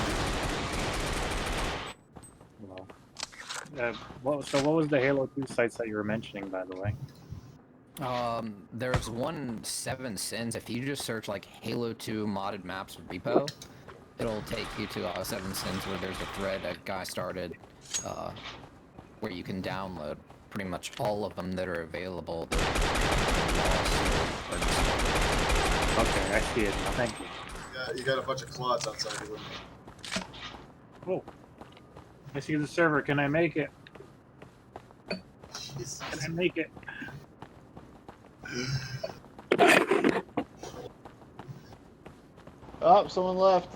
So what was the Halo 2 sites that you were mentioning, by the way? There's one 7 Sins. If you just search like Halo 2 modded maps repo, it'll take you to 7 Sins where there's a thread a guy started, where you can download pretty much all of them that are available. Okay, I see it. Thank you. Yeah, you got a bunch of clods outside the window. Oh, I see the server. Can I make it? Jesus. Can I make it? Oh, someone left.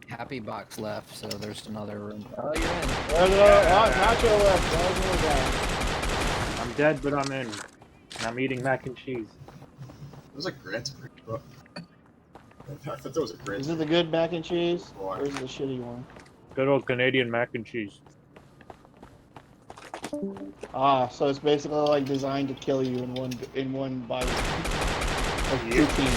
Happy Box left, so there's another room. Oh, you're in. Nacho left. That was another guy. I'm dead, but I'm in. And I'm eating mac and cheese. It was a Grant book. I thought there was a Grant. Is it the good mac and cheese, or is it the shitty one? Good old Canadian mac and cheese. Ah, so it's basically like designed to kill you in one bite. Like poutine.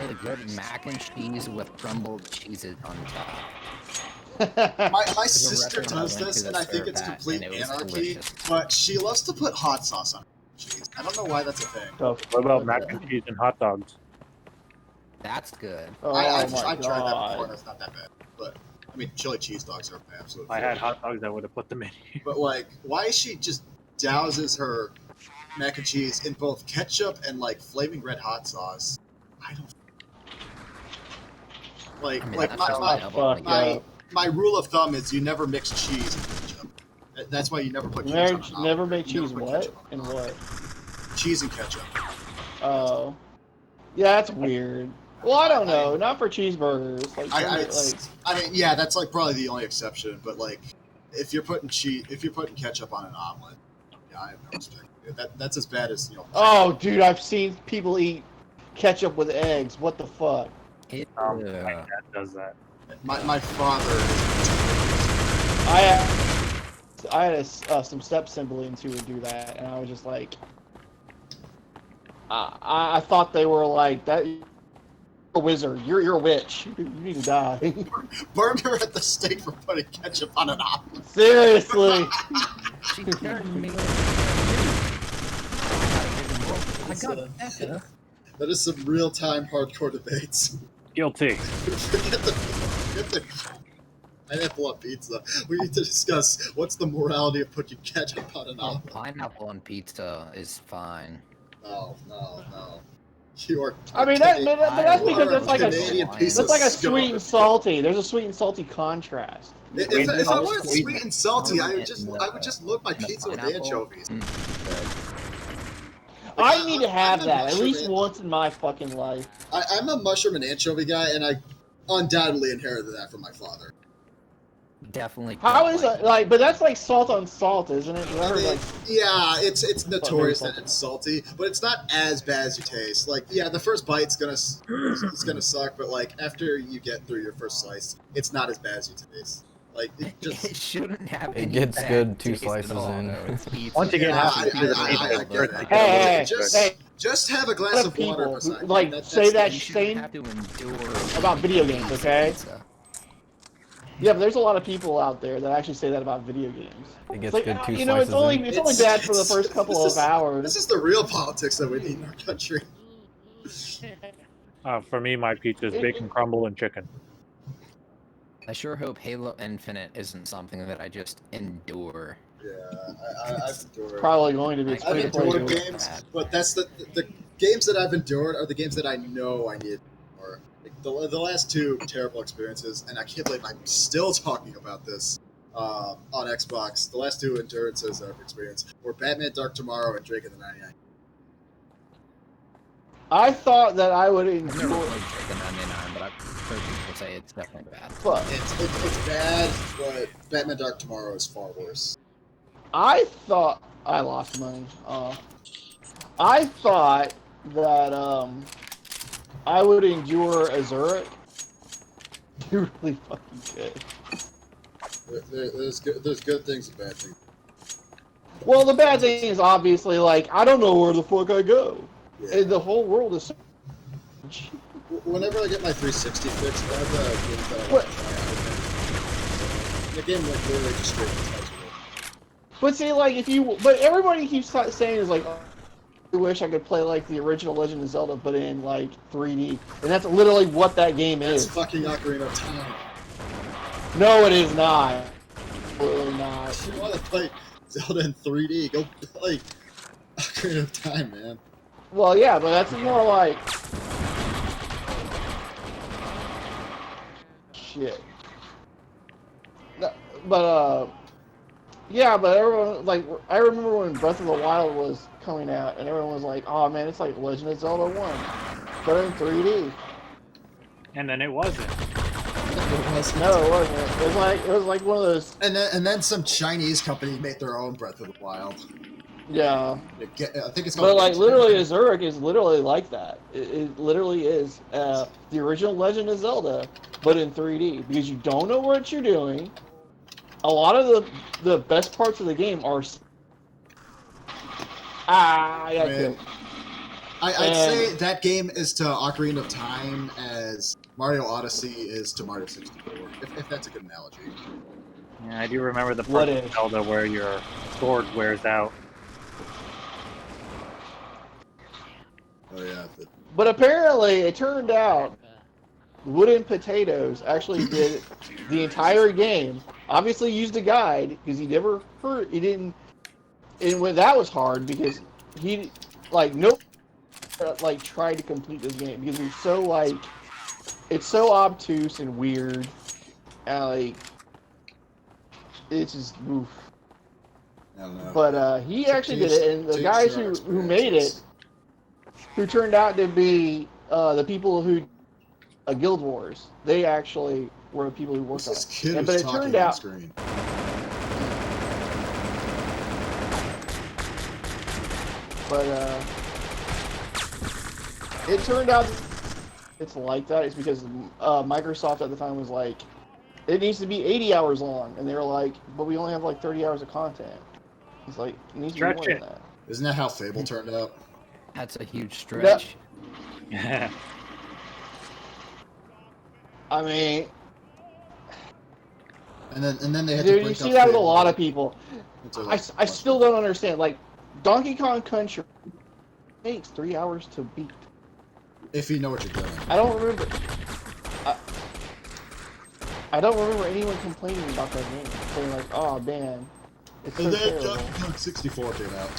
Really good mac and cheese with crumbled cheeses on top. My sister does this, and I think it's complete anarchy, but she loves to put hot sauce on cheese. I don't know why that's a thing. What about mac and cheese and hot dogs? That's good. Oh, I've my tried that before, God. and it's not that bad. But, I mean, chili cheese dogs are absolute. If I had hot dogs, I would have put them in here. But, like, why she just douses her mac and cheese in both ketchup and, like, flaming red hot sauce, I don't... Like, my rule of thumb is you never mix cheese and ketchup. That's why you never put cheese on an omelet. Never make You cheese put what? ketchup on And what? cheese and ketchup. Oh. Yeah, that's weird. Well, I don't know. Not for cheeseburgers. Like, I mean, yeah, that's like probably the only exception. But like, if you're putting ketchup on an omelet, yeah, I have no respect. That's as bad as Oh, dude, I've seen people eat ketchup with eggs. What the fuck? My dad does that. My father. I had some step siblings who would do that, and I was just like, I thought they were like that. You're a wizard. You're a witch. You need to die. Burn her at the stake for putting ketchup on an omelet. Seriously. She turned me. I got it. That is some real-time hardcore debates. Guilty. Forget the pineapple on pizza. We need to discuss what's the morality of putting ketchup on an omelet. Pineapple on pizza is fine. No. You are. I mean, but that's because You are that's like Canadian piece that's of like a scum. sweet and salty. There's a sweet and salty contrast. If I wanted sweet and salty, I would just look my pizza with anchovies. I need to have that at least once in my fucking life. I'm a mushroom and anchovy guy, and I undoubtedly inherited that from my father. Definitely. How is it like? But that's like salt on salt, isn't it? I heard, like, yeah, it's notorious that it's salty, but it's not as bad as you taste. Like, yeah, the first bite's gonna suck, but like after you get through your first slice, it's not as bad as you taste. Like it just it shouldn't have. It gets good 2 slices in. Once you get halfway through the pizza, hey, just have a glass of water. People like say that same about video games, okay? Yeah, but there's a lot of people out there that actually say that about video games. It gets like, good 2 you know, it's only slices bad for the first couple of hours. This is the real politics that we need in our country. For me, my pizza is bacon crumble and chicken. I sure hope Halo Infinite isn't something that I just endure. Yeah, I've endured. Probably going to be. I've endured games, but that's the games that I've endured are the games that I know I need more. Like the last 2 terrible experiences, and I can't believe I'm still talking about this on Xbox. The last 2 endurances I've experienced were Batman: Dark Tomorrow and Drake in the 99. I thought that I would enjoy. I've never played Drake in the 99, but I've heard people say it's definitely bad. But it's bad, but Batman: Dark Tomorrow is far worse. I thought I lost money. I thought that I would endure Azuric. You're really fucking good. There's good things and bad things. Well, the bad thing is obviously like I don't know where the fuck I go. Yeah. And the whole world is. Whenever I get my 360 fixed, I have games that I want to try. The game like literally just straight tells me. But see, like but everybody keeps saying is like, oh, I wish I could play like the original Legend of Zelda, but in like 3D, and that's literally what that game is. It's fucking Ocarina of Time. No, it is not. Really not. If you want to play Zelda in 3D, go play Ocarina of Time, man. Well, yeah, but that's more like shit. But yeah, but everyone like I remember when Breath of the Wild was coming out, and everyone was like, "Oh man, it's like Legend of Zelda 1, but in 3D." And then it wasn't. No, it wasn't. It was like one of those. And then some Chinese company made their own Breath of the Wild. Yeah. I think it's called. But like literally, Azuric is literally like that. It literally is the original Legend of Zelda, but in 3D because you don't know what you're doing. A lot of the best parts of the game are. I'd say that game is to Ocarina of Time as Mario Odyssey is to Mario 64, if that's a good analogy. Yeah, I do remember the part of Zelda where your sword wears out. Oh yeah. But apparently, it turned out Wooden Potatoes actually did the entire game. Obviously, used a guide because he never heard. He didn't. And when that was hard because he tried to complete this game because it's so like it's so obtuse and weird, and like it's just oof. I don't know. But he actually did it, and the guys who made it, who turned out to be the people who Guild Wars, they actually were the people who worked on it. But it turned out. But it turned out it's like that. It's because Microsoft at the time was like, it needs to be 80 hours long, and they were like, but we only have like 30 hours of content. It's like it needs to be more than that. Isn't that how Fable turned out? That's a huge stretch. Yeah. I mean, and then they had dude, to you see that with a lot of people. I still don't understand. Like Donkey Kong Country takes 3 hours to beat. If you know what you're doing. I don't remember. I don't remember anyone complaining about that game, saying like, "Oh man, it's so And then terrible." Donkey Kong 64 came out.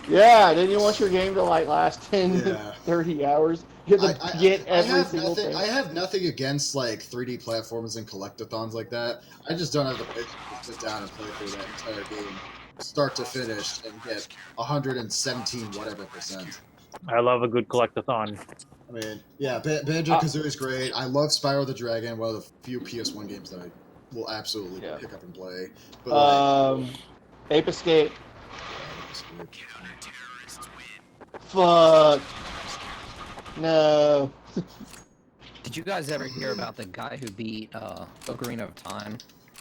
Yeah, then you want your game to like last 10, Yeah. 30 hours. You have to get every single thing. I have nothing against like 3D platformers and collectathons like that. I just don't have the patience to sit down and play through that entire game, start to finish, and get 117 whatever %. I love a good collectathon. I mean, yeah, Banjo-Kazooie is great. I love Spyro the Dragon, one of the few PS1 games that I will absolutely pick up and play. But Ape Escape. Fuck. No. Did you guys ever hear about the guy who beat Ocarina of Time,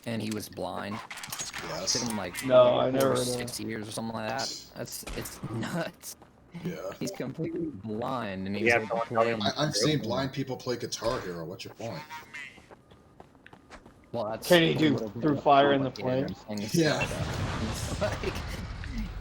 and he was blind? Yes. Took him like No, I never heard of 6 years or something like that. It's nuts. Yeah. He's completely blind, and he's Yeah, like playing. I've seen blind people play Guitar Hero. What's your point? Well, that's Can he do through fire in the flames? Yeah. It's like,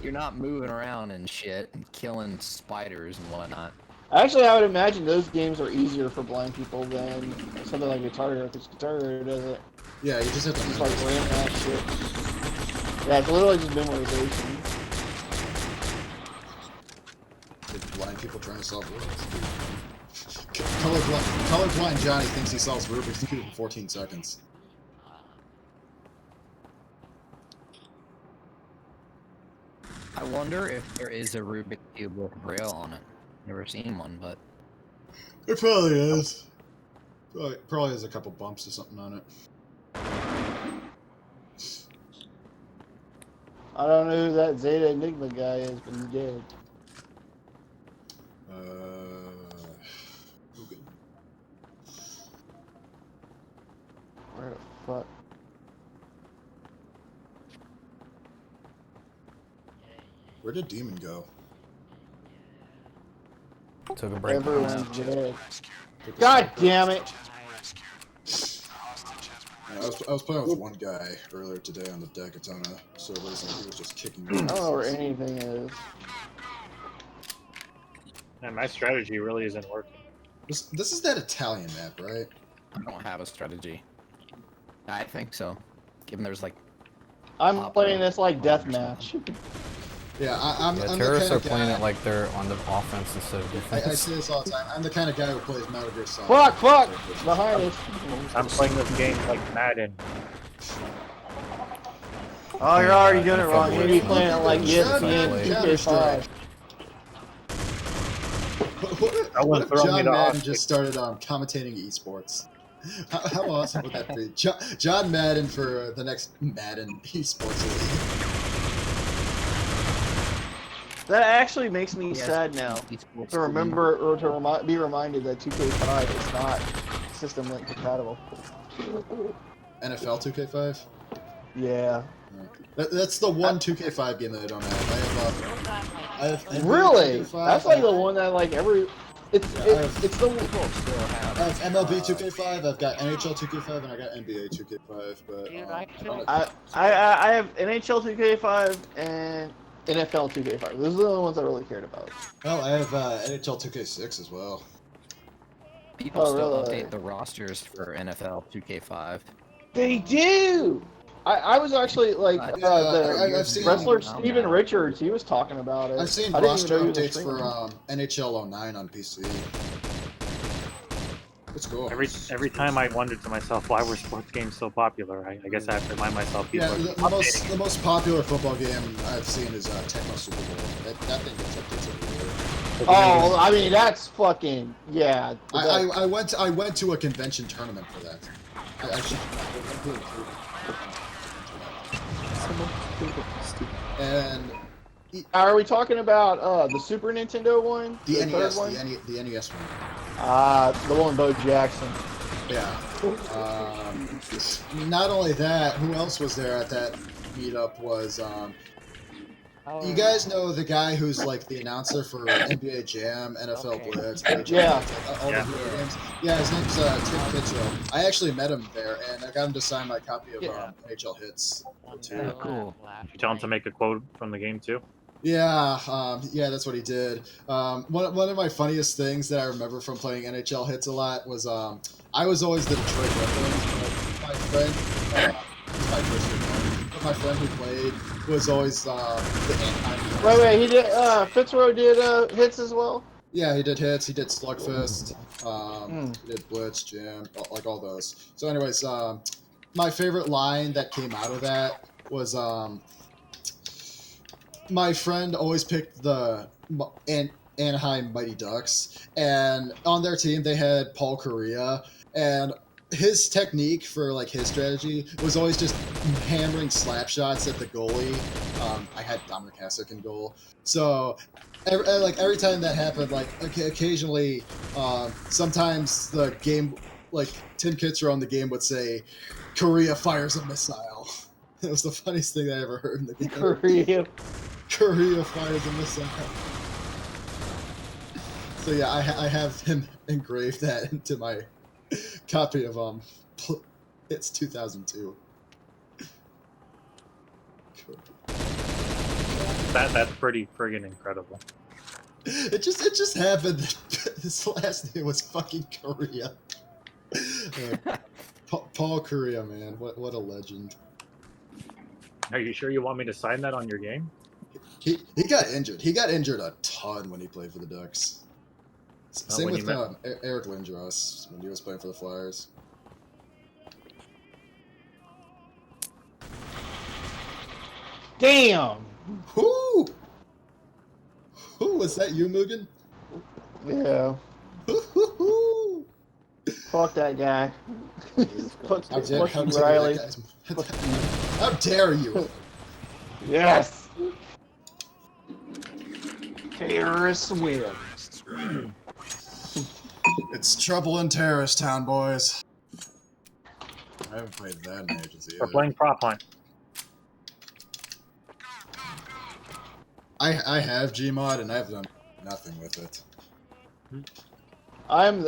you're not moving around and shit and killing spiders and whatnot. Actually, I would imagine those games are easier for blind people than something like Guitar Hero, because Guitar Hero does it. Yeah, you just have to just like ram that shit. Yeah, it's literally just memorization. Blind people trying to solve Rubik's Cube. Colorblind Johnny thinks he solves Rubik's Cube in 14 seconds. I wonder if there is a Rubik's Cube with Braille on it. Never seen one, but It probably is. Probably has a couple bumps or something on it. I don't know who that Zeta Enigma guy is, but he's dead. Where the fuck? Where did Demon go? Took a break. Everyone's dead. God damn it! Yeah, I was playing with one guy earlier today on the Dagatona servers, and he was just kicking me. I don't know where anything is. Man, my strategy really isn't working. This is that Italian map, right? I don't have a strategy. I think so. Given there's like... I'm playing this like deathmatch. Yeah, I'm terrorists are playing it like they're on the offense instead of defense. I say this all the time. I'm the kind of guy who plays Metal Gear Solid. Fuck! Behind us. I'm playing this game like Madden. Oh, you're already doing it wrong. You're be playing it like ESPN 2K5. What if John Madden just started commentating esports? How awesome would that be? John Madden for the next Madden esports league. That actually makes me sad now to remember or to be reminded that 2K5 is not System Link compatible. NFL 2K5? Yeah. That's the one 2K5 game that I don't have. I have NBA Really? 2K5. That's like the one that like every. It's the one. I have MLB 2K5. I've got NHL 2K5, and I got NBA 2K5. But I have NHL 2K5 and NFL 2K5. Those are the only ones I really cared about. Well, I have NHL 2K6 as well. People still really? update the rosters for NFL 2K5. They do! I was actually like I've seen wrestler Steven Richards. He was talking about it. I've seen I didn't roster even know he was updates for streaming. NHL 09 on PC. It's cool. Every time I wondered to myself, why were sports games so popular? I guess I have to remind myself. People Yeah, the most popular football game I've seen is Tecmo Super Bowl. That thing gets updates every year. Oh, I mean that's fucking yeah. I went to a convention tournament for that. And are we talking about the Super Nintendo one? The NES, one? the NES one. The one Bo Jackson. Yeah. Not only that, who else was there at that meetup was you guys know the guy who's like the announcer for NBA Jam, NFL Blitz, Yeah. all the video games. Yeah, his name's Tim Kitchell. I actually met him there, and I got him to sign my copy of NHL Hits. Oh, cool. You tell him to make a quote from the game too? Yeah, that's what he did. One of my funniest things that I remember from playing NHL Hits a lot was I was always the Detroit Red Wings. My friend, my first year, my friend who played was always the Anaheim. Wait, he did. Fitzroy did hits as well. Yeah, he did hits. He did Slugfist. He did Blitz, Jam, like all those. So, anyways, my favorite line that came out of that was my friend always picked the Anaheim Mighty Ducks, and on their team they had Paul Correa, and his technique for like his strategy was always just hammering slap shots at the goalie. I had Dominic Hasek in goal, so every time that happened, like occasionally, sometimes the game, like Tim Kitzrow on the game would say, "Korea fires a missile." It was the funniest thing I ever heard in the game. Korea fires a missile. So yeah, I have him engraved that into my copy of it's 2002. That's pretty friggin' incredible. It just happened that his last name was fucking Korea. Paul Korea, man, what a legend. Are you sure you want me to sign that on your game? He got injured. He got injured a ton when he played for the Ducks. Same with Eric Lindros when he was playing for the Flyers. Damn! Who was that? You, Mugen? Yeah. Fuck that guy. Fuck Riley. How dare you? Yes. Terrorists win. It's trouble in Terrorist Town, boys. I haven't played that in ages either. We're playing Prop Hunt. I have Gmod and I've done nothing with it. I'm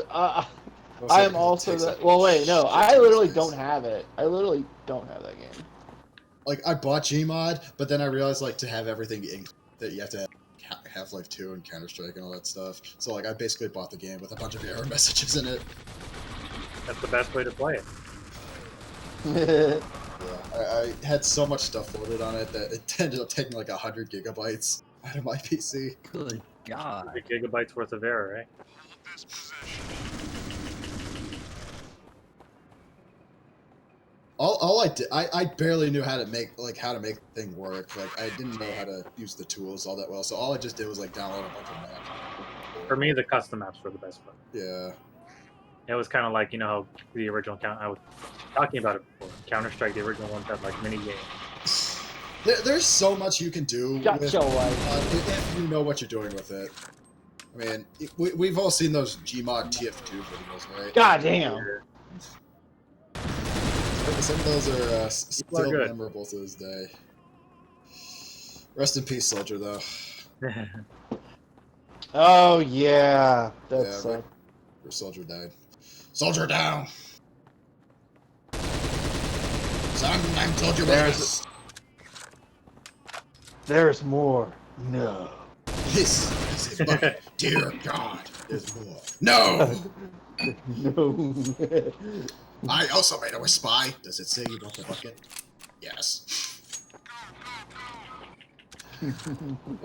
also the. Well, wait, no, I literally don't have it. I literally don't have that game. Like, I bought Gmod, but then I realized, like, to have everything that you have to have Half-Life 2 and Counterstrik and all that stuff. So, like, I basically bought the game with a bunch of error messages in it. That's the best way to play it. Yeah, I had so much stuff loaded on it that it ended up taking like 100 gigabytes out of my PC. Good God. 100 gigabytes worth of error, right? All I did, I barely knew how to make the thing work. Like, I didn't know how to use the tools all that well. So all I just did was like download a bunch of maps. For me, the custom maps were the best part. Yeah. It was kind of like, you know, how the original I was talking about it before. Counter-Strike, the original ones had like mini games. There's so much you can do with, if you know what you're doing with it. I mean, we've all seen those Gmod TF2 videos, right? God damn. Some of those are still memorable to this day. Rest in peace, Soldier, though. Oh yeah, that's your Soldier died. Soldier down. Sometimes Soldier was. There's more. No. This is a bucket. Dear God, there's more. No. No. I also made a spy. Does it say you want the bucket? Yes.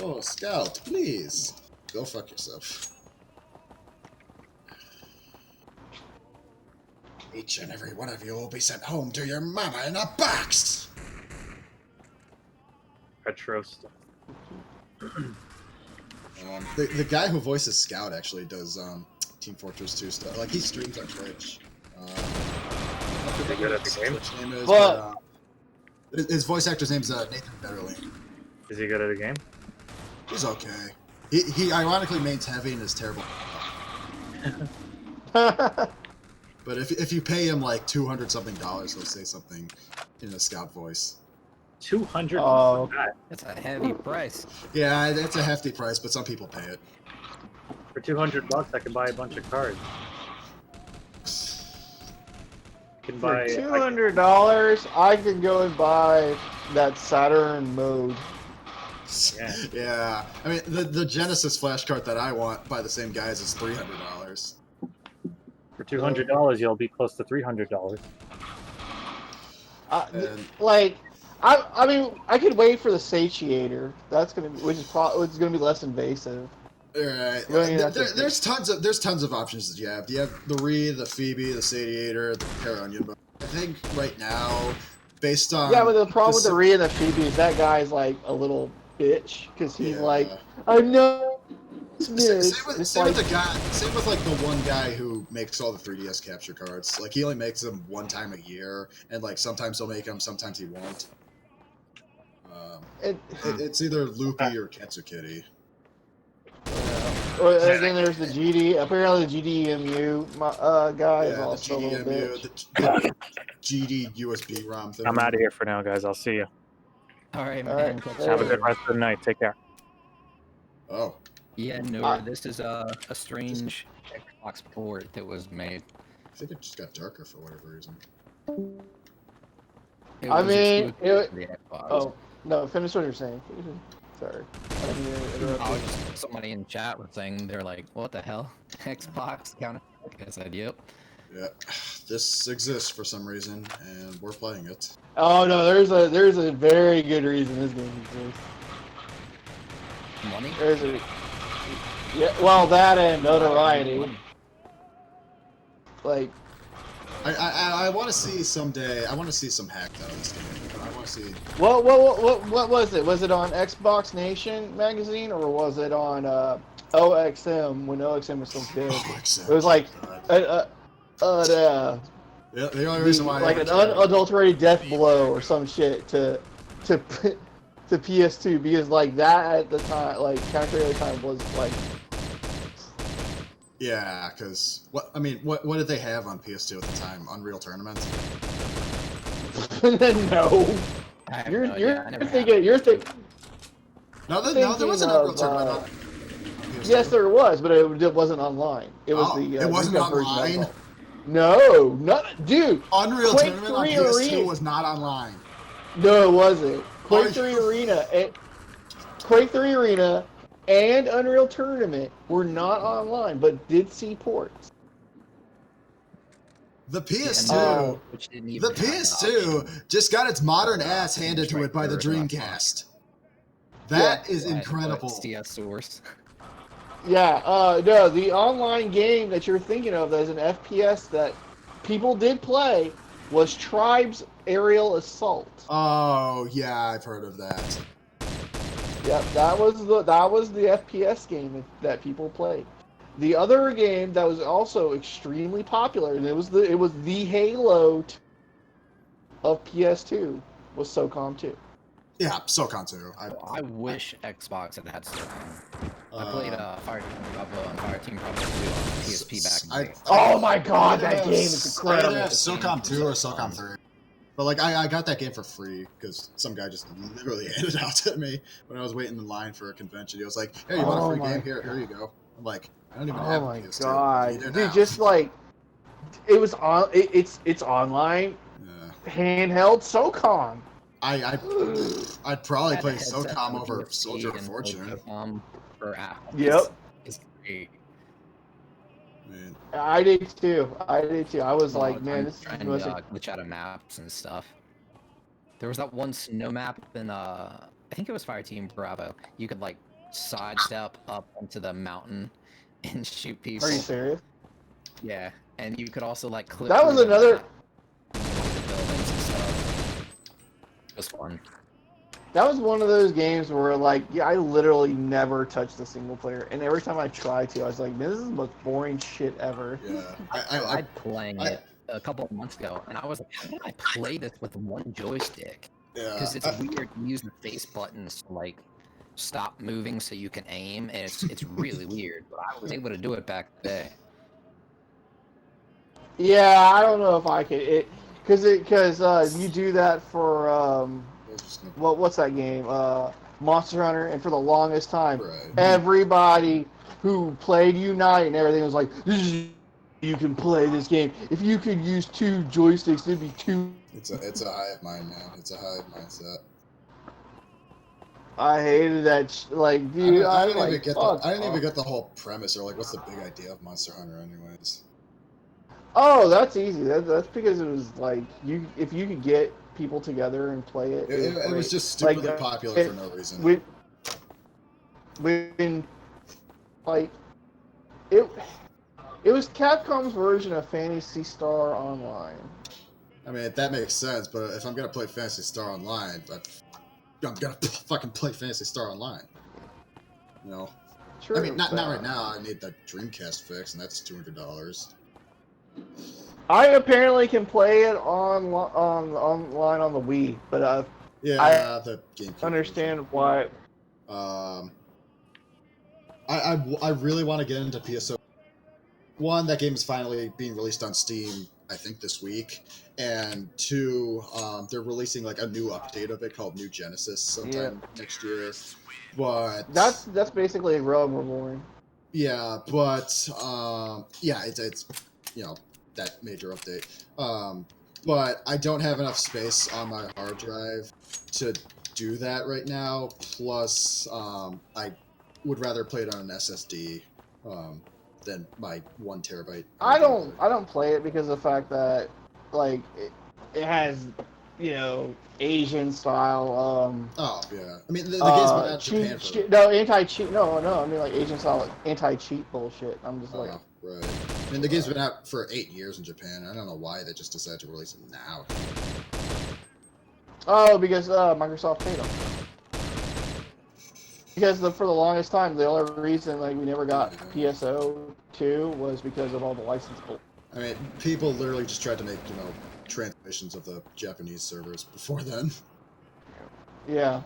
Oh, Scout, please. Go fuck yourself. Each and every one of you will be sent home to your mama in a box! Retro stuff. The guy who voices Scout actually does Team Fortress 2 stuff. Like, he streams on Twitch. Is he good at the game? Name is, but his voice actor's name's Nathan Betterling. Is he good at the game? He's okay. He ironically mains heavy and is terrible. But if you pay him like $200-something, he'll say something in a Scout voice. 200. Oh, that's a heavy price. Yeah, that's a hefty price, but some people pay it. For $200, I can buy a bunch of cards. For $200, I can go and buy that Saturn mode. Yeah. Yeah. I mean, the Genesis flash card that I want by the same guys is $300. For $200, you'll be close to $300. Like, I mean, I could wait for the satiator. That's gonna be, which is gonna be less invasive. Right. There's tons of options that you have. You have the Ree, the Phoebe, the Satiator, the Paronion. I think right now, based on but the problem with the Ree and the Phoebe is that guy's like a little bitch because he's like, I'm not. Same with like the one guy who makes all the 3DS capture cards. Like he only makes them one time a year, and like sometimes he'll make them, sometimes he won't. It's either Loopy or Ketsukitty. Or then there's the GD. Apparently, the GDEMU guy is also a little bitch. The GD USB ROM thing. I'm out of here for now, guys. I'll see you. All right, man. Have a good rest of the night. Take care. Oh. Yeah, no, this is a strange Xbox port that was made. I think it just got darker for whatever reason. I mean, oh no, finish what you're saying. Sorry. Somebody in chat was saying they're like, "What the hell? Xbox Counterfrik?" I said, "Yep." Yeah, this exists for some reason, and we're playing it. Oh no, there's a very good reason this game exists. Money? Well, that and notoriety. Like, I want to see someday. I want to see some hacked out of this game. I want to see. What was it? Was it on Xbox Nation magazine or was it on OXM when OXM was still big? It was like the only reason why like an unadulterated death blow or some shit to PS2 because like that at the time, like Counterfrik at the time was like. Yeah, because what did they have on PS2 at the time? Unreal Tournament. No, you're thinking. No, there was an Unreal Tournament on PS2. Yes, there was, but it wasn't online. It was it wasn't online. No, dude. Unreal Quake Tournament on 3 PS2 Arena. was not online. No, it wasn't. Quake 3 Arena and Unreal Tournament were not online, but did see ports. The PS2 just got its modern ass handed to it by the Dreamcast. That is incredible. CS source. Yeah, no, the online game that you're thinking of as an FPS that people did play was Tribe's Aerial Assault. Oh, yeah, I've heard of that. Yep, that was the FPS game that people played. The other game that was also extremely popular, and it was the Halo of PS2 was SOCOM 2. Yeah, SOCOM 2. I wish Xbox had SOCOM. I played Fire Team Bravo and Fire Team Bravo 2 on PSP back in the day. Oh my god, that game is incredible. Either SOCOM 2 or SOCOM 3. But like I got that game for free because some guy just literally handed it out to me when I was waiting in line for a convention. He was like, "Hey, you want a free game? Here you go." I'm like, "I don't even have a PS2." Oh my god, dude! Just like it was on. It's online. Yeah. Handheld SOCOM. I'd probably play SOCOM over Soldier of Fortune. Yep. It's great. Man. I did too. I was like, man, this is glitch out of maps and stuff. There was that one snow map in I think it was Fire Team Bravo. You could like sidestep up onto the mountain and shoot people. Are you serious? Yeah, and you could also like clip. That was another. Buildings and stuff. It was fun. That was one of those games where, like, I literally never touched the single player, and every time I tried to, I was like, man, this is the most boring shit ever. Yeah, I tried playing it a couple of months ago, and I was like, how did I play this with one joystick? Yeah. Because it's weird to use the face buttons to, like, stop moving so you can aim, and it's really weird, but I was able to do it back then. Yeah, I don't know if I could, because you do that for, what's that game? Monster Hunter, and for the longest time, everybody who played Unite and everything was like, you can play this game. If you could use two joysticks, it'd be two. It's a hive mind, man. It's a hive mindset. I hated that. Like, dude, I didn't even get the whole premise or like what's the big idea of Monster Hunter, anyways. Oh, that's easy. That's because it was like if you could get people together and play it. It was just stupidly popular for no reason. It was Capcom's version of Phantasy Star Online. I mean, that makes sense, but if I'm gonna play Phantasy Star Online, I'm gonna fucking play Phantasy Star Online. You know? True, I mean, not right now. I need the Dreamcast fix, and that's $200. I apparently can play it online on the Wii, but yeah, the GameCube understand why. I really want to get into PSO. One, that game is finally being released on Steam, I think this week, and two, they're releasing like a new update of it called New Genesis sometime next year. But that's basically a Realm Reborn. Yeah, but yeah, it's you know, that major update. But I don't have enough space on my hard drive to do that right now. Plus, I would rather play it on an SSD than my 1 terabyte. I don't play it because of the fact that like it has, you know, Asian style. Oh yeah, I mean the game's been out in Japan for... No, anti-cheat. No, I mean like Asian style anti-cheat bullshit. I'm just like. Right. I mean the game's been out for 8 years in Japan. I don't know why they just decided to release it now. Oh, because Microsoft paid them. Because for the longest time, the only reason like we never got PSO 2 was because of all the license bull. I mean, people literally just tried to make, you know, transmissions of the Japanese servers before then. Yeah.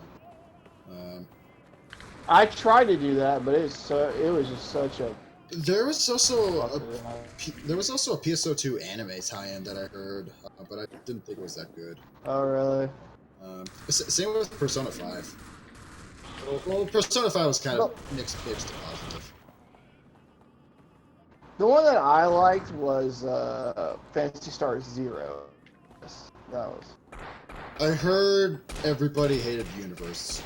I tried to do that, but it was just such a. There was also a PSO 2 anime tie-in that I heard, but I didn't think it was that good. Oh really? Same with Persona 5. Well, Persona 5 was kind of mixed to positive. The one that I liked was Phantasy Star Zero. That was. I heard everybody hated Universe.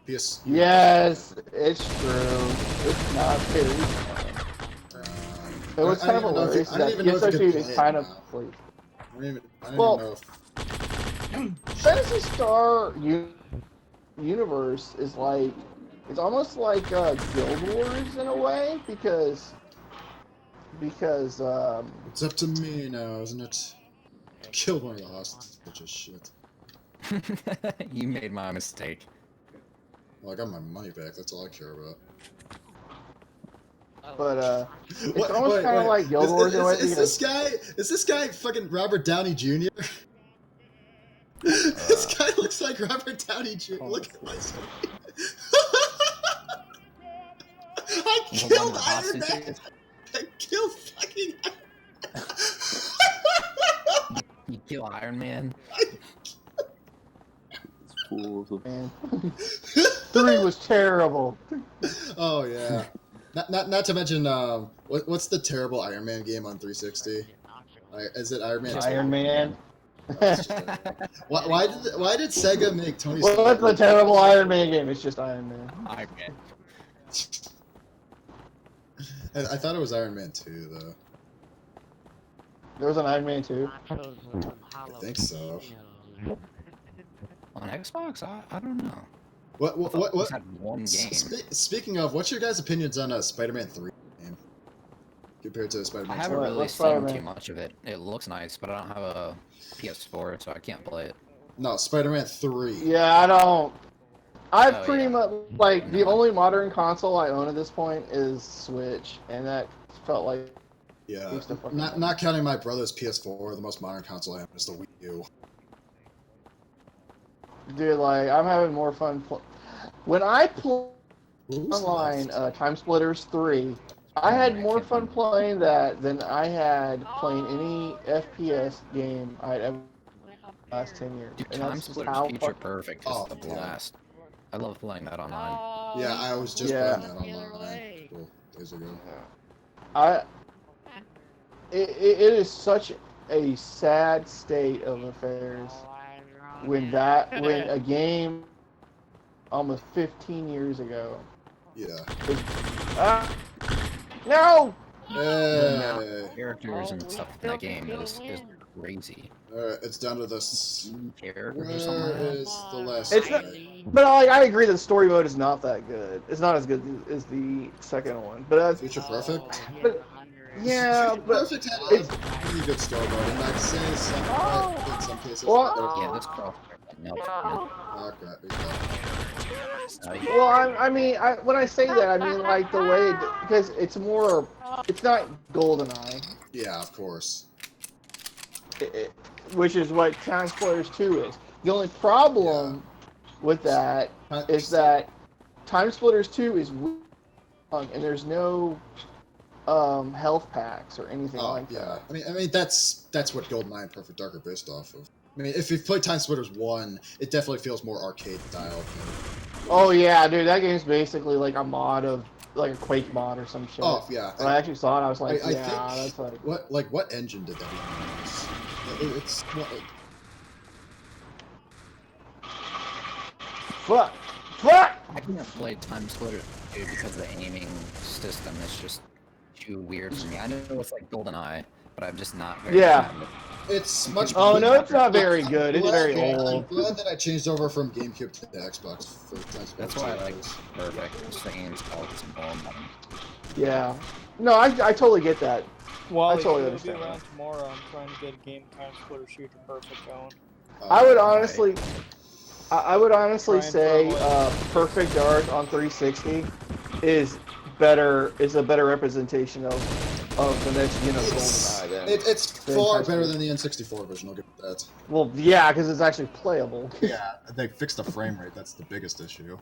Yes, it's true. It's not very. It was kind of hilarious. I don't even know if you could play kind it of. I don't even know if... Phantasy Star Universe is like, it's almost like Guild Wars in a way because it's up to me now, isn't it? I killed one of the hostages. Such a shit. You made my mistake. Well, I got my money back. That's all I care about. But it's almost kind of like Guild Wars in a way. Is this guy fucking Robert Downey Jr.? This guy looks like Robert Downey Jr. Look at my screen. I killed Iron Man. I killed fucking You kill Iron Man? Man. 3 was terrible. Oh yeah. Not to mention what's the terrible Iron Man game on 360? Is it Iron Man? Iron Man. Why did Sega make Tony Stark? What's the terrible Iron Man game? It's just Iron Man. Iron Man. I thought it was Iron Man 2 though. There was an Iron Man 2. I think so. On Xbox, I don't know. What? Had one game. Speaking of, what's your guys' opinions on Spider-Man 3 game compared to Spider-Man 2? I haven't really seen too much of it. It looks nice, but I don't have a PS4, so I can't play it. No, Spider-Man 3. Yeah, I don't. I've pretty much like the only modern console I own at this point is Switch, and that felt like. Yeah. Not counting my brother's PS4, the most modern console I have is the Wii U. Dude, like, I'm having more fun. When I play online Time Splitters 3, I had more fun playing that than I had playing any FPS game I'd ever last 10 years. Dude, Time Splitters Feature Perfect is a blast. I love playing that online. Yeah, I was just playing that online a couple days ago. It is such a sad state of affairs when a game almost 15 years ago. Yeah. No! The characters and stuff in that game is crazy. It's down to this. Characters or Where something. is the last? It's not, but I agree that the story mode is not that good. It's not as good as the second one. But Future Perfect. But yeah, Future but Perfect had a pretty good story mode, and I'd say in some cases. Yeah, this cross. No. Well, I mean, when I say that, I mean like the way because it's more, it's not GoldenEye. Yeah, of course. Which is what Time Splitters 2 is. The only problem with that is that Time Splitters 2 is long, and there's no health packs or anything like that. I mean that's what GoldenEye and Perfect Dark are based off of. I mean, if you've played Time Splitters 1, it definitely feels more arcade style. Oh yeah, dude, that game's basically like a mod of like a Quake mod or some shit. Oh yeah. When I actually saw it, I was like, I yeah, think that's like what engine did that even use? It's fuck. I can't play Time Splitter 2 because the aiming system is just too weird for me. I know it's like GoldenEye, but I'm just not very fan of it. It's much. Oh no, it's not very good. It's very old. I'm glad that I changed over from GameCube to the Xbox for Time Splitters. That's why I like Perfect. It's the game's called some ball. Yeah. No, I totally get that. Well, I totally if understand. around tomorrow, I'm trying to get a game Time Splitter Shooter Perfect going. I would honestly, I would honestly Try and say throw Perfect Dark on 360 is better. Is a better representation of the next gen of GoldenEye. It's far better than the N64 version. I'll give it that. Well, yeah, because it's actually playable. Yeah, they fixed the frame rate. That's the biggest issue.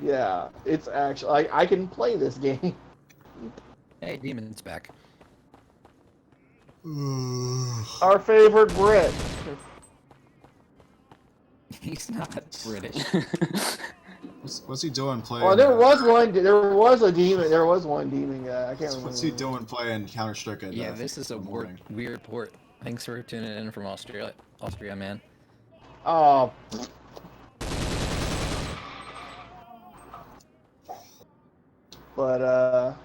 Yeah, it's actually I can play this game. Hey, Demon's back. Our favorite Brit. He's not British. What's he doing playing? Well, there was one. There was a demon. There was one demon guy. I can't remember. What's he doing playing Counterstrik? Yeah, this is a weird port. Thanks for tuning in from Austria, man. Oh. But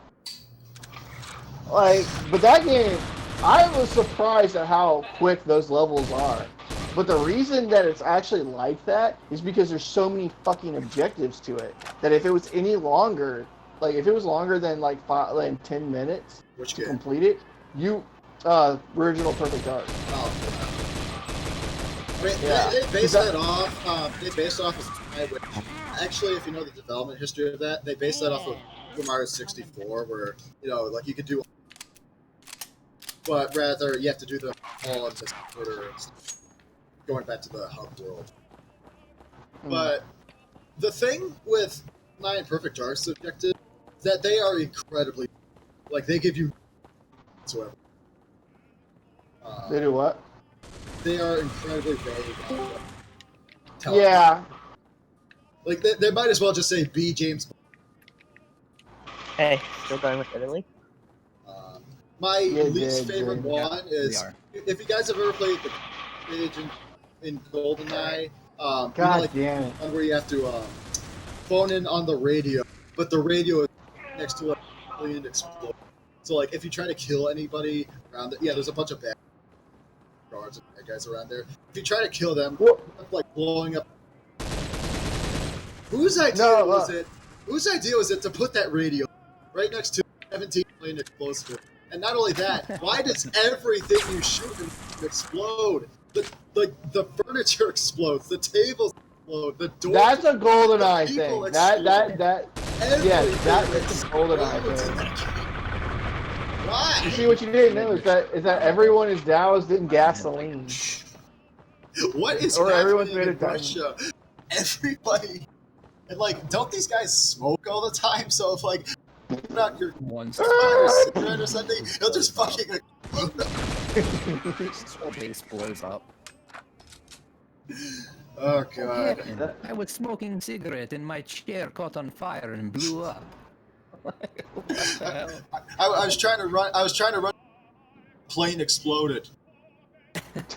but that game, I was surprised at how quick those levels are. But the reason that it's actually like that is because there's so many fucking objectives to it that if it was any longer, like if it was longer than like 10 minutes to complete it, original Perfect Dark. Oh. I mean, they based that off. They based off of actually, if you know the development history of that, they based that off of Super Mario 64, where like you could do, but rather you have to do them all in this order, going back to the hub world. But the thing with Nine Perfect Dark's objective is that they are incredibly, like they give you whatsoever. They do what? They are incredibly vague. Yeah. Like they might as well just say B James. Hey, still going with Italy? My least favorite one is if you guys have ever played the stage in GoldenEye. God damn it! One where you have to phone in on the radio, but the radio is next to a million explode. So like if you try to kill anybody around it, there's a bunch of bad guards and bad guys around there. If you try to kill them, like blowing up. Whose idea was it? Whose idea was it to put that radio right next to 17 million explosive? And not only that, why does everything you shoot explode? The furniture explodes, the tables explode, the doors. That's a GoldenEye thing. Explode. Yes, that is a GoldenEye thing. Why? You see, what you didn't know is that everyone is doused in gasoline. What is everyone's happening made in of time. Russia? Everybody, and like, don't these guys smoke all the time? So if like, put out your cigarette or something, they'll just fucking explode. Base blows up. Oh god! I was smoking cigarette and my chair caught on fire and blew up. I was trying to run. I was trying to run. Plane exploded.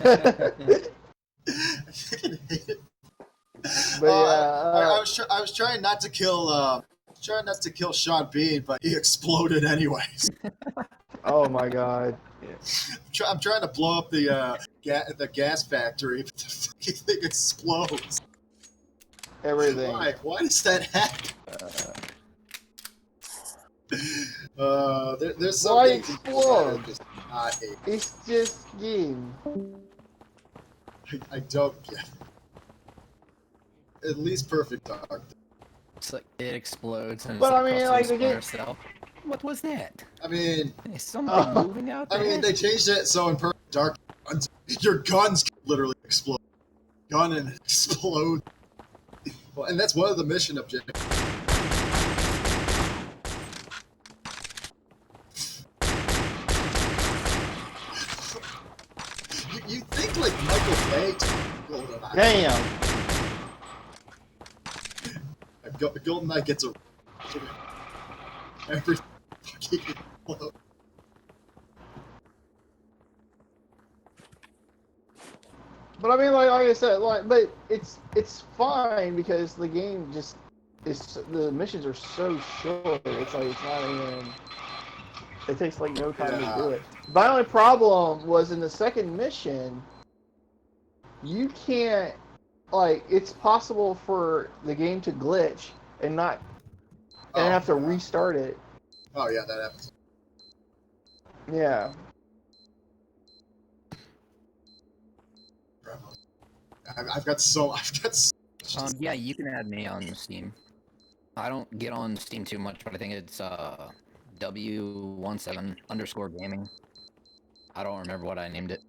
I was trying not to kill. Trying not to kill Sean Bean, but he exploded anyways. Oh my god! I'm trying to blow up the gas factory, but the fucking thing explodes. Everything. Why does that happen? There's some Why games explode? just not hate. It's just game. I don't get it. At least Perfect Dark. It's like it explodes and But it's I mean, like like, the they get- cell. What was that? I mean, Is something moving out there? I mean, they changed it so in Perfect Dark, your guns can literally explode. Gun and explode. Well, and that's one of the mission objectives. You think like Michael Bay? Damn. GoldenEye gets a every fucking explode. But I mean, like I said, but it's fine because the game just the missions are so short. It's like it's not even. It takes like no time to do it. My only problem was in the second mission. You can't it's possible for the game to glitch and not have to restart it. Oh yeah, that happens. Yeah. I've got so yeah, you can add me on Steam. I don't get on Steam too much, but I think it's W17_gaming. I don't remember what I named it.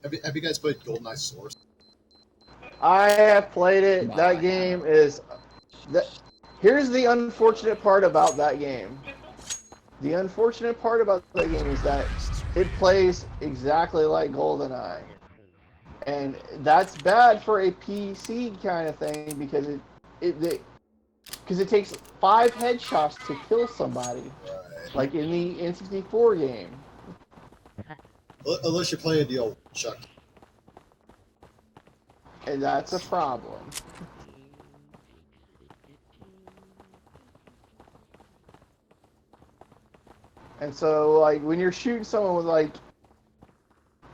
Have you guys played GoldenEye Source? I have played it. No, that game is. Here's the unfortunate part about that game. The unfortunate part about that game is that it plays exactly like GoldenEye. And that's bad for a PC kind of thing because it takes 5 headshots to kill somebody, like in the N64 game. Unless you're playing the old Chuck. And that's a problem. And so, like, when you're shooting someone with like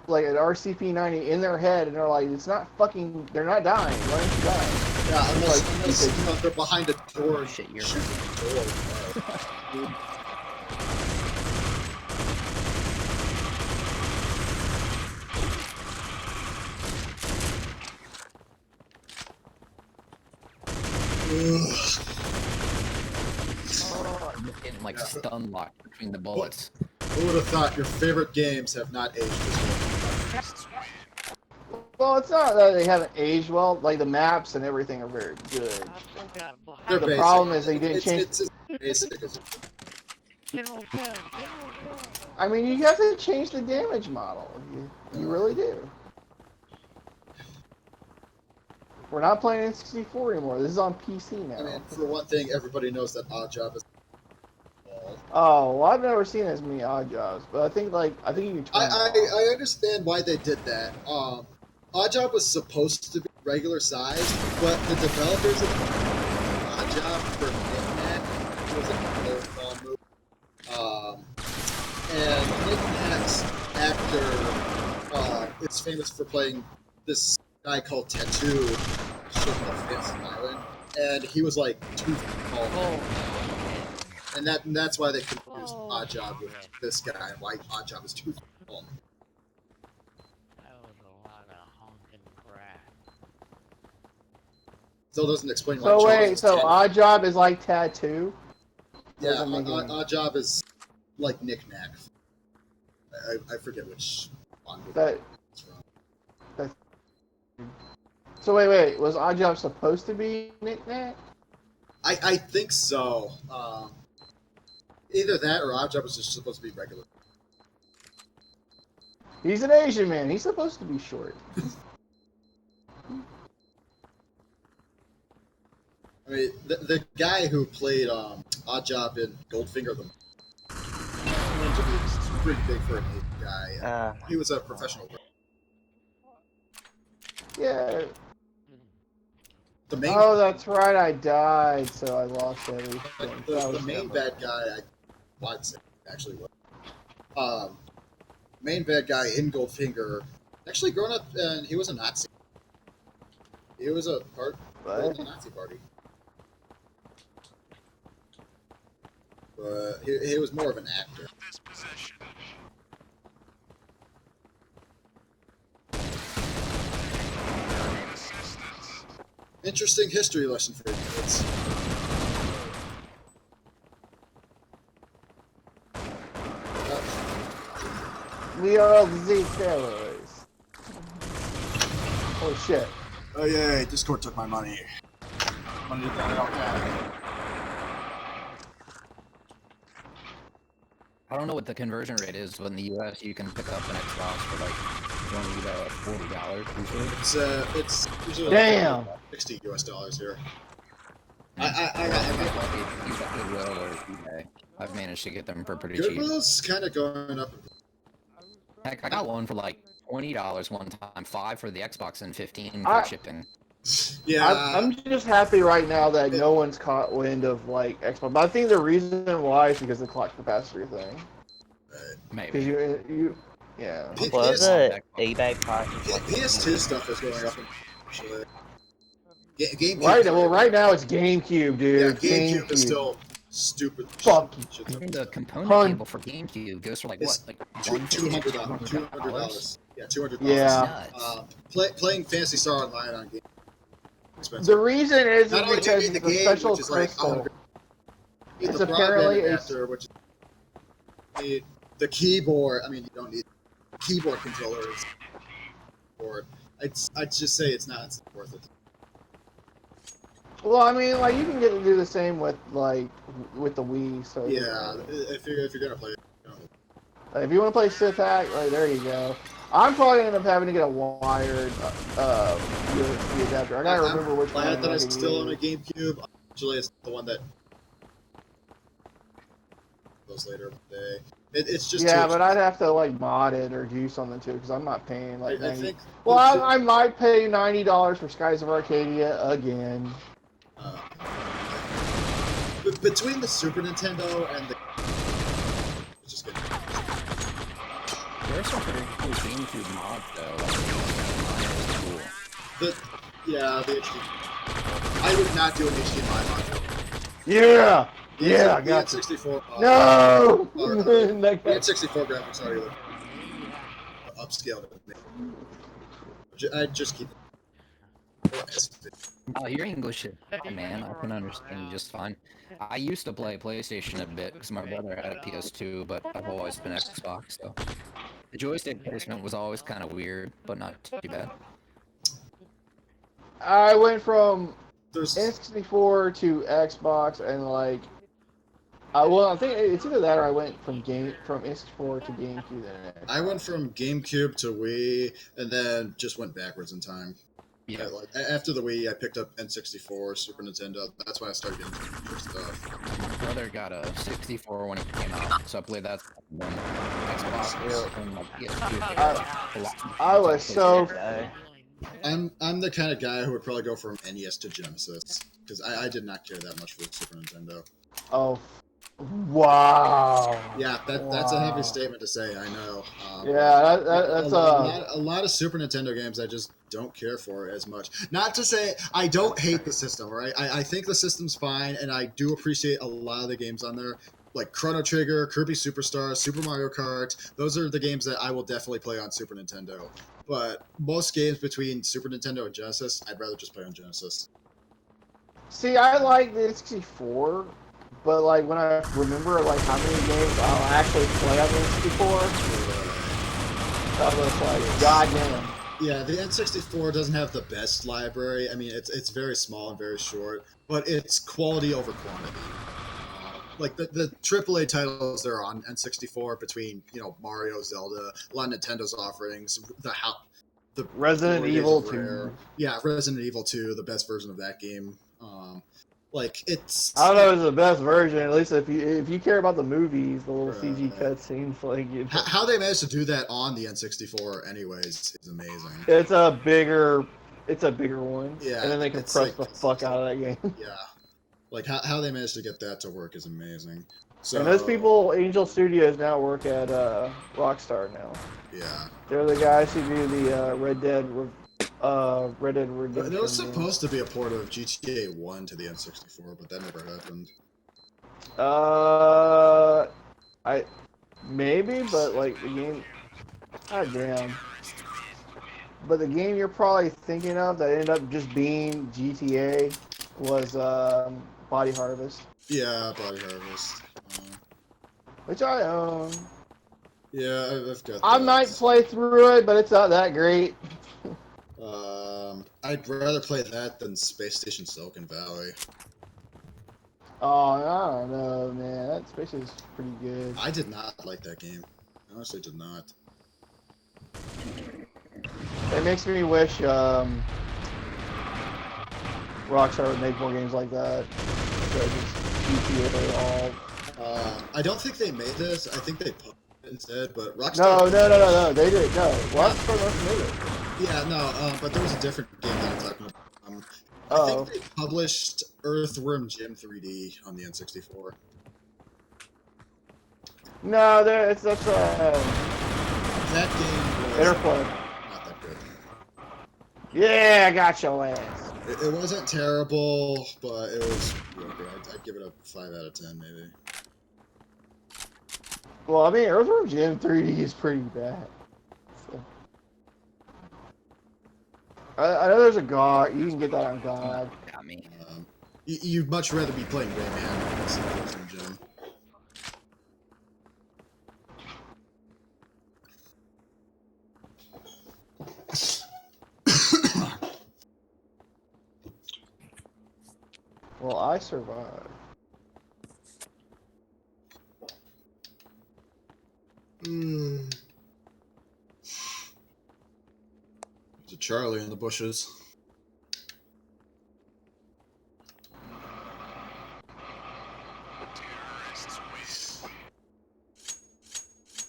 an RCP-90 in their head, and they're like, it's not fucking, they're not dying. Why aren't you dying? Yeah, unless you know, they're behind a door and shit, you're shooting the door. I'm getting like stun locked between the bullets. Who would have thought your favorite games have not aged as well? Well, it's not that they haven't aged well. Like, the maps and everything are very good. They're The basic. problem is they didn't change. It's as basic as I mean, you have to change the damage model. You really do. We're not playing N64 anymore. This is on PC now. I mean, for one thing, everybody knows that Oddjob is. Oh, well, I've never seen as many odd jobs, but I think you can. I understand why they did that. Oddjob was supposed to be regular size, but the developers of Oddjob for Knickknack was another move. And Knickknack's actor is famous for playing this guy called Tattoo, shit of Fantasy Island, and he was like 2 feet tall. And that's why they confused Oddjob with this guy, why Oddjob is 2 feet tall. Still doesn't explain why. So wait, so Oddjob is like Tattoo? Yeah, Oddjob is like Knickknack. I forget which one. So wait, was Oddjob supposed to be Knickknack? I think so. Either that or Oddjob was just supposed to be regular. He's an Asian man. He's supposed to be short. I mean, the guy who played Oddjob in Goldfinger, he's pretty big for an Asian guy. He was a professional. Yeah. Main, oh, that's right. I died, so I lost everything. The main bad guy, I'd say, actually was. main bad guy in Goldfinger, actually grown up, and he was a Nazi. He was a part of the Nazi party. But he was more of an actor. Interesting history lesson for you kids. We are all the sailors. Oh shit. Oh yay, Discord took my money. Money that I don't have. I don't know what the conversion rate is, but in the US you can pick up an Xbox for like $40 usually. It's usually damn like $60 US here. I got Goodwill or eBay. I've managed to get them for pretty cheap. Goodwill's kind of going up. Heck, I got one for like $20 one time, $5 for the Xbox, and $15 for shipping. Yeah, I'm just happy right now that no one's caught wind of like Xbox. But I think the reason why is because of the clock capacitor thing. Maybe. Because you, yeah. Well, the eBay price. PS2 stuff is going up. Actually. GameCube. Right now it's GameCube, dude. Yeah, GameCube is still stupid. Fuck. The component cable for GameCube goes for like what, like $200. Yeah, $200. Yeah. Playing Phantasy Star Online on game. Expensive. The reason is Not only do you because need the the game, special which is like crystal. it's It's apparently adapter, which is the keyboard. I mean, you don't need keyboard controllers. Or I'd just say it's not worth it. Well, I mean, like you can get to do the same with like with the Wii. So Yeah, if you're gonna play it. Like, if you want to play Sith Hack, like there you go. I'm probably gonna end up having to get a wired USB adapter. I gotta remember which one. I'm glad that it's still on a GameCube. Actually, it's the one that goes later today. It's just but I'd have to like mod it or do something too because I'm not paying like. I think. Well, I might pay $90 for Skies of Arcadia again. Between the Super Nintendo and the, it's just good. There's some pretty cool GameCube mods though. The HDMI. I would not do an HDMI module. Yeah. Yeah, I got the N64. No. The N64 graphics are either upscaled. I'd just keep it. Oh, your English is fine, man. I can understand you just fine. I used to play PlayStation a bit because my brother had a PS2, but I've always been Xbox, so the joystick placement was always kind of weird, but not too bad. I went from N64 to Xbox, and like, I think it's either that or I went from N64 to GameCube. Then I went from GameCube to Wii, and then just went backwards in time. Yeah. Like, after the Wii, I picked up N64, Super Nintendo. That's when I started getting good stuff. My brother got a 64 when it came out, so I played that when Xbox and like PS2. I was so. I'm the kind of guy who would probably go from NES to Genesis because I did not care that much for the Super Nintendo. Oh, wow. Yeah, that's a heavy statement to say. I know. That's a lot of Super Nintendo games I just don't care for as much. Not to say I don't hate the system, right? I think the system's fine, and I do appreciate a lot of the games on there. Like Chrono Trigger, Kirby Superstar, Super Mario Kart. Those are the games that I will definitely play on Super Nintendo. But most games between Super Nintendo and Genesis, I'd rather just play on Genesis. See, I like the N64, but like when I remember like how many games I'll actually play on the N64, I was like, goddamn. Yeah, the N64 doesn't have the best library. I mean, it's very small and very short, but it's quality over quantity. Like the AAA titles that are on N64 between Mario, Zelda, a lot of Nintendo's offerings, the Resident Evil 2. Yeah, Resident Evil 2, the best version of that game. It's. I don't know if it's the best version. At least if you care about the movies, the little CG cutscenes, like how they managed to do that on the N64, anyways, is amazing. It's a bigger one. Yeah, and then they compress the fuck out of that game. Yeah. Like how they managed to get that to work is amazing. So, and those people, Angel Studios, now work at Rockstar now. Yeah. They're the guys who do the Red Dead Redemption. There was supposed to be a port of GTA 1 to the N64, but that never happened. Maybe, but like the game. God damn. But the game you're probably thinking of that ended up just being GTA was Body Harvest. Yeah, Body Harvest. Which I own. Yeah, I've got that. I might play through it, but it's not that great. I'd rather play that than Space Station Silicon Valley. Oh, I don't know, man. That space is pretty good. I did not like that game. I honestly did not. It makes me wish Rockstar would make more games like that. GTA all. I don't think they made this. I think they put it instead, but Rockstar... No, they did. No, Rockstar made it. Yeah, no, but there was a different game that I'm talking about. I think they published Earthworm Jim 3D on the N64. No, that's that game was Interplay. Not that good. Yeah, I got your ass. It wasn't terrible, but it was okay. I'd give it a 5 out of 10, maybe. Well, I mean, Earthworm Jim 3D is pretty bad. So. I know there's a God. You can get that on God. Got me. You'd much rather be playing Rayman than Earthworm Jim. Well, I survived. There's a Charlie in the bushes.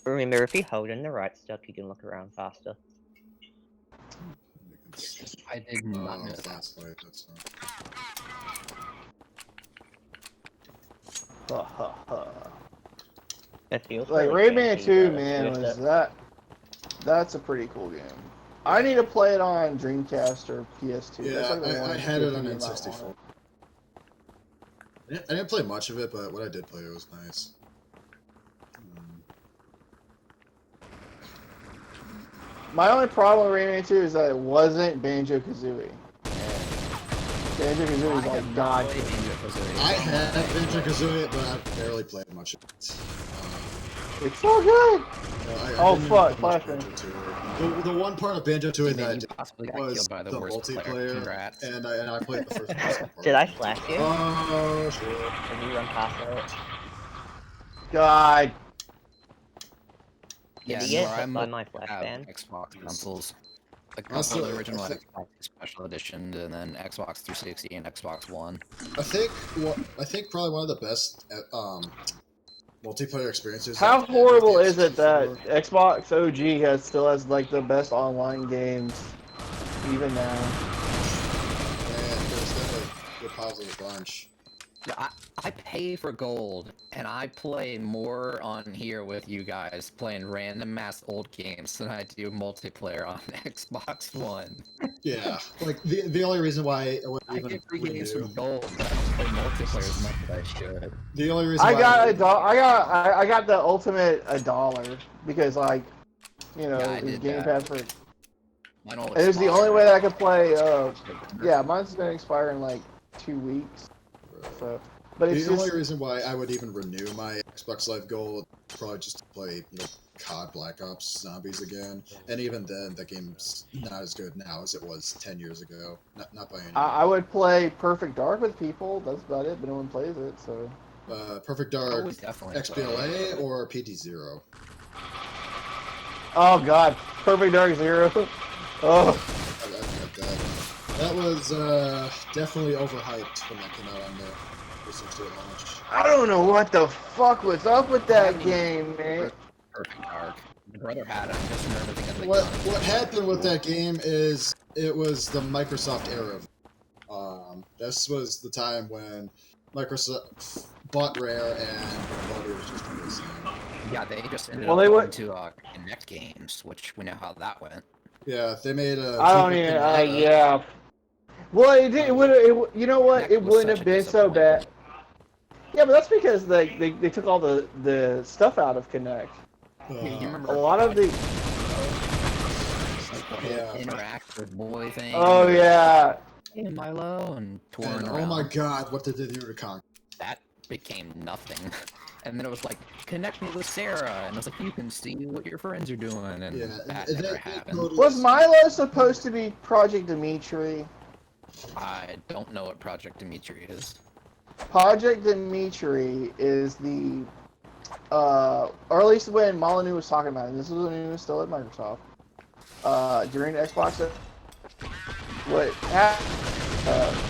Remember, if you hold in the right stick, you can look around faster. I did not know that. That's Like Rayman 2, man, was that's a pretty cool game. I need to play it on Dreamcast or PS2. Yeah, like I had it on N64. I didn't play much of it, but what I did play, it was nice. My only problem with Rayman 2 is that it wasn't Banjo-Kazooie. Banjo-Kazooie is like God. I had Banjo-Kazooie, but I barely played much of it. It's so good! Oh fuck, flashbang. The one part of Banjo-Tooie that I did was by the the worst multiplayer, and I played the first part. Did I flash you? Oh, shit. Did you run past it? God. Yeah, Did you get no, hit I'm by my flash ban? Xbox consoles. Like Also, the original I Xbox Special Edition, and then Xbox 360 and Xbox One. I think probably one of the best multiplayer experiences. How horrible is it that Xbox OG still has like the best online games, even now? Man, there's definitely a positive bunch. I pay for gold, and I play more on here with you guys playing random ass old games than I do multiplayer on Xbox One. Yeah, like the only reason why I get free games from gold, but I don't play multiplayer as much as I should. The only reason I got the ultimate $1 because like, you know, Yeah, it's Game Pass for. It Mine will was the only expire. way that I could play. Yeah, mine's gonna expire in like 2 weeks. So, but it's the just, only reason why I would even renew my Xbox Live Gold is probably just to play COD Black Ops Zombies again, and even then, the game's not as good now as it was 10 years ago. Not by any means. I would play Perfect Dark with people. That's about it, but no one plays it. So. Perfect Dark, definitely XBLA or PT0? Oh God, Perfect Dark Zero. Oh. That was definitely overhyped when that came out on the 360 at launch. I don't know what the fuck was up with that game, man. Perfect Dark. My brother had it. I just remember thinking What happened with that game is it was the Microsoft era. This was the time when Microsoft bought Rare and Bloody was just releasing. Yeah, they just ended Well, up they going would- to Kinect games, which we know how that went. Yeah, they made a. I don't even. Yeah. Well, it did. It would. You know what? Kinect It was wouldn't such have a been so bad. disappointment. Yeah, but that's because they took all the stuff out of Kinect. You remember A lot of the. Yeah. interactive boy thing? Oh yeah. Hey, Milo and touring And, around. oh my god, what did they do to Con? That became nothing. And then it was like, connect me with Sarah, and I was like, you can see what your friends are doing, and Yeah, that they- never they happened. totally- Was Milo supposed to be Project Dimitri? I don't know what Project Dimitri is. Project Dimitri is the, or at least when Molyneux was talking about it, this was when he was still at Microsoft, during Xbox, what happened,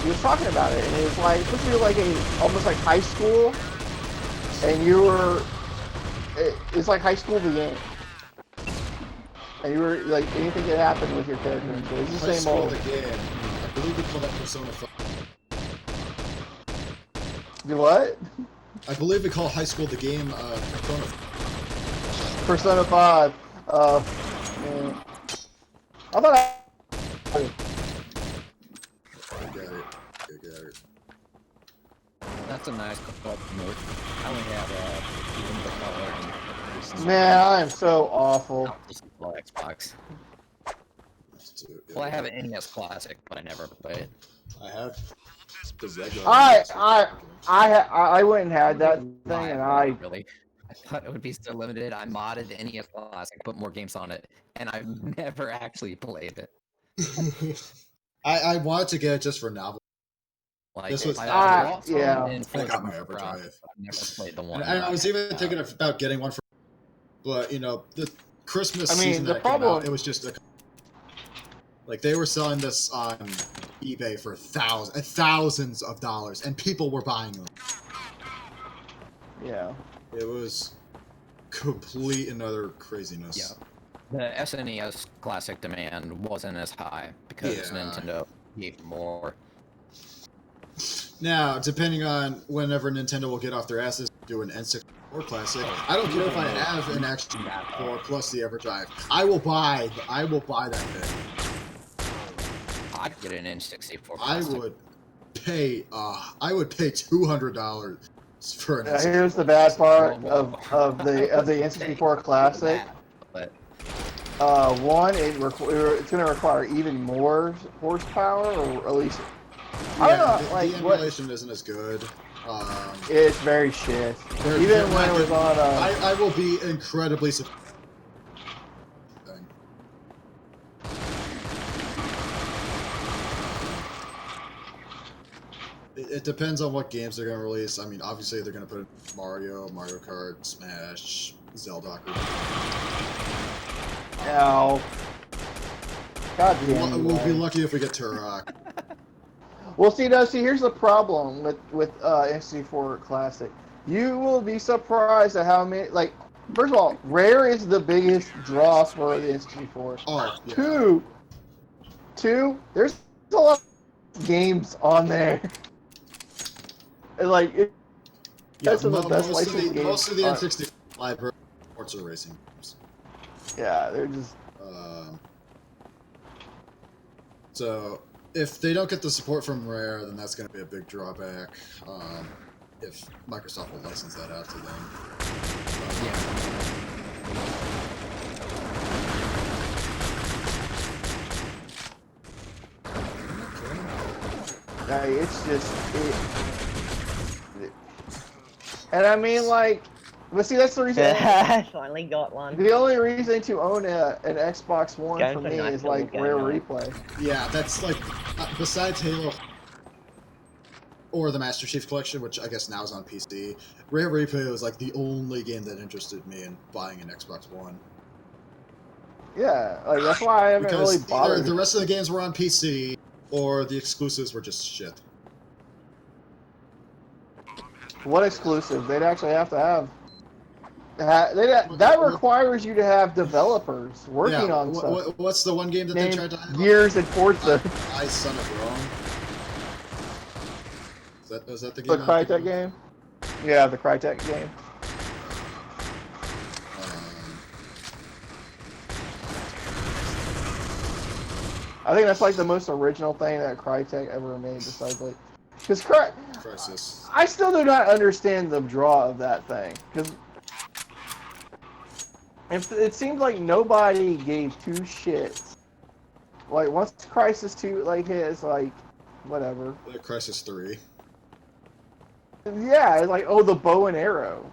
he was talking about it, and it was like, supposed to be like almost like high school, and you were, it's like high school began. And you were, like, anything could happen with your character, so it's the High same School old. the game. I believe they call that Persona 5. Do what? I believe they call High School the game Persona 5. Persona 5. Yeah. I thought I... Get it. That's a nice club note. I only have even the color and Man, I am so awful. Xbox. Well, I have an NES Classic, but I never play it. I have the regular. I went and had that thing, and I... Really? I thought it would be so limited. I modded the NES Classic, put more games on it, and I've never actually played it. I wanted to get it just for novelty. Like, This was yeah. I got my Everdrive. I've never played the one. And I was even thinking about getting one for, but you know, the Christmas season the that problem... came out, it was just a, like they were selling this on eBay for thousands of dollars, and people were buying them. Yeah. It was complete and utter craziness. Yeah. The SNES Classic demand wasn't as high because Nintendo gave more. Now, depending on whenever Nintendo will get off their asses to do an N64 Classic, I don't care if I have an Action 4 plus the Everdrive. I will buy that thing. I'd get an N64 I Classic. would pay $200 for an N64. Here's the bad part of the N64 Classic. One, it's going to require even more horsepower, or at least I don't know. Like the emulation isn't as good. It's very shit. Even when it was on. I will be incredibly surprised. It depends on what games they're going to release. I mean, obviously they're going to put Mario Kart, Smash, Zelda. Ow. God damn. We'll be lucky if we get Turok. Well, see, here's the problem with N64 Classic. You will be surprised at how many, like, first of all, Rare is the biggest draw for the N64. Oh, yeah. Two, there's a lot of games on there. And, like, that's some of the best licensed games. Most of the N64 library sports are racing games. Yeah, they're just... So, if they don't get the support from Rare, then that's going to be a big drawback. If Microsoft will license that out to them. It's just... And I mean, like... But see, that's the reason... I finally got one. The only reason to own an Xbox One for me is, like, Rare Replay. Yeah, that's, like, besides Halo or the Master Chief Collection, which I guess now is on PC, Rare Replay was, like, the only game that interested me in buying an Xbox One. Yeah, like, that's why I haven't really bothered. Either the rest of the games were on PC, or the exclusives were just shit. What exclusive? They'd actually have to have... that requires you to have developers working on stuff. What's the one game that they tried to have? Gears and Forza. I Son of Rome. that the game? The Crytek game? Yeah, the Crytek game. I think that's like the most original thing that Crytek ever made, besides like, because Crisis. I still do not understand the draw of that thing, because it seems like nobody gave two shits. Like once Crisis 2 like hit, it's like whatever. Crisis 3. Yeah, it's like, oh, the bow and arrow.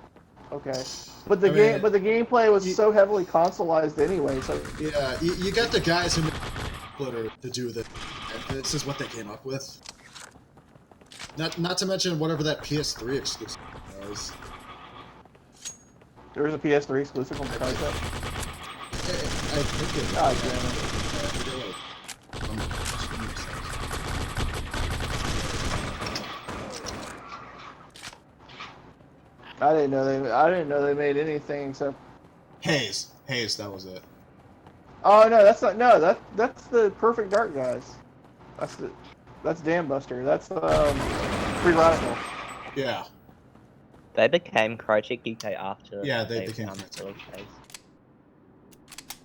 Okay, but the the gameplay was so heavily consoleized anyway. So yeah, you got the guys who Splitter to do this. This is what they came up with. Not to mention whatever that PS3 exclusive was. There was a PS3 exclusive on the Crytek. I think it. God damn it. I didn't know they made anything except Haze, that was it. Oh no, that's not. No, that's the Perfect Dark guys. That's Dam Buster. That's Free Radical. Yeah. They became Crytek UK after. Yeah, they became Crytek.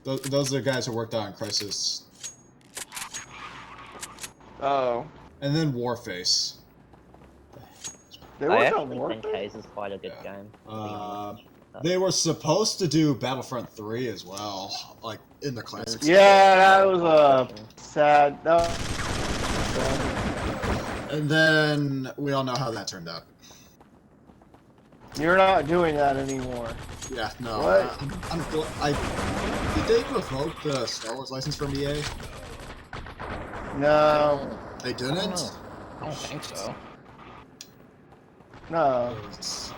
Those are the guys who worked on Crisis. Oh. And then Warface. They I worked on actually think Warface? Haze is quite a good game. They were supposed to do Battlefront 3 as well, like in the classics. Yeah, that was sad. No. And then we all know how that turned out. You're not doing that anymore. Yeah, no. What? Did they revoke the Star Wars license from EA? No. They didn't? I don't think so. No.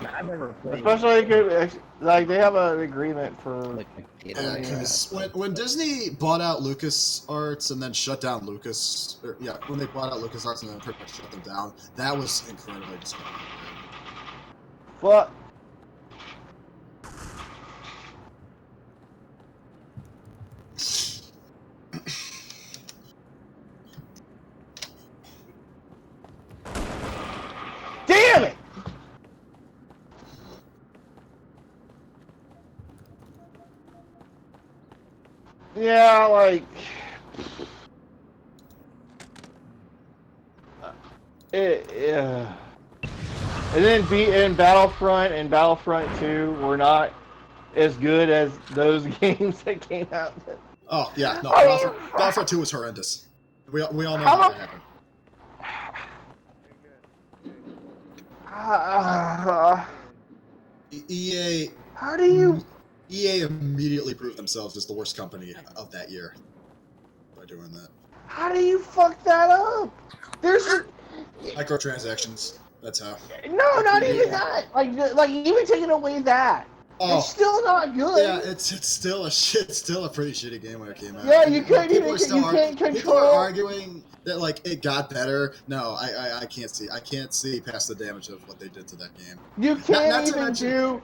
I never played. Especially like they have an agreement for. Yeah, because when Disney bought out LucasArts and then shut down when they bought out LucasArts and then pretty much shut them down, that was incredibly disappointing. What? Damn it! Yeah, like yeah. And then Battlefront and Battlefront 2 were not as good as those games that came out. Oh yeah, no, Battlefront 2 was horrendous. We all know how that happened. EA. How do you? EA immediately proved themselves as the worst company of that year by doing that. How do you fuck that up? There's microtransactions. That's how. No, not even that. Like even taking away that, it's still not good. Yeah, it's still a pretty shitty game when it came out. Yeah, you can't control. People are arguing that like it got better. No, I can't see. I can't see past the damage of what they did to that game. You can't even do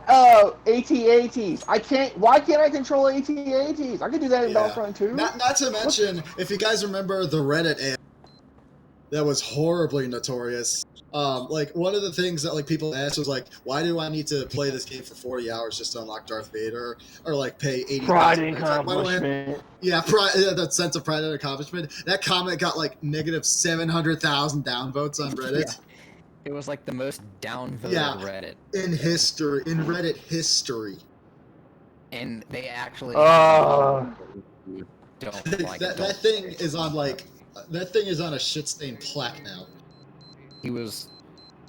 AT-ATs. I can't. Why can't I control AT-ATs? I could do that in Battlefront 2. Not to mention, if you guys remember the Reddit ad that was horribly notorious. Like one of the things that like people asked was like, why do I need to play this game for 40 hours just to unlock Darth Vader, or like pay 80? Pride and accomplishment. Yeah, that sense of pride and accomplishment. That comment got like negative 700,000 downvotes on Reddit. Yeah. It was like the most downvoted Reddit in history, in Reddit history. And they actually don't like that thing is on like. That thing is on a shit-stained plaque now. He was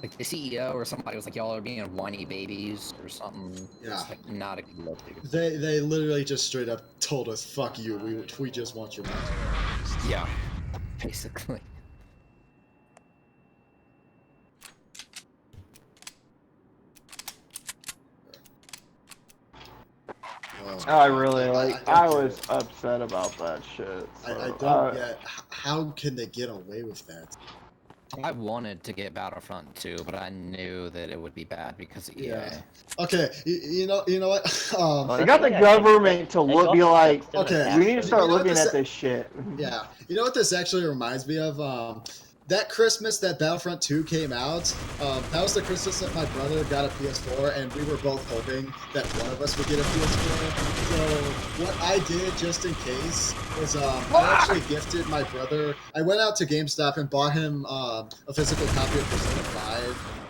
like the CEO or somebody was like, y'all are being whiny babies or something. Yeah. It's like not a good look. They literally just straight up told us, fuck you, we just want your money. Yeah, basically. I was upset about that shit. So. I don't get how can they get away with that? I wanted to get Battlefront 2, but I knew that it would be bad because Okay, you know what? They got the government to be like, okay, we need to start looking at this shit. Yeah, you know what this actually reminds me of? that Christmas that Battlefront 2 came out, that was the Christmas that my brother got a PS4, and we were both hoping that one of us would get a PS4. So what I did, just in case, was I actually gifted my brother. I went out to GameStop and bought him a physical copy of Persona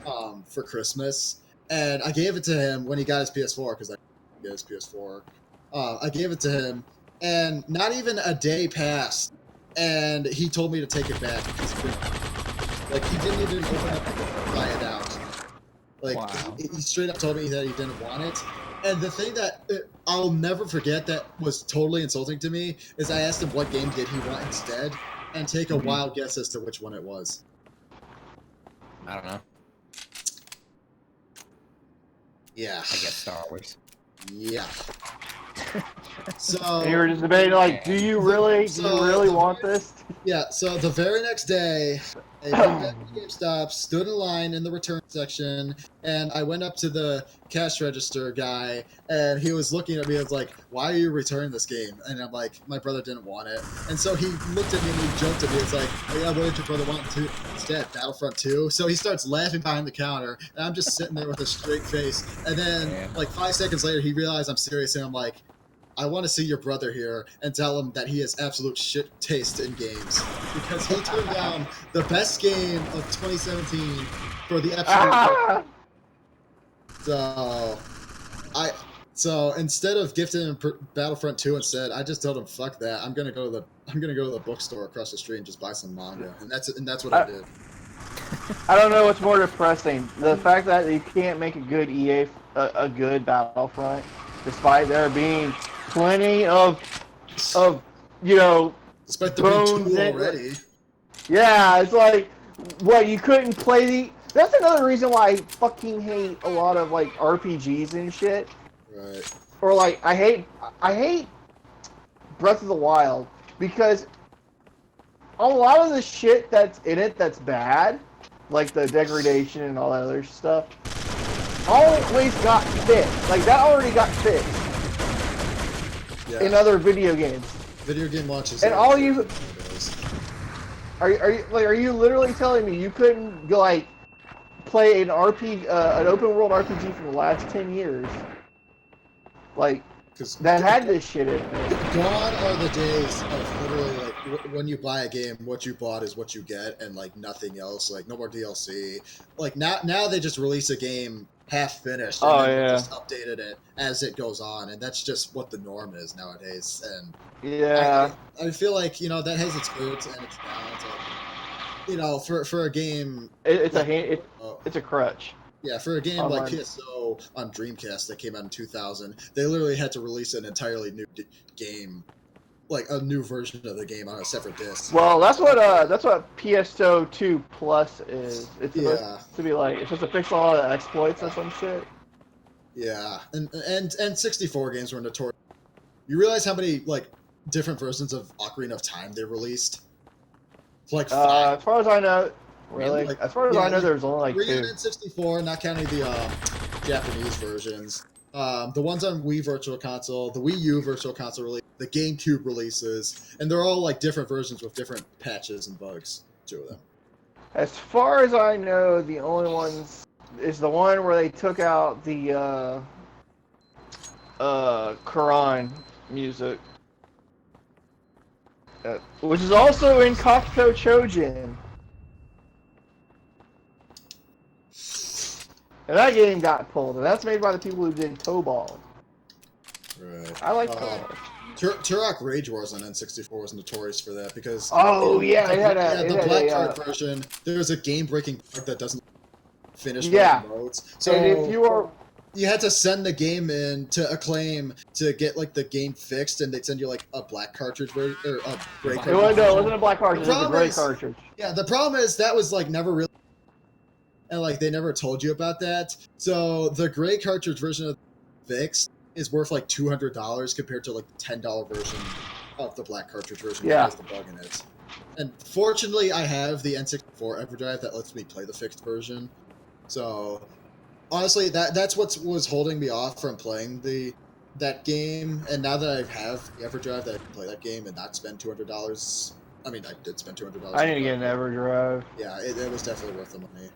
5 for Christmas, and I gave it to him when he got his PS4, because I didn't get his PS4. I gave it to him, and not even a day passed, and he told me to take it back because he didn't even open up and buy it out. Like, wow. he straight up told me that he didn't want it. And the thing that I'll never forget that was totally insulting to me is I asked him what game did he want instead, and take a wild guess as to which one it was. I don't know. Yeah. I guess Star Wars. Yeah. So you were just debating, like, do you really want this? Yeah, so the very next day, I went back to GameStop, stood in line in the return section, and I went up to the cash register guy, and he was looking at me and was like, why are you returning this game? And I'm like, my brother didn't want it. And so he looked at me and he joked at me. It's like, oh yeah, what did your brother want instead? Battlefront 2? So he starts laughing behind the counter, and I'm just sitting there with a straight face. And then, like 5 seconds later, he realized I'm serious, and I'm like, I want to see your brother here and tell him that he has absolute shit taste in games, because he turned down the best game of 2017 for the absolute. So instead of gifting him Battlefront 2 instead, I just told him, fuck that. I'm gonna go to the bookstore across the street and just buy some manga, and that's what I did. I don't know what's more depressing: the fact that you can't make a good a good Battlefront, despite there being plenty of despite the bones being 2 already. Yeah, it's like, what, you couldn't play the. That's another reason why I fucking hate a lot of like RPGs and shit. Right. Or like I hate Breath of the Wild, because a lot of the shit that's in it that's bad, like the degradation and all that other stuff, always got fixed. Like, that already got fixed. Yeah. In other video games. Video game launches. And all you are you literally telling me you couldn't go like play an an open world RPG for the last 10 years? Like, that had this shit in it. Gone are the days of literally, like, when you buy a game, what you bought is what you get, and like nothing else. Like, no more DLC. Like, now they just release a game half finished, and then they just updated it as it goes on, and that's just what the norm is nowadays. And yeah, I feel like, that has its goods and its downs. For a game, it's a crutch. Yeah, for a game like PSO on Dreamcast that came out in 2000, they literally had to release an entirely new game, like a new version of the game on a separate disc. Well, that's what PSO 2 Plus is. It's supposed to be like, it's supposed to fix all the exploits or some shit. Yeah, and 64 games were notorious. You realize how many like different versions of Ocarina of Time they released? Like 5. As far as I know. Really? Like, as far as I know, there's only like 2. 64, not counting the Japanese versions. The ones on Wii Virtual Console, the Wii U Virtual Console release, the GameCube releases, and they're all like different versions with different patches and bugs. 2 of them. As far as I know, the only ones is the one where they took out the Quran music, which is also in Kakuto Chojin. And that game got pulled, and that's made by the people who did Toe Ball. Right. I like Toe Ball. Turok Rage Wars on N64 was notorious for that, because the black card version, there's a game-breaking bug that doesn't finish modes. So and if you had to send the game in to Acclaim to get like the game fixed, and they'd send you like a black cartridge or a gray cartridge. No, it wasn't a black cartridge. It was a gray cartridge. Yeah, the problem is that was like never really. And like they never told you about that. So the gray cartridge version of the fix is worth like $200 compared to like the $10 version of the black cartridge version that has the bug in it. And fortunately, I have the N64 EverDrive that lets me play the fixed version. So honestly, that's what was holding me off from playing that game. And now that I have the EverDrive that I can play that game and not spend $200 I mean, I did spend $200. I need to get an EverDrive. Yeah, it was definitely worth the money.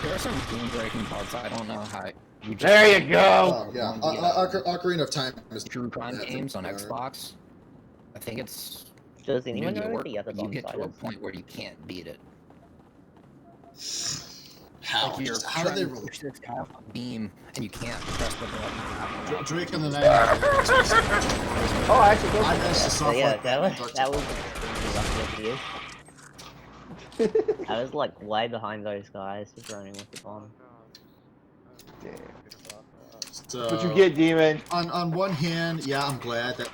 There are some game-breaking parts. I don't know how. There you go. Oh yeah, Ocarina of Time is True Crime games on Xbox. I think it's Does New anyone know York. the other You get to a bonfires? point where you can't beat it. How? Like you're How did they trying to push this guy off a beam and you can't press the button. Drake in the night? Oh, actually, I missed the soft yeah, like that was Batman I was like way behind those guys, just running with the bomb. So, what you get, Demon? On one hand, yeah, I'm glad that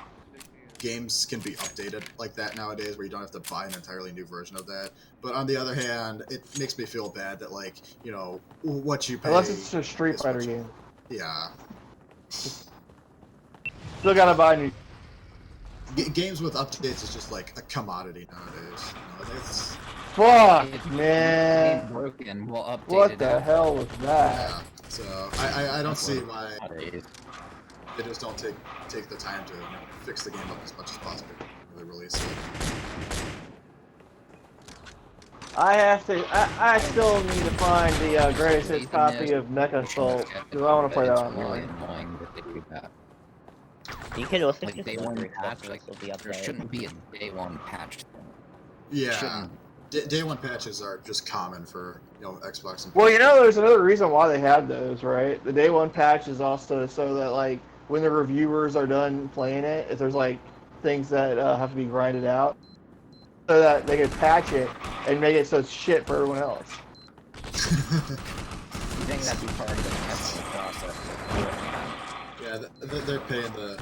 games can be updated like that nowadays, where you don't have to buy an entirely new version of that. But on the other hand, it makes me feel bad that, like, you know, what you pay. Unless it's a Street Fighter game. Yeah. Still gotta buy new. Games with updates is just like a commodity nowadays. You know, it's... Fuck, man. Broken. We'll update What it the out. hell was that? Yeah. So I don't see why they just don't take the time to fix the game up as much as possible when they release it. I have to. I still need to find the greatest hits copy of Mecha Soul because I want to play that online. You could also Like just day look one for patch, acceptance like of the there update. shouldn't be a day one patch. Yeah. Day one patches are just common for, you know, Xbox and Well, you know, there's another reason why they have those, right? The day one patch is also so that, like, when the reviewers are done playing it, if there's, like, things that have to be grinded out, so that they can patch it and make it so it's shit for everyone else. You think that'd be part of the testing process? Yeah, they're paying the...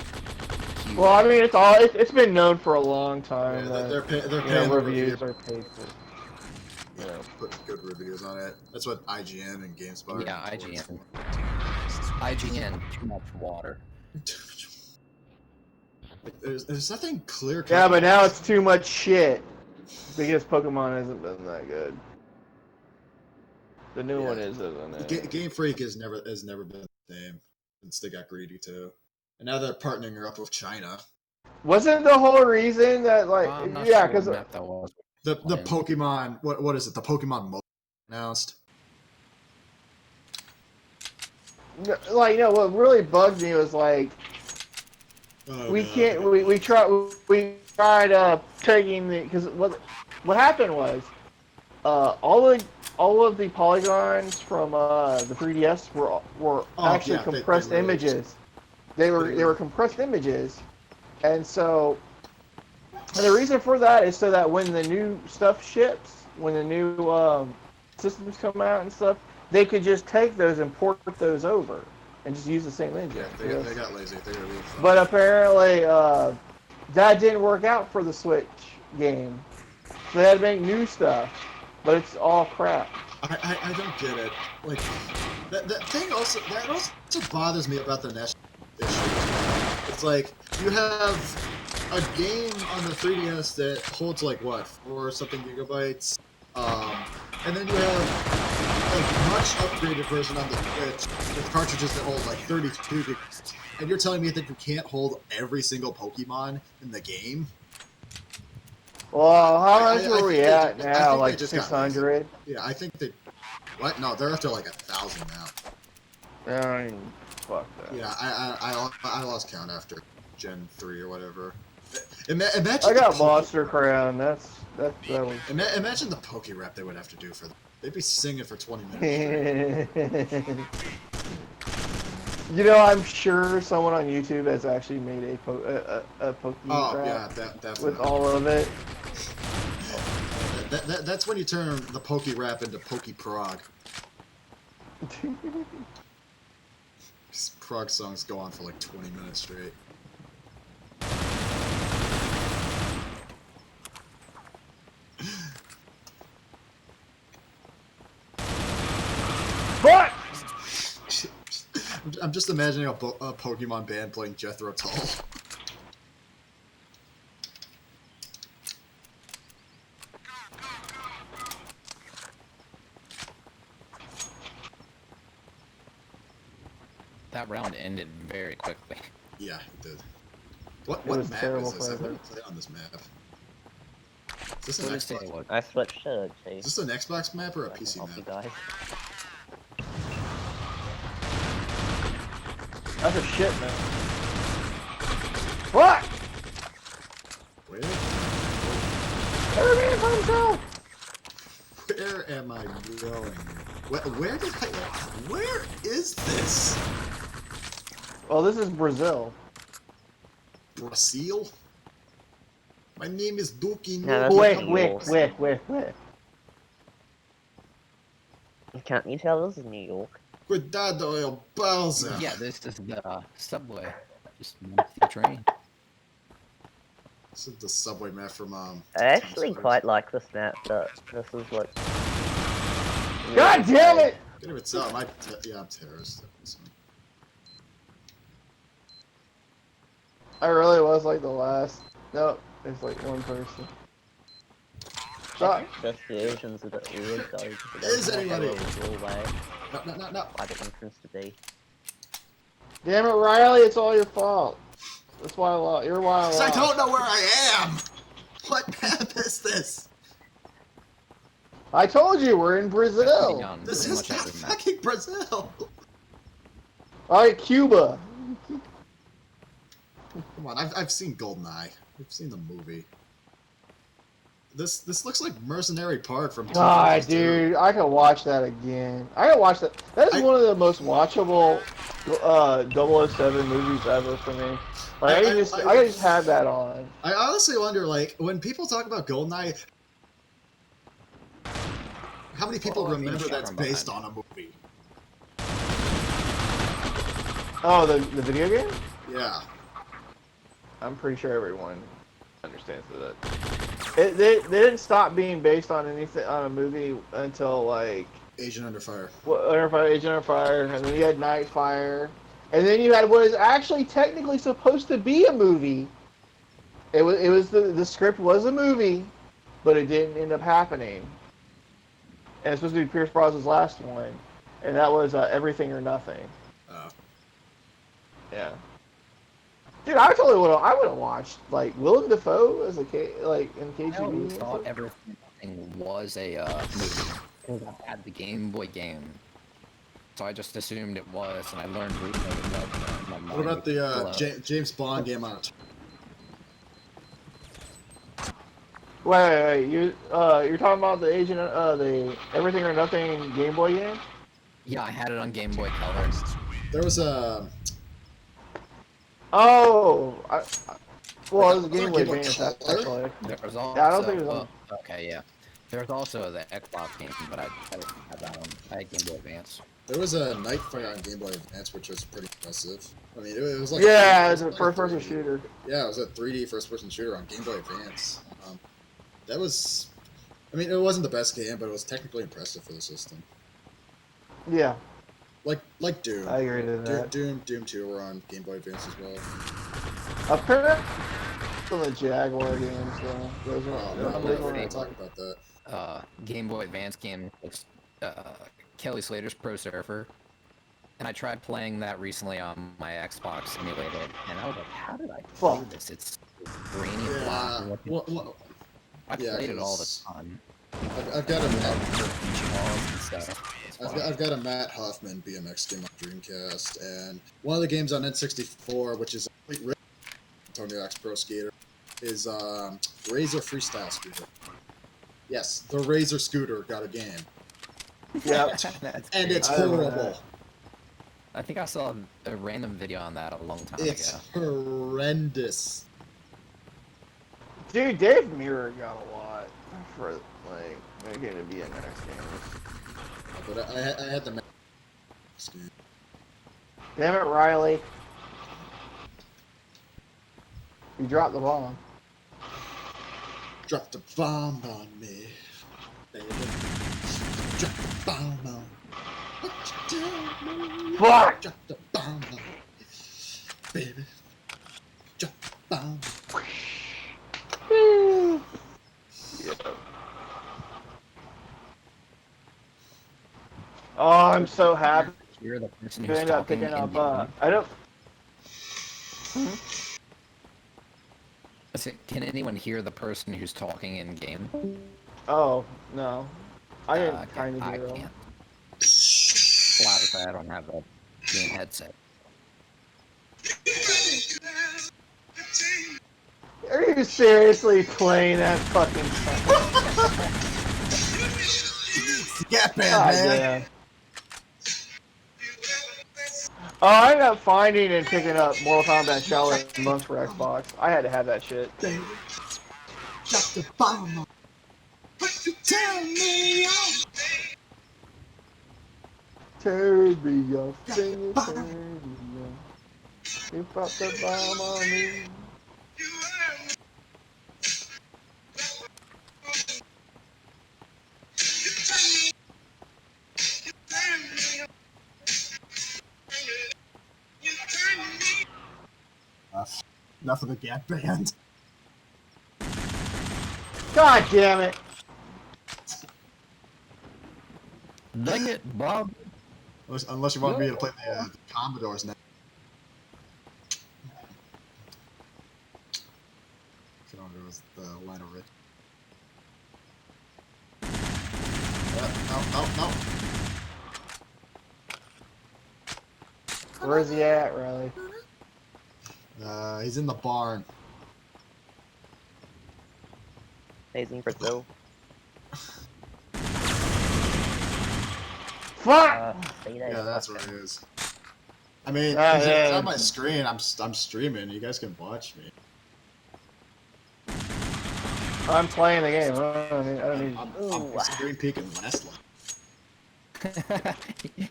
Well, I mean, it's been known for a long time Yeah, they're that paying the reviews are paid for. Yeah, put good reviews on it. That's what IGN and GameSpot. Yeah, IGN. IGN, too much water. There's nothing clear. Yeah, but now it's too much shit because Pokemon hasn't been that good. The new one isn't it? Game Freak has never been the same since they got greedy too, and now they're partnering up with China. Wasn't the whole reason that, like, yeah, because the Pokemon, what is it? The Pokemon Mobile announced. Like, you know, what really bugged me was like, we tried taking the, because what happened was, all of the polygons from the 3DS were actually compressed images. They were compressed images, and so. And the reason for that is so that when the new stuff ships, when the new systems come out and stuff, they could just take those and port those over and just use the same engine. Yeah, they got lazy. They got really fun. But apparently, that didn't work out for the Switch game. So they had to make new stuff, but it's all crap. I don't get it. Like that thing also bothers me about the NES issue. It's like you have a game on the 3DS that holds like what, 4 something gigabytes, and then you have like much upgraded version on the Switch with cartridges that hold like 32 gigabytes, and you're telling me that you can't hold every single Pokemon in the game? Well, how much are we at now? Like 600? Yeah, I think they. What? No, they're up to like 1,000 now. I mean, fuck that. Yeah, I lost count after Gen 3 or whatever. Imagine I got Monster Crown. That was. Imagine the Poke Rap they would have to do for them. They'd be singing for 20 minutes. You know, I'm sure someone on YouTube has actually made a Poke Rap yeah, definitely. with all of it. That's when you turn the Poke Rap into Poke Prog. Prog songs go on for like 20 minutes straight. What? I'm just imagining a Pokemon band playing Jethro Tull. That round ended very quickly. Yeah, it did. What was map terrible is this? I flavor. haven't played on this map. Is this What an is it? Xbox? I switched to Is this an Xbox map or a I can PC help you map? guys. That's a shit, man. What? Where? Every man for himself. Where am I going? Where did I? Where is this? Well, this is Brazil. Brazil? My name is Duki. No, that's Wait. Can't you tell this is New York? Cuidado, El Bowser. Yeah, this is the subway. Just the train. This is the subway map from I actually Times quite like this map, but this is what. God damn it! Get it itself. I'm terrorist. So. I really was like the last. No, it's like one person. Stop. Just the Asians are the weird guys. Is anybody? No. Why the entrance to be? Damn it, Riley! It's all your fault. That's why I lost. You're why I lost. I don't know where I am. What map is this? I told you we're in Brazil. This is not fucking Brazil. Alright, Cuba. Come on, I've seen GoldenEye. I've seen the movie. This looks like Mercenary Park from. God, dude, I could watch that again. I could watch that. That is one of the most watchable 007 movies ever for me. Like, I just have that on. I honestly wonder, like, when people talk about GoldenEye, how many people remember that's based on a movie? Oh, the video game? Yeah. I'm pretty sure everyone understands that. They didn't stop being based on anything on a movie until like Agent Under Fire. Agent Under Fire, and then you had Nightfire, and then you had what is actually technically supposed to be a movie. It was the script was a movie, but it didn't end up happening. And it's supposed to be Pierce Brosnan's last one, and that was Everything or Nothing. Oh. Yeah. Dude, I totally would have watched like Willem Dafoe as a in KGB. I always thought Everything was a movie because I had the Game Boy game, so I just assumed it was, and I learned recently that What about the James Bond game on it? Wait, you're talking about the the Everything or Nothing Game Boy game? Yeah, I had it on Game Boy Color. There was a. Oh, well, it was a Game Boy Advance actually. There was also, Yeah, I don't think it was on. Okay, yeah. There's also the Xbox game, but I didn't have that on. I had Game Boy Advance. There was a Nightfire on Game Boy Advance, which was pretty impressive. I mean, it was like It's a first-person shooter. Yeah, it was a 3D first-person shooter on Game Boy Advance. That was, I mean, it wasn't the best game, but it was technically impressive for the system. Yeah. Like Doom. I agree with that. Doom 2 were on Game Boy Advance as well. Apparently, some of the Jaguar games, though. Those are. I'm not going to talk about that. Game Boy Advance game was Kelly Slater's Pro Surfer, and I tried playing that recently on my Xbox emulated, and I was like, how did I play this? It's grainy and blocky. I played it all the time. I've got a I've got a Matt Hoffman BMX game on Dreamcast, and one of the games on N64, which is a complete Tony Hawk's Pro Skater, is Razor Freestyle Scooter. Yes, the Razor Scooter got a game. Yeah, and it's horrible. I think I saw a random video on that a long time ago. It's horrendous. Dude, Dave Mirror got a lot for like making it be a next game. But I had the scheme. Damn it, Riley! You dropped the bomb. Drop the bomb on me, baby. Drop the bomb on me. What you do? Fuck! Drop the bomb on me, baby. Drop the bomb. Oh, I'm so happy. You're the person You who's end up talking picking in up. game. I don't. Can anyone hear the person who's talking in game? Oh no, I didn't Okay, kind of I hear them. can't. Well, obviously I don't have a game headset. Are you seriously playing that fucking song? Get bad, man. Damn. Oh, I ended up finding and picking up Mortal Kombat Shaolin Monks for Xbox. I had to have that shit. Drop the bomb on. What you tell me? Turn me off, sing it, turn me off. You dropped the bomb on me. Enough of the Gap Band. God damn it! Dang it, Bob. Unless you want me to play the Commodores now. Commodores, the line of Rich. No. Where's he at, Riley? He's in the barn. He's in Brazil. Fuck! Yeah, that's where he is. I mean, yeah. it's on my screen. I'm streaming. You guys can watch me. I'm playing the game. I don't need. I'm screen peeking last line.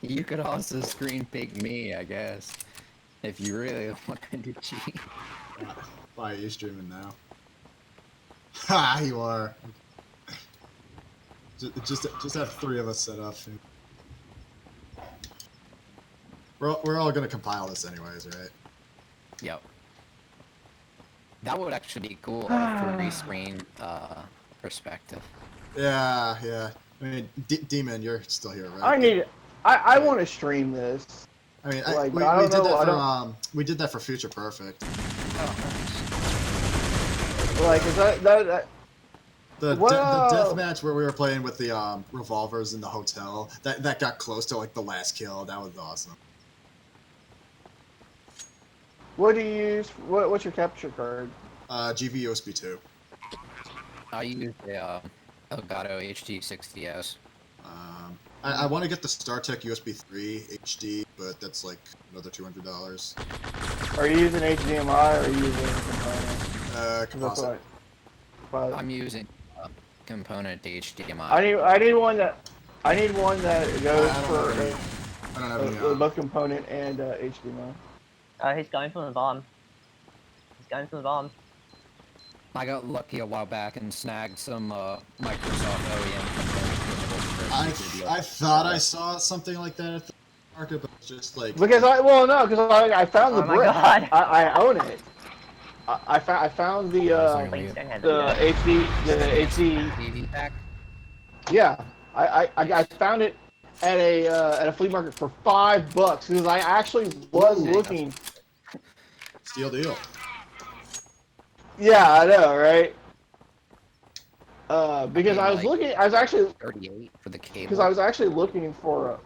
You could also screen peek me, I guess, if you really wanted to cheat. Why are you streaming now? Ha! You are. Just have 3 of us set up. We're all gonna compile this anyways, right? Yep. That would actually be cool for screen perspective. Yeah. I mean, Demon, you're still here, right? I want to stream this. I mean, we did that for Future Perfect. Like, is that the death match where we were playing with the revolvers in the hotel that got close to like the last kill. That was awesome. What do you use? What's your capture card? GV USB 2. I use the Elgato HD60S. I want to get the StarTech USB 3 HD, but that's like another $200. Are you using HDMI or are you using component? I'm using component to HDMI. I need one that goes I don't have both component and HDMI. He's going for the bomb. I got lucky a while back and snagged some Microsoft OEM. I thought I saw something like that at the market, but it's just like because I found the brick. I own it. I found the HD pack. Yeah, I found it at a flea market for $5 because I actually was looking. Steal deal. Yeah, I know, right? Because I was actually 38 for the cable. Because I was actually looking for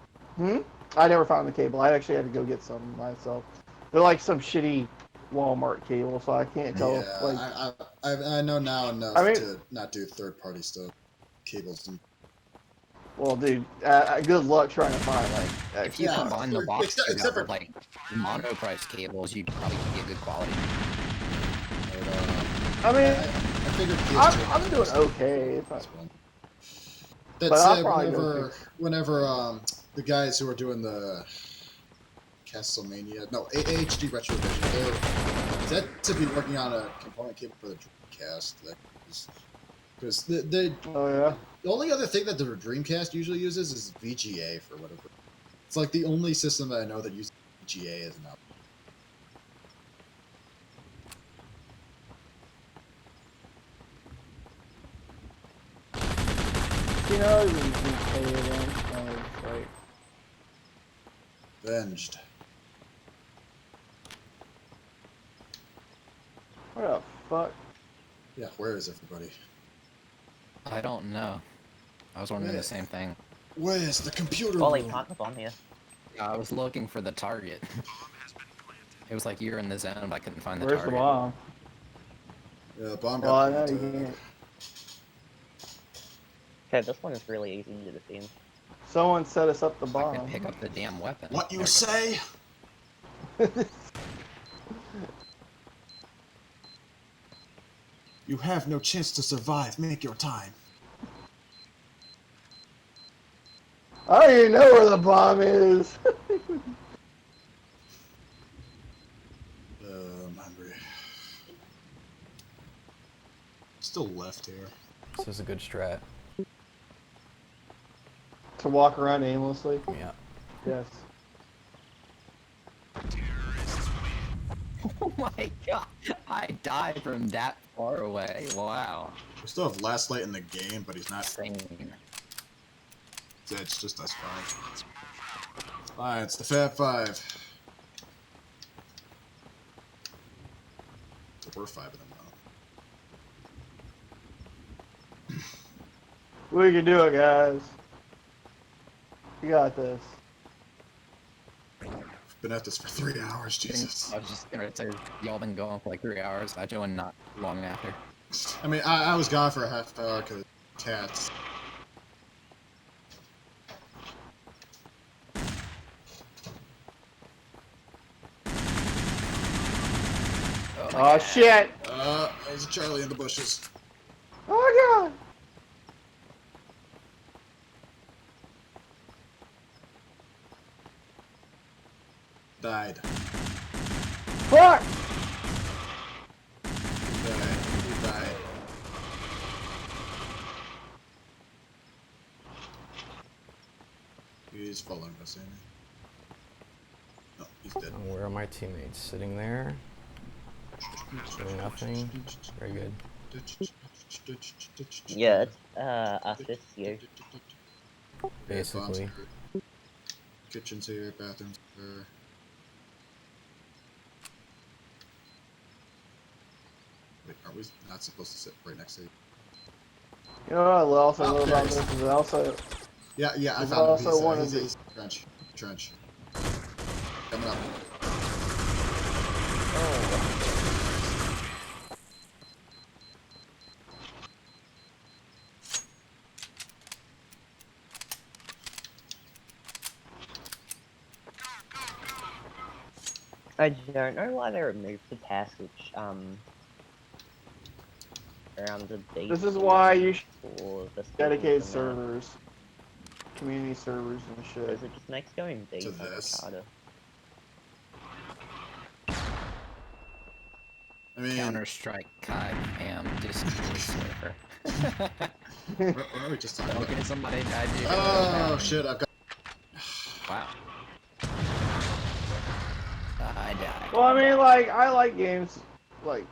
I never found the cable. I actually had to go get some myself. They're like some shitty Walmart cable, so I can't tell. Yeah, I know now enough to not do third-party stuff, cables. And... Well, dude, good luck trying to find like. If you combine the box together, like mono price cables, you'd probably get good quality. I mean, I figured I'm doing okay. That's whenever the guys who are doing the Castlemania, HD Retro Vision, they're said to be working on a component cable for the Dreamcast. Because the only other thing that the Dreamcast usually uses is VGA for whatever. It's like the only system that I know that uses VGA as an output. You know, you can pay it in. Like... Avenged. What the fuck? Yeah, where is everybody? I don't know. I was wondering the same thing. Where's the computer Ollie, room? plant the bomb here. I was looking for the target. It was like you're in the zone, but I couldn't find the Where's target. the bomb? Yeah, bomb Well, I got know you planted. can't. Okay, this one is really easy to defend. Someone set us up the I bomb. could pick up the damn weapon. What you There we go. say? You have no chance to survive. Make your time. I don't even know where the bomb is. I'm hungry. Still left here. This is a good strat. To walk around aimlessly? Yeah. Yes. Oh my god! I died from that far away. Wow. We still have last light in the game, but he's not. Insane. It's just us five. Fine, it's the Fab Five. So we're five of them now. We can do it, guys. We got this. Been at this for 3 hours, Jesus. I was just gonna say, y'all been going for like 3 hours. I joined not long after. I mean, I was gone for a half hour because cats. Oh shit! There's a Charlie in the bushes. Oh my god! Died. Fuck! He died. He died. He's following us, ain't he? No, he's dead. And where are my teammates? Sitting there. Doing nothing. Very good. Yeah, it's us this year. Basically. Kitchen's here, bathrooms here. Wait, are we not supposed to sit right next to you? You know what I also Oh, love there about he is. this is also Yeah, I There's found also him. one of He's trench. Trench. Coming up. I don't know why they removed the passage, around the base. This is why you should for the dedicate stations and that. servers. Community servers and shit. Because it just makes going deep To so much this. harder. I mean, Counterstrik, I am disclosure. what are we just talking about? Okay, somebody died. Oh shit! I've got. Wow. I died. Well, I mean, like, I like games, like,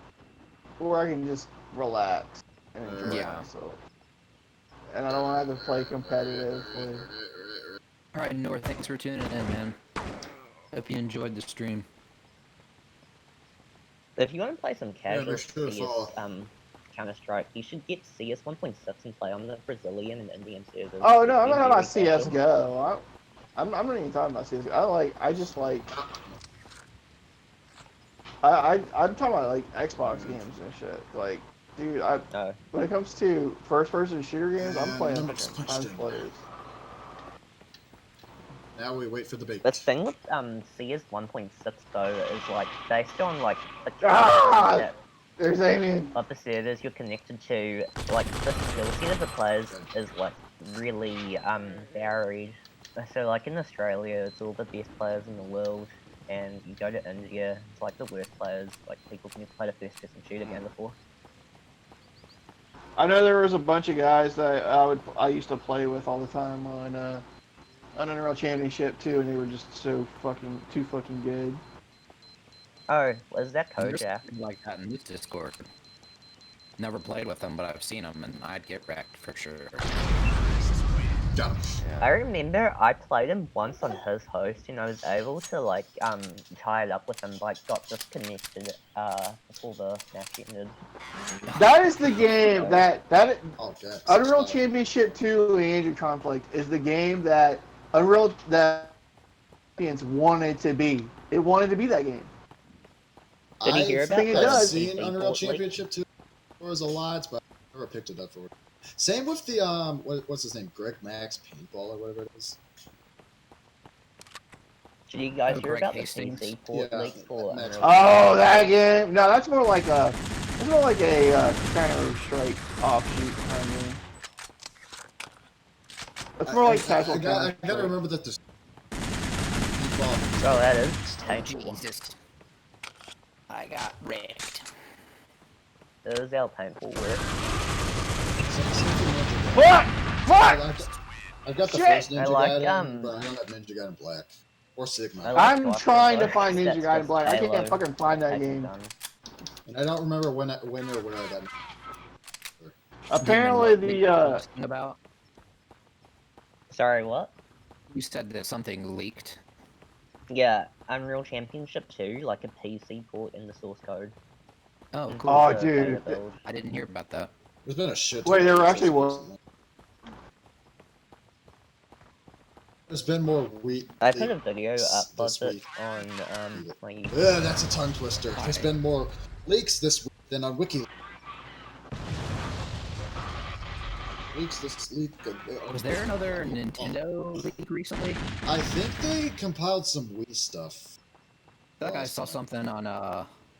where I can just relax and enjoy Yeah. myself. And I don't have to play competitively. Alright, Nor, thanks for tuning in, man. Hope you enjoyed the stream. If you want to play some casual make sure to CS, follow. Counter-Strike, you should get CS 1.6 and play on the Brazilian and Indian servers. Oh, no, I'm It's not about very casual. CSGO. I'm not even talking about CSGO. I'm talking about, like, Xbox games and shit. Like, dude, when it comes to first-person shooter games, I'm playing Numbers fucking punched time in. players. Now we wait for the bait. The thing with CS 1.6 though is like based on like the Ah! that There's Amy. of the servers you're connected to, like the skill set of the players is like really varied. So like in Australia, it's all the best players in the world, and you go to India, it's like the worst players. Like people can play the first-person shooter game before. I know there was a bunch of guys that I used to play with all the time on Unreal Championship too, and they were just too fucking good. Oh, was that There's Kojak? something like that in this Discord. Never played with them, but I've seen them, and I'd get wrecked for sure. Got him. I remember I played him once on his host, and I was able to like tie it up with him, but got disconnected before the match ended. That is the game Oh, okay. Unreal Championship 2 Andrew Conflict is the game that Unreal that Champions wanted to be. It wanted to be that game. Did you hear about I've the seen PC Unreal port leak? Championship 2 scores a lot, but I never picked it up for it. Same with the what's his name, Greg Max Paintball or whatever it is. Did you guys Oh, hear Greg about Hastings. the PC port leak for Unreal? Oh, that game. No, that's more like a Counterstrik offshoot kind of game. That's more like casual. I gotta remember that there's. Oh, that is painful. Jesus. I got wrecked. It is our painful work. Fuck! I've got the Shit! first Ninja I like, Gaiden, but I don't have Ninja Gaiden Black. Or Sigma. I'm trying to find Ninja Gaiden Black. I can't fucking find that game. And I don't remember when or where I got it. Apparently the about. Sorry, what? You said that something leaked. Yeah, Unreal Championship 2, like a PC port in the source code. Oh, cool. Oh, dude. I didn't hear about that. There's been a shit. Wait, there actually was. There's been more wheat. I put a video up of it on my YouTube. Yeah, that's a tongue twister. There's been more leaks this week than on Wiki. Leaks this leak. Was there another Nintendo leak recently? I think they compiled some Wii stuff. I feel like I saw something on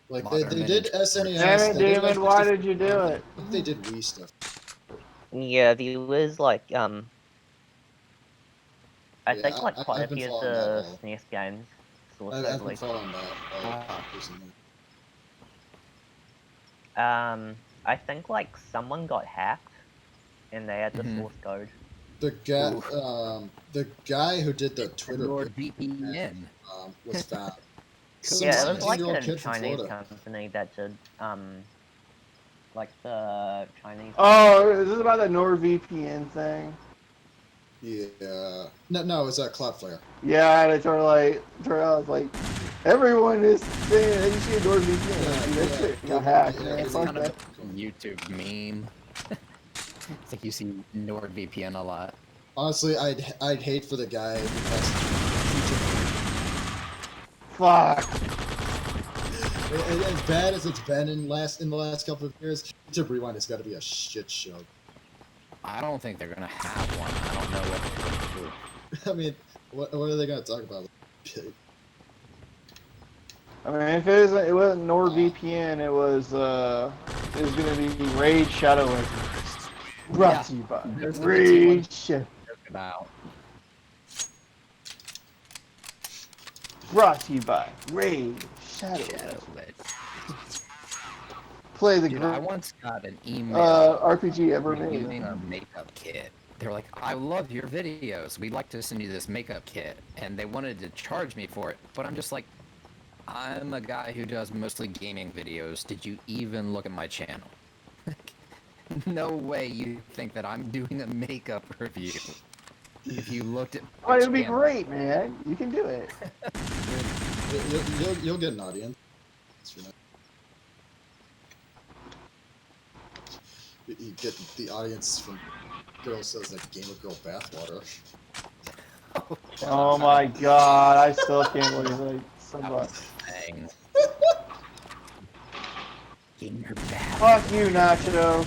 like they did SNES. Damn it, Demon! Why did you do it? I think they did Wii stuff. Yeah, there was like I think like quite a few of the SNES games. I've been following that recently. I think like someone got hacked, and they had the source code. The guy who did the Twitter VPN was found. Yeah, it was like a Chinese company that did like the Chinese. Oh, is this about the NordVPN thing? Yeah. No, it's Cloudflare. Yeah, they sort of like, everyone is saying they see a NordVPN. That shit got hacked. Man. It's Fuck kind of that. a YouTube meme. It's like you see NordVPN a lot. Honestly, I'd hate for the guy because fuck. As bad as it's been in the last couple of years, YouTube Rewind has got to be a shit show. I don't think they're gonna have one. I don't know what they're gonna do. I mean, what are they gonna talk about? I mean, if it wasn't NordVPN, it was gonna be Raid Shadow Legends. Brought to you by Raid Shadow. Brought to you by Raid Shadow Legends. Play the I once got an email RPG ever made. Using our makeup kit. They're like, I love your videos. We'd like to send you this makeup kit. And they wanted to charge me for it. But I'm just like, I'm a guy who does mostly gaming videos. Did you even look at my channel? No way you think that I'm doing a makeup review. If you looked at my it would be channel. great, man. You can do it. You'll get an audience. You get the audience from girl says that gamer girl bathwater. Oh my god, I still can't believe somebody. Gamer bathwater. Fuck you, Nacho.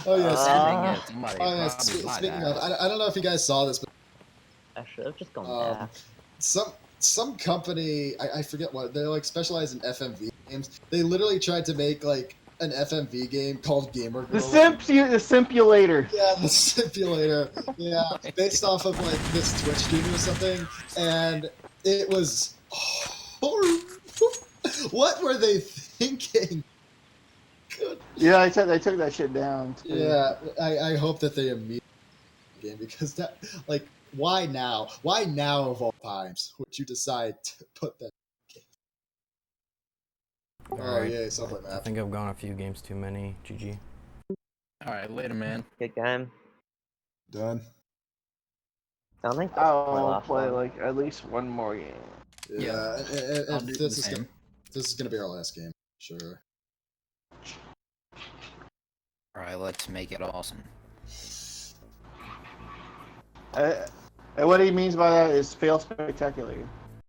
Oh yes. Speaking Speaking of, I don't know if you guys saw this, but I should have just gone back. Some company, I forget what, they're like specialized in FMV games. They literally tried to make like an FMV game called Gamer Girl. The Simpulator. Yeah, the Simpulator. Yeah, based off of like this Twitch game or something, and it was horrible. What were they thinking? Good. Yeah, they took that shit down. Too. Yeah, I hope that they immediately game because that like why now? Why now of all times would you decide to put that? Alright. Yeah, something like that. I think I've gone a few games too many. GG. Alright, later, man. Good game. Done. I think this is my I'll last play one. like at least one more game. Yeah, I'll and do this the is same. this is gonna be our last game. Sure. Alright, let's make it awesome. And what he means by that is fail spectacularly.